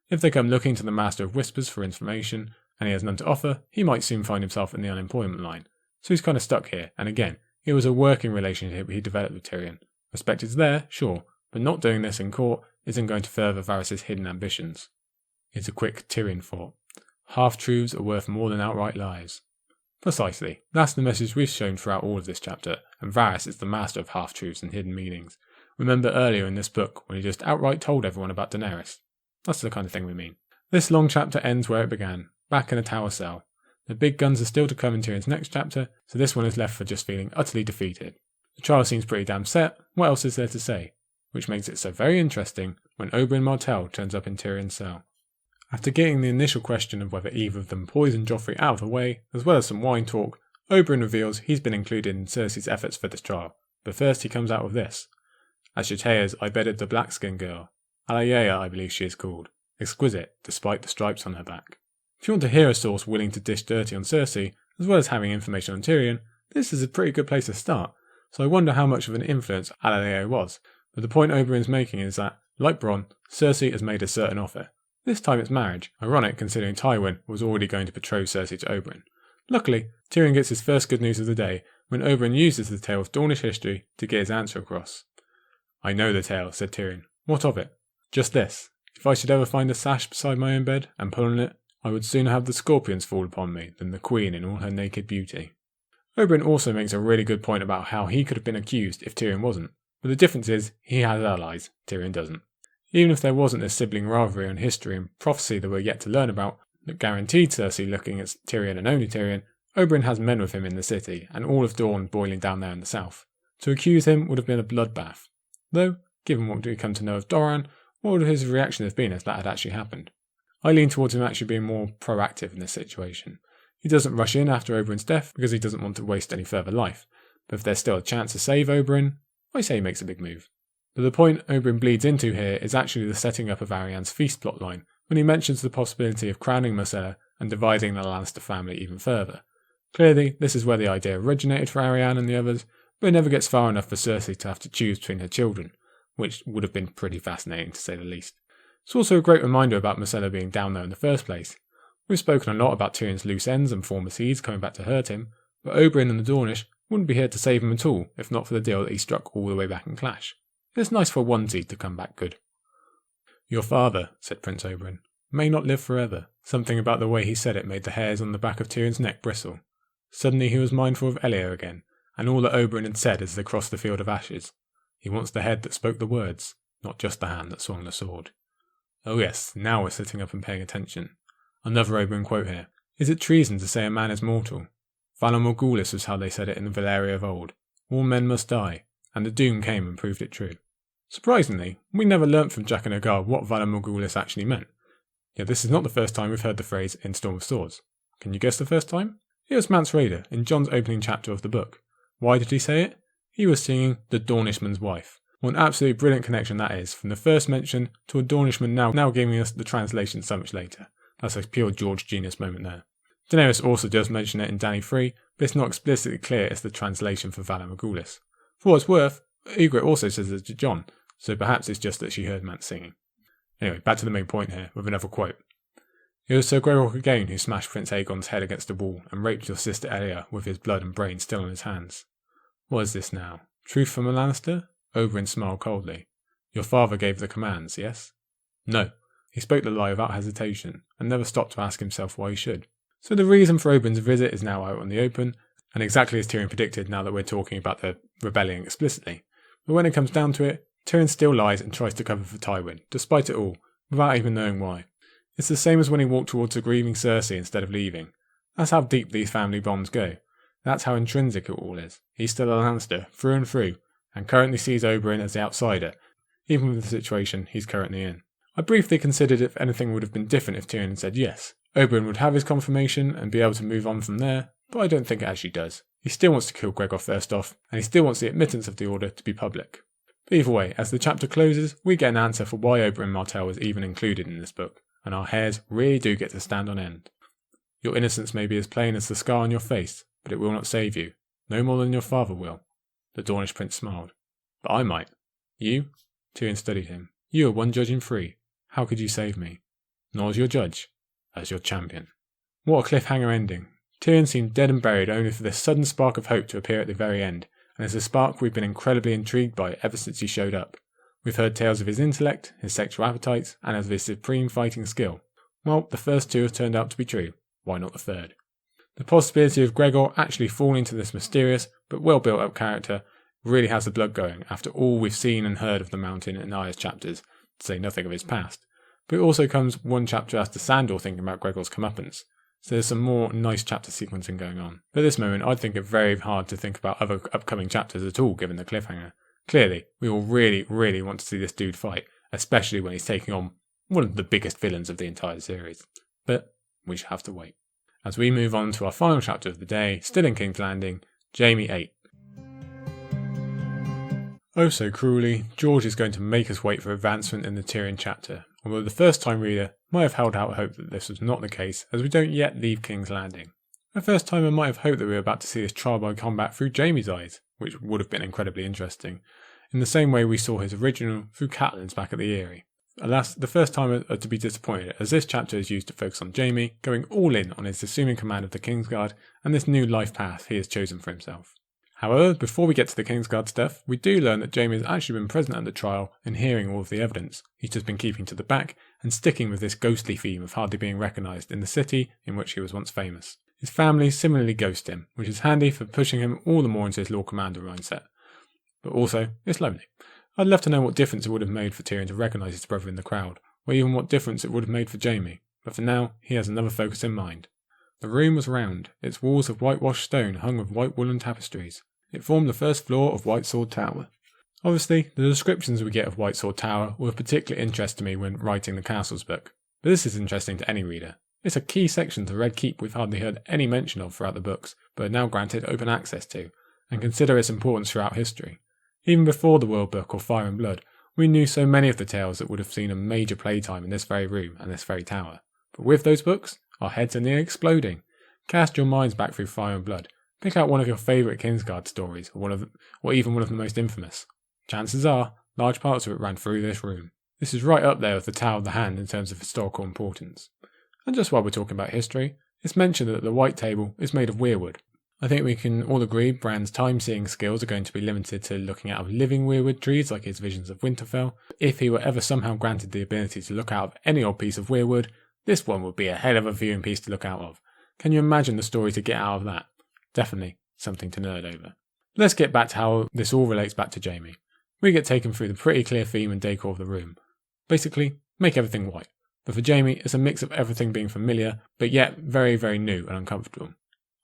If they come looking to the Master of Whispers for information, and he has none to offer, he might soon find himself in the unemployment line. So he's kind of stuck here, and again, it was a working relationship he developed with Tyrion. Respect is there, sure, but not doing this in court isn't going to further Varys' hidden ambitions. It's a quick Tyrion thought. Half-truths are worth more than outright lies. Precisely, that's the message we've shown throughout all of this chapter, and Varys is the master of half-truths and hidden meanings. Remember earlier in this book when he just outright told everyone about Daenerys? That's the kind of thing we mean. This long chapter ends where it began, back in a tower cell. The big guns are still to come in Tyrion's next chapter, so this one is left for just feeling utterly defeated. The trial seems pretty damn set, what else is there to say? Which makes it so very interesting when Oberyn Martell turns up in Tyrion's cell. After getting the initial question of whether either of them poisoned Joffrey out of the way, as well as some wine talk, Oberyn reveals he's been included in Cersei's efforts for this trial, but first he comes out with this. At Shatea's I bedded the black-skinned girl. Alayea I believe she is called. Exquisite, despite the stripes on her back. If you want to hear a source willing to dish dirty on Cersei, as well as having information on Tyrion, this is a pretty good place to start, so I wonder how much of an influence Alayea was, but the point Oberyn's making is that, like Bronn, Cersei has made a certain offer. This time it's marriage, ironic considering Tywin was already going to betroth Cersei to Oberyn. Luckily, Tyrion gets his first good news of the day when Oberyn uses the tale of Dornish history to get his answer across. "I know the tale," said Tyrion. "What of it?" "Just this. If I should ever find a sash beside my own bed, and pull on it, I would sooner have the scorpions fall upon me than the queen in all her naked beauty." Oberyn also makes a really good point about how he could have been accused if Tyrion wasn't, but the difference is he has allies, Tyrion doesn't. Even if there wasn't this sibling rivalry on history and prophecy that we're yet to learn about, that guaranteed Cersei looking at Tyrion and only Tyrion, Oberyn has men with him in the city, and all of Dorne boiling down there in the south. To accuse him would have been a bloodbath. Though, given what we come to know of Doran, what would his reaction have been if that had actually happened? I lean towards him actually being more proactive in this situation. He doesn't rush in after Oberyn's death because he doesn't want to waste any further life, but if there's still a chance to save Oberyn, I say he makes a big move. But the point Oberyn bleeds into here is actually the setting up of Arianne's feast plotline, when he mentions the possibility of crowning Myrcella and dividing the Lannister family even further. Clearly, this is where the idea originated for Arianne and the others, but it never gets far enough for Cersei to have to choose between her children, which would have been pretty fascinating to say the least. It's also a great reminder about Myrcella being down there in the first place. We've spoken a lot about Tyrion's loose ends and former seeds coming back to hurt him, but Oberyn and the Dornish wouldn't be here to save him at all if not for the deal that he struck all the way back in Clash. It's nice for one seed to come back good. "Your father," said Prince Oberyn, "may not live forever." Something about the way he said it made the hairs on the back of Tyrion's neck bristle. Suddenly he was mindful of Elia again, and all that Oberyn had said as they crossed the field of ashes. He wants the head that spoke the words, not just the hand that swung the sword. Oh yes, now we're sitting up and paying attention. Another Oberyn quote here. "Is it treason to say a man is mortal? Valar Morghulis was how they said it in Valyria of old. All men must die, and the doom came and proved it true." Surprisingly, we never learnt from Jaqen H'ghar what Valar Morghulis actually meant. Yet this is not the first time we've heard the phrase in Storm of Swords. Can you guess the first time? It was Mance Rayder in Jon's opening chapter of the book. Why did he say it? He was singing The Dornishman's Wife. What an absolutely brilliant connection that is, from the first mention to a Dornishman now giving us the translation so much later. That's a pure George genius moment there. Daenerys also does mention it in Dany 3, but it's not explicitly clear it's the translation for Valar Morghulis. For what it's worth, Ygritte also says it to Jon, so perhaps it's just that she heard Mance singing. Anyway, back to the main point here, with another quote. "It was Sir Gregor again who smashed Prince Aegon's head against the wall and raped your sister Elia with his blood and brains still on his hands. What is this now? Truth from a Lannister?" Oberyn smiled coldly. "Your father gave the commands, yes?" "No. He spoke the lie without hesitation, and never stopped to ask himself why he should." So the reason for Oberyn's visit is now out on the open, and exactly as Tyrion predicted now that we're talking about the rebellion explicitly. But when it comes down to it, Tyrion still lies and tries to cover for Tywin, despite it all, without even knowing why. It's the same as when he walked towards a grieving Cersei instead of leaving. That's how deep these family bonds go. That's how intrinsic it all is. He's still a Lannister, through and through, and currently sees Oberyn as the outsider, even with the situation he's currently in. I briefly considered if anything would have been different if Tyrion had said yes. Oberyn would have his confirmation and be able to move on from there, but I don't think it actually does. He still wants to kill Gregor first off, and he still wants the admittance of the order to be public. But either way, as the chapter closes, we get an answer for why Oberyn Martell was even included in this book, and our hairs really do get to stand on end. "Your innocence may be as plain as the scar on your face, but it will not save you, no more than your father will." The Dornish prince smiled. "But I might." "You?" Tyrion studied him. "You are one judge in 3. How could you save me?" "Not as your judge, as your champion." What a cliffhanger ending. Tyrion seemed dead and buried only for this sudden spark of hope to appear at the very end, and it's a spark we've been incredibly intrigued by ever since he showed up. We've heard tales of his intellect, his sexual appetites, and of his supreme fighting skill. Well, the first 2 have turned out to be true. Why not the third? The possibility of Gregor actually falling to this mysterious but well built up character really has the blood going after all we've seen and heard of the Mountain in Arya's chapters, to say nothing of his past. But it also comes one chapter after Sandor thinking about Gregor's comeuppance, so there's some more nice chapter sequencing going on. But at this moment, I'd think it very hard to think about other upcoming chapters at all, given the cliffhanger. Clearly, we all really want to see this dude fight, especially when he's taking on one of the biggest villains of the entire series. But we shall have to wait. As we move on to our final chapter of the day, still in King's Landing, Jaime VIII. Oh so cruelly, George is going to make us wait for advancement in the Tyrion chapter, although the first-time reader might have held out hope that this was not the case, as we don't yet leave King's Landing. A first-timer might have hoped that we were about to see this trial by combat through Jaime's eyes, which would have been incredibly interesting, in the same way we saw his original through Catelyn's back at the Eyrie. Alas, the first time to be disappointed, as this chapter is used to focus on Jaime going all in on his assuming command of the Kingsguard and this new life path he has chosen for himself. However, before we get to the Kingsguard stuff, we do learn that Jaime has actually been present at the trial and hearing all of the evidence. He's just been keeping to the back and sticking with this ghostly theme of hardly being recognised in the city in which he was once famous. His family similarly ghost him, which is handy for pushing him all the more into his Lord Commander mindset. But also, it's lonely. I'd love to know what difference it would have made for Tyrion to recognise his brother in the crowd, or even what difference it would have made for Jaime, but for now, he has another focus in mind. The room was round, its walls of whitewashed stone hung with white woolen tapestries. It formed the first floor of White Sword Tower. Obviously, the descriptions we get of White Sword Tower were of particular interest to me when writing the Castles book, but this is interesting to any reader. It's a key section to Red Keep we've hardly heard any mention of throughout the books, but are now granted open access to, and consider its importance throughout history. Even before the World Book or Fire and Blood, we knew so many of the tales that would have seen a major playtime in this very room and this very tower. But with those books, our heads are nearly exploding. Cast your minds back through Fire and Blood. Pick out one of your favourite Kingsguard stories, or even one of the most infamous. Chances are, large parts of it ran through this room. This is right up there with the Tower of the Hand in terms of historical importance. And just while we're talking about history, it's mentioned that the White Table is made of weirwood. I think we can all agree Bran's time-seeing skills are going to be limited to looking out of living weirwood trees like his visions of Winterfell. If he were ever somehow granted the ability to look out of any old piece of weirwood, this one would be a hell of a viewing piece to look out of. Can you imagine the story to get out of that? Definitely something to nerd over. Let's get back to how this all relates back to Jaime. We get taken through the pretty clear theme and decor of the room. Basically, make everything white. But for Jaime, it's a mix of everything being familiar, but yet very, very new and uncomfortable.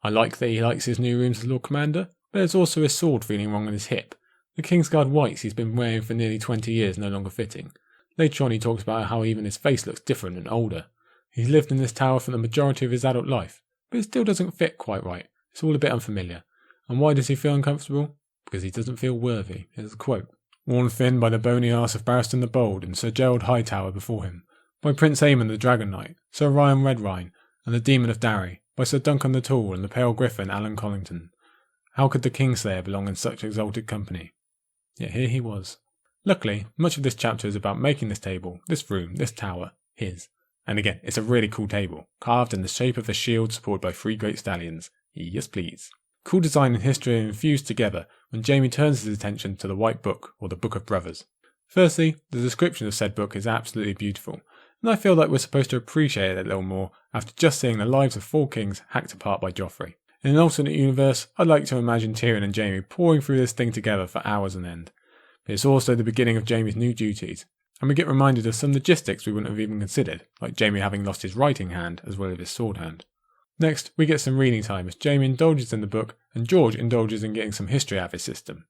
I like that he likes his new rooms as Lord Commander, but there's also his sword feeling wrong on his hip. The Kingsguard whites he's been wearing for nearly 20 years no longer fitting. Later on he talks about how even his face looks different and older. He's lived in this tower for the majority of his adult life, but it still doesn't fit quite right. It's all a bit unfamiliar. And why does he feel uncomfortable? Because he doesn't feel worthy. Here's a quote. Worn thin by the bony arse of Barristan the Bold and Sir Gerald Hightower before him, by Prince Aemon the Dragon Knight, Sir Ryan Redwyne, and the Demon of Darry, by Sir Duncan the Tall and the Pale Griffin Alan Collington. How could the Kingslayer belong in such exalted company? Yet here he was. Luckily, much of this chapter is about making this table, this room, this tower, his. And again, it's a really cool table, carved in the shape of a shield supported by 3 great stallions. Yes please. Cool design and history are infused together when Jaime turns his attention to the White Book, or the Book of Brothers. Firstly, the description of said book is absolutely beautiful, and I feel like we're supposed to appreciate it a little more after just seeing the lives of 4 kings hacked apart by Joffrey. In an alternate universe, I'd like to imagine Tyrion and Jaime pouring through this thing together for hours on end. But it's also the beginning of Jaime's new duties, and we get reminded of some logistics we wouldn't have even considered, like Jaime having lost his writing hand as well as his sword hand. Next, we get some reading time as Jaime indulges in the book and George indulges in getting some history out of his system.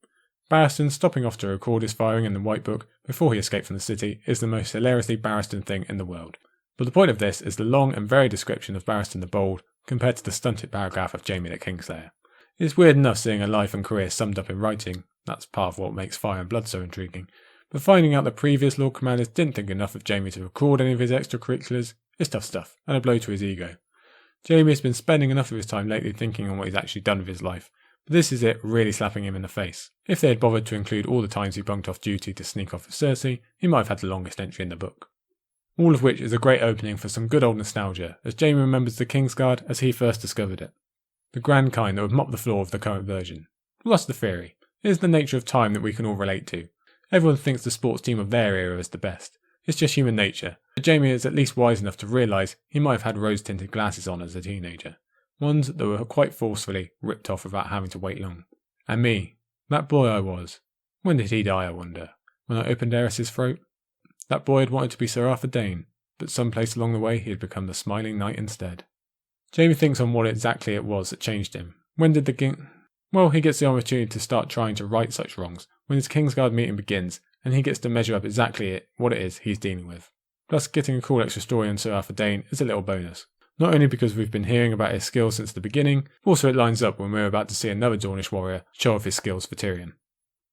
Barristan stopping off to record his firing in the White Book before he escaped from the city is the most hilariously Barristan thing in the world. But the point of this is the long and varied description of Barristan the Bold compared to the stunted paragraph of Jaime the Kingslayer. It's weird enough seeing a life and career summed up in writing, that's part of what makes Fire and Blood so intriguing, but finding out that previous Lord Commanders didn't think enough of Jaime to record any of his extracurriculars is tough stuff, and a blow to his ego. Jaime has been spending enough of his time lately thinking on what he's actually done with his life, but this is it really slapping him in the face. If they had bothered to include all the times he bunked off duty to sneak off with Cersei, he might have had the longest entry in the book. All of which is a great opening for some good old nostalgia, as Jaime remembers the Kingsguard as he first discovered it. The grand kind that would mop the floor of the current version. Well, that's the theory. It is the nature of time that we can all relate to. Everyone thinks the sports team of their era is the best. It's just human nature. But Jaime is at least wise enough to realise he might have had rose-tinted glasses on as a teenager. Ones that were quite forcefully ripped off without having to wait long. And me, that boy I was. When did he die, I wonder? When I opened Aerys's throat? That boy had wanted to be Sir Arthur Dane, but someplace along the way he had become the Smiling Knight instead. Jaime thinks on what exactly it was that changed him. When did the king... Well, he gets the opportunity to start trying to right such wrongs when his Kingsguard meeting begins, and he gets to measure up exactly what it is he's dealing with. Plus, getting a cool extra story on Sir Arthur Dane is a little bonus. Not only because we've been hearing about his skills since the beginning, but also it lines up when we're about to see another Dornish warrior show off his skills for Tyrion.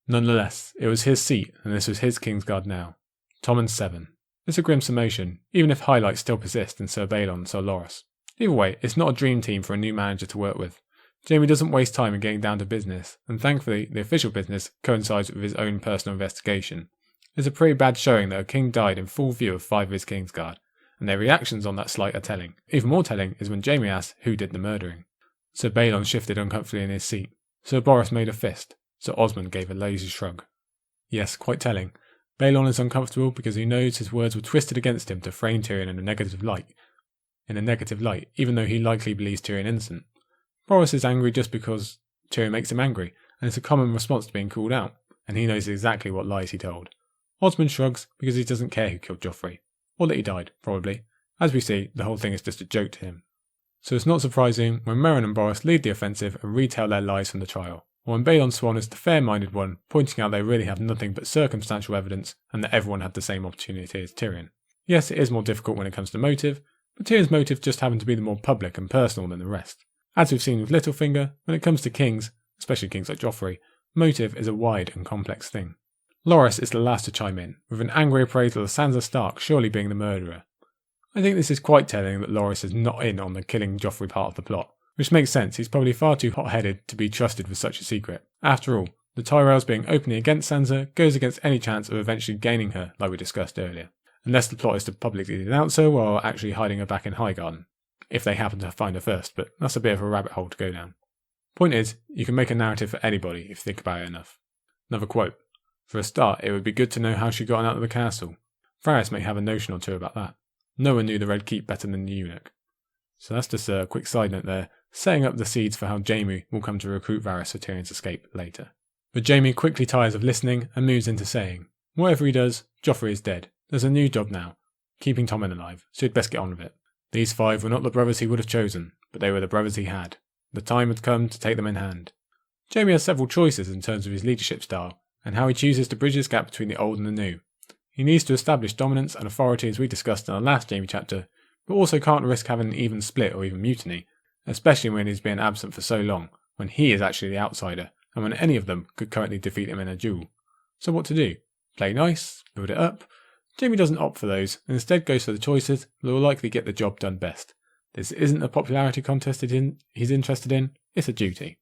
Nonetheless, it was his seat, and this was his Kingsguard now. Tommen 7. It's a grim summation, even if highlights still persist in Sir Balon and Sir Loras. Either way, it's not a dream team for a new manager to work with. Jaime doesn't waste time in getting down to business, and thankfully the official business coincides with his own personal investigation. It's a pretty bad showing that a king died in full view of 5 of his Kingsguard, and their reactions on that slight are telling. Even more telling is when Jaime asks who did the murdering. Sir Balon shifted uncomfortably in his seat. Sir Boros made a fist. Sir Osmond gave a lazy shrug. Yes, quite telling. Balon is uncomfortable because he knows his words were twisted against him to frame Tyrion in a negative light, even though he likely believes Tyrion innocent. Boros is angry just because Tyrion makes him angry, and it's a common response to being called out, and he knows exactly what lies he told. Osmond shrugs because he doesn't care who killed Joffrey, or that he died, probably. As we see, the whole thing is just a joke to him. So it's not surprising when Meryn and Boros lead the offensive and retell their lies from the trial, or when Balon Swan is the fair-minded one, pointing out they really have nothing but circumstantial evidence and that everyone had the same opportunity as Tyrion. Yes, it is more difficult when it comes to motive, but Tyrion's motive just happened to be the more public and personal than the rest. As we've seen with Littlefinger, when it comes to kings, especially kings like Joffrey, motive is a wide and complex thing. Loras is the last to chime in, with an angry appraisal of Sansa Stark surely being the murderer. I think this is quite telling that Loras is not in on the killing Joffrey part of the plot, which makes sense. He's probably far too hot-headed to be trusted with such a secret. After all, the Tyrells being openly against Sansa goes against any chance of eventually gaining her, like we discussed earlier, unless the plot is to publicly denounce her while actually hiding her back in Highgarden, if they happen to find her first, but that's a bit of a rabbit hole to go down. Point is, you can make a narrative for anybody if you think about it enough. Another quote. For a start, it would be good to know how she got out of the castle. Varys may have a notion or two about that. No one knew the Red Keep better than the eunuch. So that's just a quick side note there, setting up the seeds for how Jaime will come to recruit Varys for Tyrion's escape later. But Jaime quickly tires of listening and moves into saying, whatever he does, Joffrey is dead. There's a new job now, keeping Tommen alive, so he'd best get on with it. These 5 were not the brothers he would have chosen, but they were the brothers he had. The time had come to take them in hand. Jaime has several choices in terms of his leadership style, and how he chooses to bridge this gap between the old and the new. He needs to establish dominance and authority as we discussed in our last Jaime chapter, but also can't risk having an even split or even mutiny, especially when he's been absent for so long, when he is actually the outsider, and when any of them could currently defeat him in a duel. So what to do? Play nice? Build it up? Jaime doesn't opt for those, and instead goes for the choices that will likely get the job done best. This isn't a popularity contest he's interested in, it's a duty.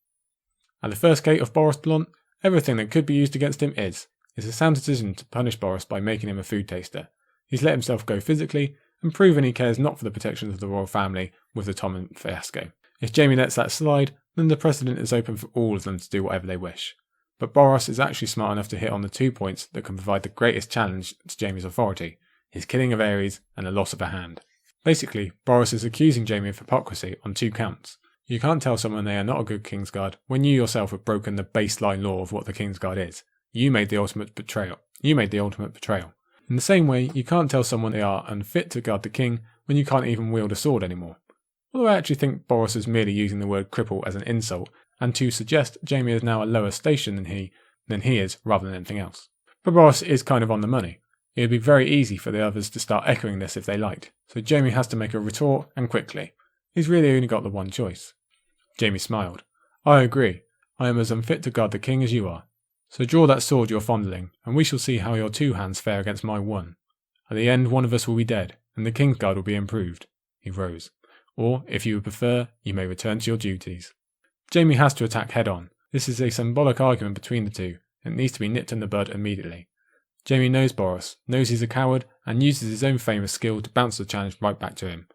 At the first gate of Boros Blount, everything that could be used against him is. It's a sound decision to punish Boros by making him a food taster. He's let himself go physically, and proven he cares not for the protection of the royal family with the Tommen fiasco. If Jaime lets that slide, then the precedent is open for all of them to do whatever they wish. But Boros is actually smart enough to hit on the 2 points that can provide the greatest challenge to Jaime's authority, his killing of Aerys and the loss of a hand. Basically, Boros is accusing Jaime of hypocrisy on 2 counts. You can't tell someone they are not a good Kingsguard when you yourself have broken the baseline law of what the Kingsguard is. You made the ultimate betrayal. In the same way, you can't tell someone they are unfit to guard the king when you can't even wield a sword anymore. Although I actually think Boros is merely using the word cripple as an insult, and to suggest Jaime is now a lower station than he is, rather than anything else. But Boros is kind of on the money. It would be very easy for the others to start echoing this if they liked, so Jaime has to make a retort, and quickly. He's really only got the one choice. Jaime smiled. I agree. I am as unfit to guard the king as you are. So draw that sword you're fondling, and we shall see how your 2 hands fare against my 1. At the end, one of us will be dead, and the Kingsguard will be improved. He rose. Or, if you would prefer, you may return to your duties. Jaime has to attack head-on. This is a symbolic argument between the 2, and it needs to be nipped in the bud immediately. Jaime knows Boros, knows he's a coward, and uses his own famous skill to bounce the challenge right back to him.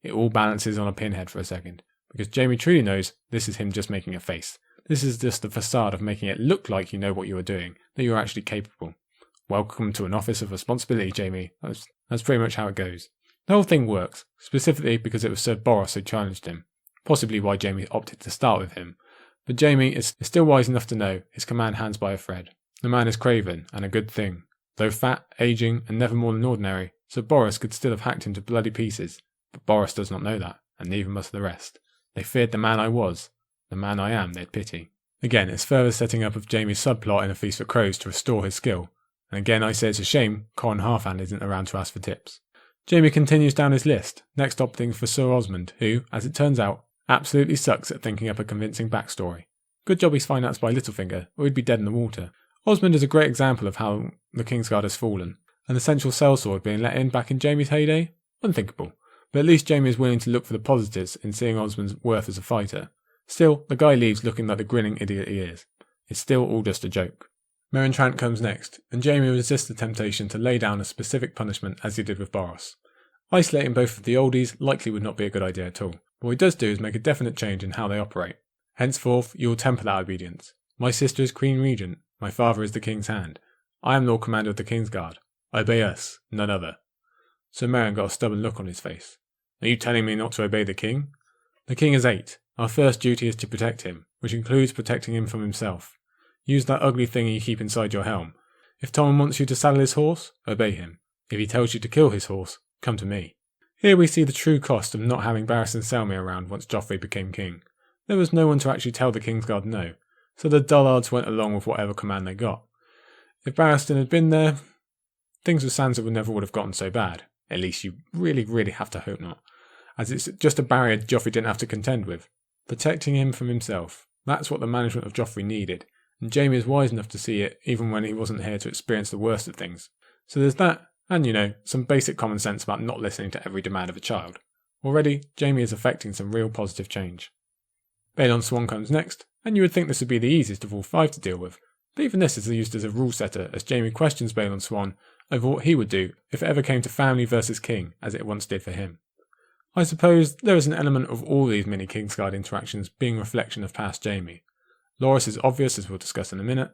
It all balances on a pinhead for a second, because Jaime truly knows this is him just making a face. This is just the facade of making it look like you know what you are doing, that you are actually capable. Welcome to an office of responsibility, Jaime. That's pretty much how it goes. The whole thing works, specifically because it was Sir Boros who challenged him, possibly why Jaime opted to start with him. But Jaime is still wise enough to know his command hangs by a thread. The man is craven, and a good thing. Though fat, ageing, and never more than ordinary, Sir Boros could still have hacked him to bloody pieces. But Boros does not know that, and neither must the rest. They feared the man I was. The man I am they'd pity. Again, it's further setting up of Jaime's subplot in A Feast for Crows to restore his skill. And again I say it's a shame Con Halfhand isn't around to ask for tips. Jaime continues down his list, next opting for Sir Osmond, who, as it turns out, absolutely sucks at thinking up a convincing backstory. Good job he's financed by Littlefinger, or he'd be dead in the water. Osmond is a great example of how the Kingsguard has fallen, and the central sellsword being let in back in Jaime's heyday? Unthinkable. But at least Jaime is willing to look for the positives in seeing Osmond's worth as a fighter. Still, the guy leaves looking like the grinning idiot he is. It's still all just a joke. Meryn comes next, and Jaime resists the temptation to lay down a specific punishment as he did with Boros. Isolating both of the oldies likely would not be a good idea at all, but what he does do is make a definite change in how they operate. Henceforth, you will temper that obedience. My sister is Queen Regent, my father is the King's Hand. I am Lord Commander of the Kingsguard. Obey us, none other. Sir Meryn got a stubborn look on his face. Are you telling me not to obey the King? The King is 8. Our first duty is to protect him, which includes protecting him from himself. Use that ugly thing you keep inside your helm. If Tommen wants you to saddle his horse, obey him. If he tells you to kill his horse, come to me. Here we see the true cost of not having Barristan Selmy around once Joffrey became king. There was no one to actually tell the Kingsguard no, so the dullards went along with whatever command they got. If Barristan had been there, things with Sansa never would have gotten so bad. At least you really have to hope not, as it's just a barrier Joffrey didn't have to contend with. Protecting him from himself, that's what the management of Joffrey needed, and Jaime is wise enough to see it even when he wasn't here to experience the worst of things. So there's that, and some basic common sense about not listening to every demand of a child. Already, Jaime is effecting some real positive change. Balon Swan comes next, and you would think this would be the easiest of all 5 to deal with, but even this is used as a rule setter as Jaime questions Balon Swan over what he would do if it ever came to family versus king, as it once did for him. I suppose there is an element of all these mini Kingsguard interactions being a reflection of past Jaime. Loras is obvious, as we'll discuss in a minute.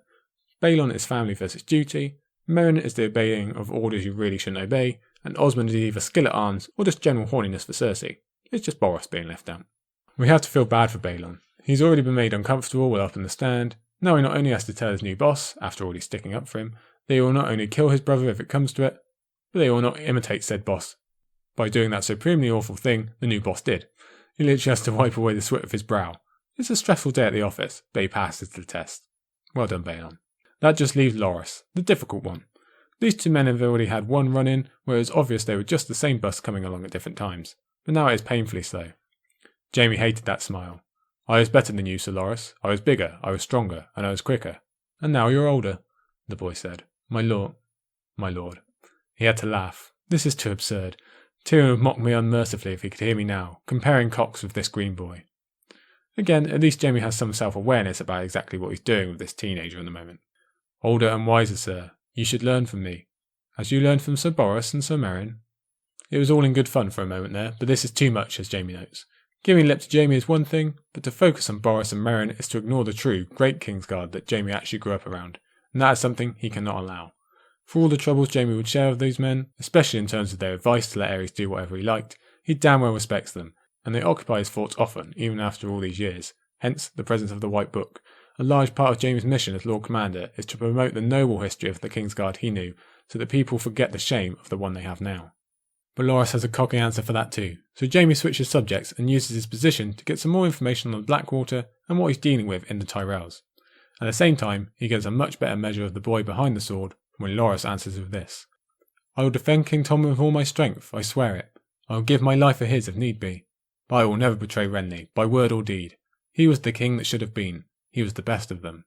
Balon is family versus duty. Meryn is the obeying of orders you really shouldn't obey, and Osmond is either skill at arms or just general horniness for Cersei. It's just Boros being left out. We have to feel bad for Balon. He's already been made uncomfortable while up in the stand. Now he not only has to tell his new boss, after all he's sticking up for him, that he will not only kill his brother if it comes to it, but they will not imitate said boss by doing that supremely awful thing the new boss did. He literally has to wipe away the sweat of his brow. It's a stressful day at the office, but he passes the test. Well done, Balon. That just leaves Loras, the difficult one. These 2 men have already had one run-in, where it was obvious they were just the same bus coming along at different times, but now it is painfully slow. Jaime hated that smile. I was better than you, Sir Loras. I was bigger, I was stronger, and I was quicker. And now you're older, the boy said. My lord. He had to laugh. This is too absurd. Tyrion would mock me unmercifully if he could hear me now, comparing cocks with this green boy. Again, at least Jaime has some self-awareness about exactly what he's doing with this teenager in the moment. Older and wiser, sir. You should learn from me. As you learned from Sir Boros and Sir Meryn. It was all in good fun for a moment there, but this is too much, as Jaime notes. Giving lip to Jaime is one thing, but to focus on Boros and Meryn is to ignore the true, great Kingsguard that Jaime actually grew up around, and that is something he cannot allow. For all the troubles Jaime would share with those men, especially in terms of their advice to let Aerys do whatever he liked, he damn well respects them, and they occupy his thoughts often, even after all these years, hence the presence of the White Book. A large part of Jaime's mission as Lord Commander is to promote the noble history of the Kingsguard he knew, so that people forget the shame of the one they have now. But Loras has a cocky answer for that too, so Jaime switches subjects and uses his position to get some more information on the Blackwater and what he's dealing with in the Tyrells. At the same time, he gets a much better measure of the boy behind the sword when Loras answers with this. I will defend King Tommen with all my strength, I swear it. I will give my life for his if need be. But I will never betray Renly, by word or deed. He was the king that should have been. He was the best of them.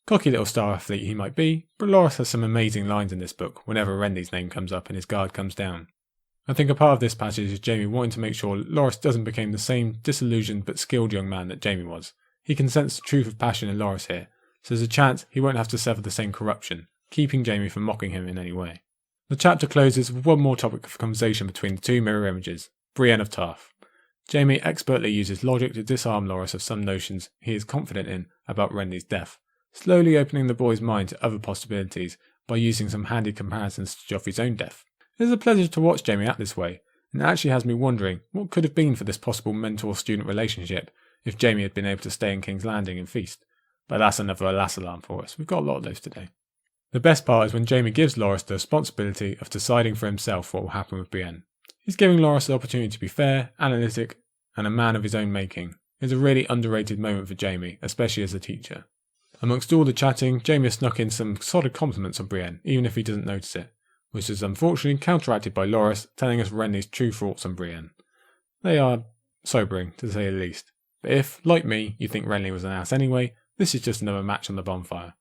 Cocky little star athlete he might be, but Loras has some amazing lines in this book whenever Renly's name comes up and his guard comes down. I think a part of this passage is Jaime wanting to make sure Loras doesn't become the same disillusioned but skilled young man that Jaime was. He can sense the truth of passion in Loras here, so there's a chance he won't have to suffer the same corruption, keeping Jaime from mocking him in any way. The chapter closes with one more topic of conversation between the 2 mirror images, Brienne of Tarth. Jaime expertly uses logic to disarm Loras of some notions he is confident in about Renly's death, slowly opening the boy's mind to other possibilities by using some handy comparisons to Joffrey's own death. It is a pleasure to watch Jaime act this way, and it actually has me wondering what could have been for this possible mentor-student relationship if Jaime had been able to stay in King's Landing and feast. But that's another alas alarm for us. We've got a lot of those today. The best part is when Jaime gives Loras the responsibility of deciding for himself what will happen with Brienne. He's giving Loras the opportunity to be fair, analytic, and a man of his own making. It's a really underrated moment for Jaime, especially as a teacher. Amongst all the chatting, Jaime has snuck in some solid compliments on Brienne, even if he doesn't notice it, which is unfortunately counteracted by Loras telling us Renly's true thoughts on Brienne. They are sobering, to say the least. But if, like me, you think Renly was an ass anyway, this is just another match on the bonfire.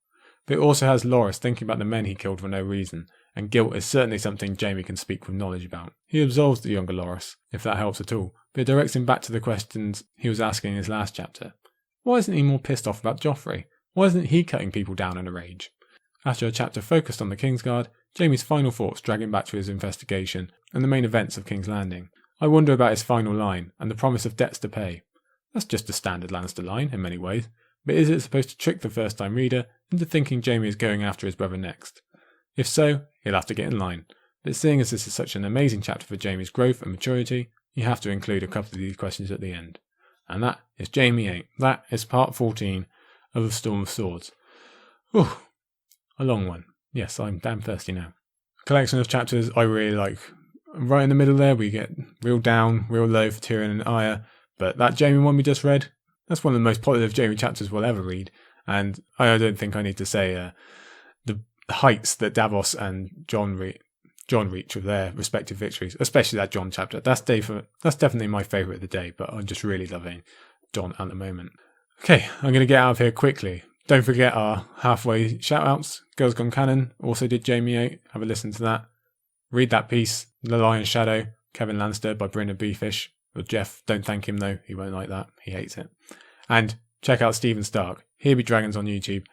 But it also has Loras thinking about the men he killed for no reason, and guilt is certainly something Jaime can speak with knowledge about. He absolves the younger Loras, if that helps at all, but it directs him back to the questions he was asking in his last chapter. Why isn't he more pissed off about Joffrey? Why isn't he cutting people down in a rage? After a chapter focused on the Kingsguard, Jaime's final thoughts drag him back to his investigation and the main events of King's Landing. I wonder about his final line and the promise of debts to pay. That's just a standard Lannister line in many ways, but is it supposed to trick the first-time reader into thinking Jaime is going after his brother next? If so, he'll have to get in line. But seeing as this is such an amazing chapter for Jaime's growth and maturity, you have to include a couple of these questions at the end. And that is Jaime VIII. That is part 14 of The Storm of Swords. Whew, a long one. Yes, I'm damn thirsty now. Collection of chapters I really like. Right in the middle there, we get real down, real low for Tyrion and Arya, but that Jaime one we just read, that's one of the most positive Jaime chapters we'll ever read, and I don't think I need to say the heights that Davos and Jon reach with their respective victories, especially that Jon chapter. That's definitely my favourite of the day, but I'm just really loving Jon at the moment. Okay, I'm going to get out of here quickly. Don't forget our halfway shoutouts. Girls Gone Canon also did Jaime VIII. Have a listen to that. Read that piece, The Lion's Shadow, Kevin Lannister by Brynna Beefish. Or Jeff, don't thank him though, he won't like that, he hates it. And check out Stephen Stark, Here Be Dragons on YouTube.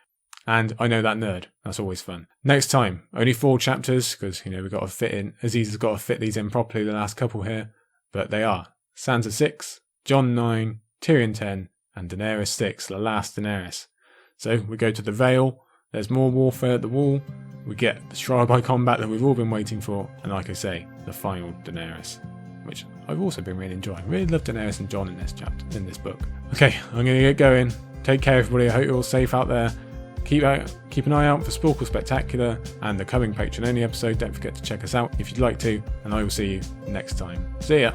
And I Know That Nerd, that's always fun. Next time, only 4 chapters, because, we've got to fit in, Aziz has got to fit these in properly, the last couple here. But they are Sansa 6, Jon 9, Tyrion 10, and Daenerys 6, the last Daenerys. So we go to the Vale, there's more warfare at the Wall, we get the trial by combat that we've all been waiting for, and like I say, the final Daenerys, which I've also been really enjoying. Really love Daenerys and Jon in this chapter, in this book. Okay, I'm going to get going. Take care everybody, I hope you're all safe out there. Keep an eye out for Sporkle Spectacular and the coming Patreon only episode. Don't forget to check us out if you'd like to, and I will see you next time. See ya!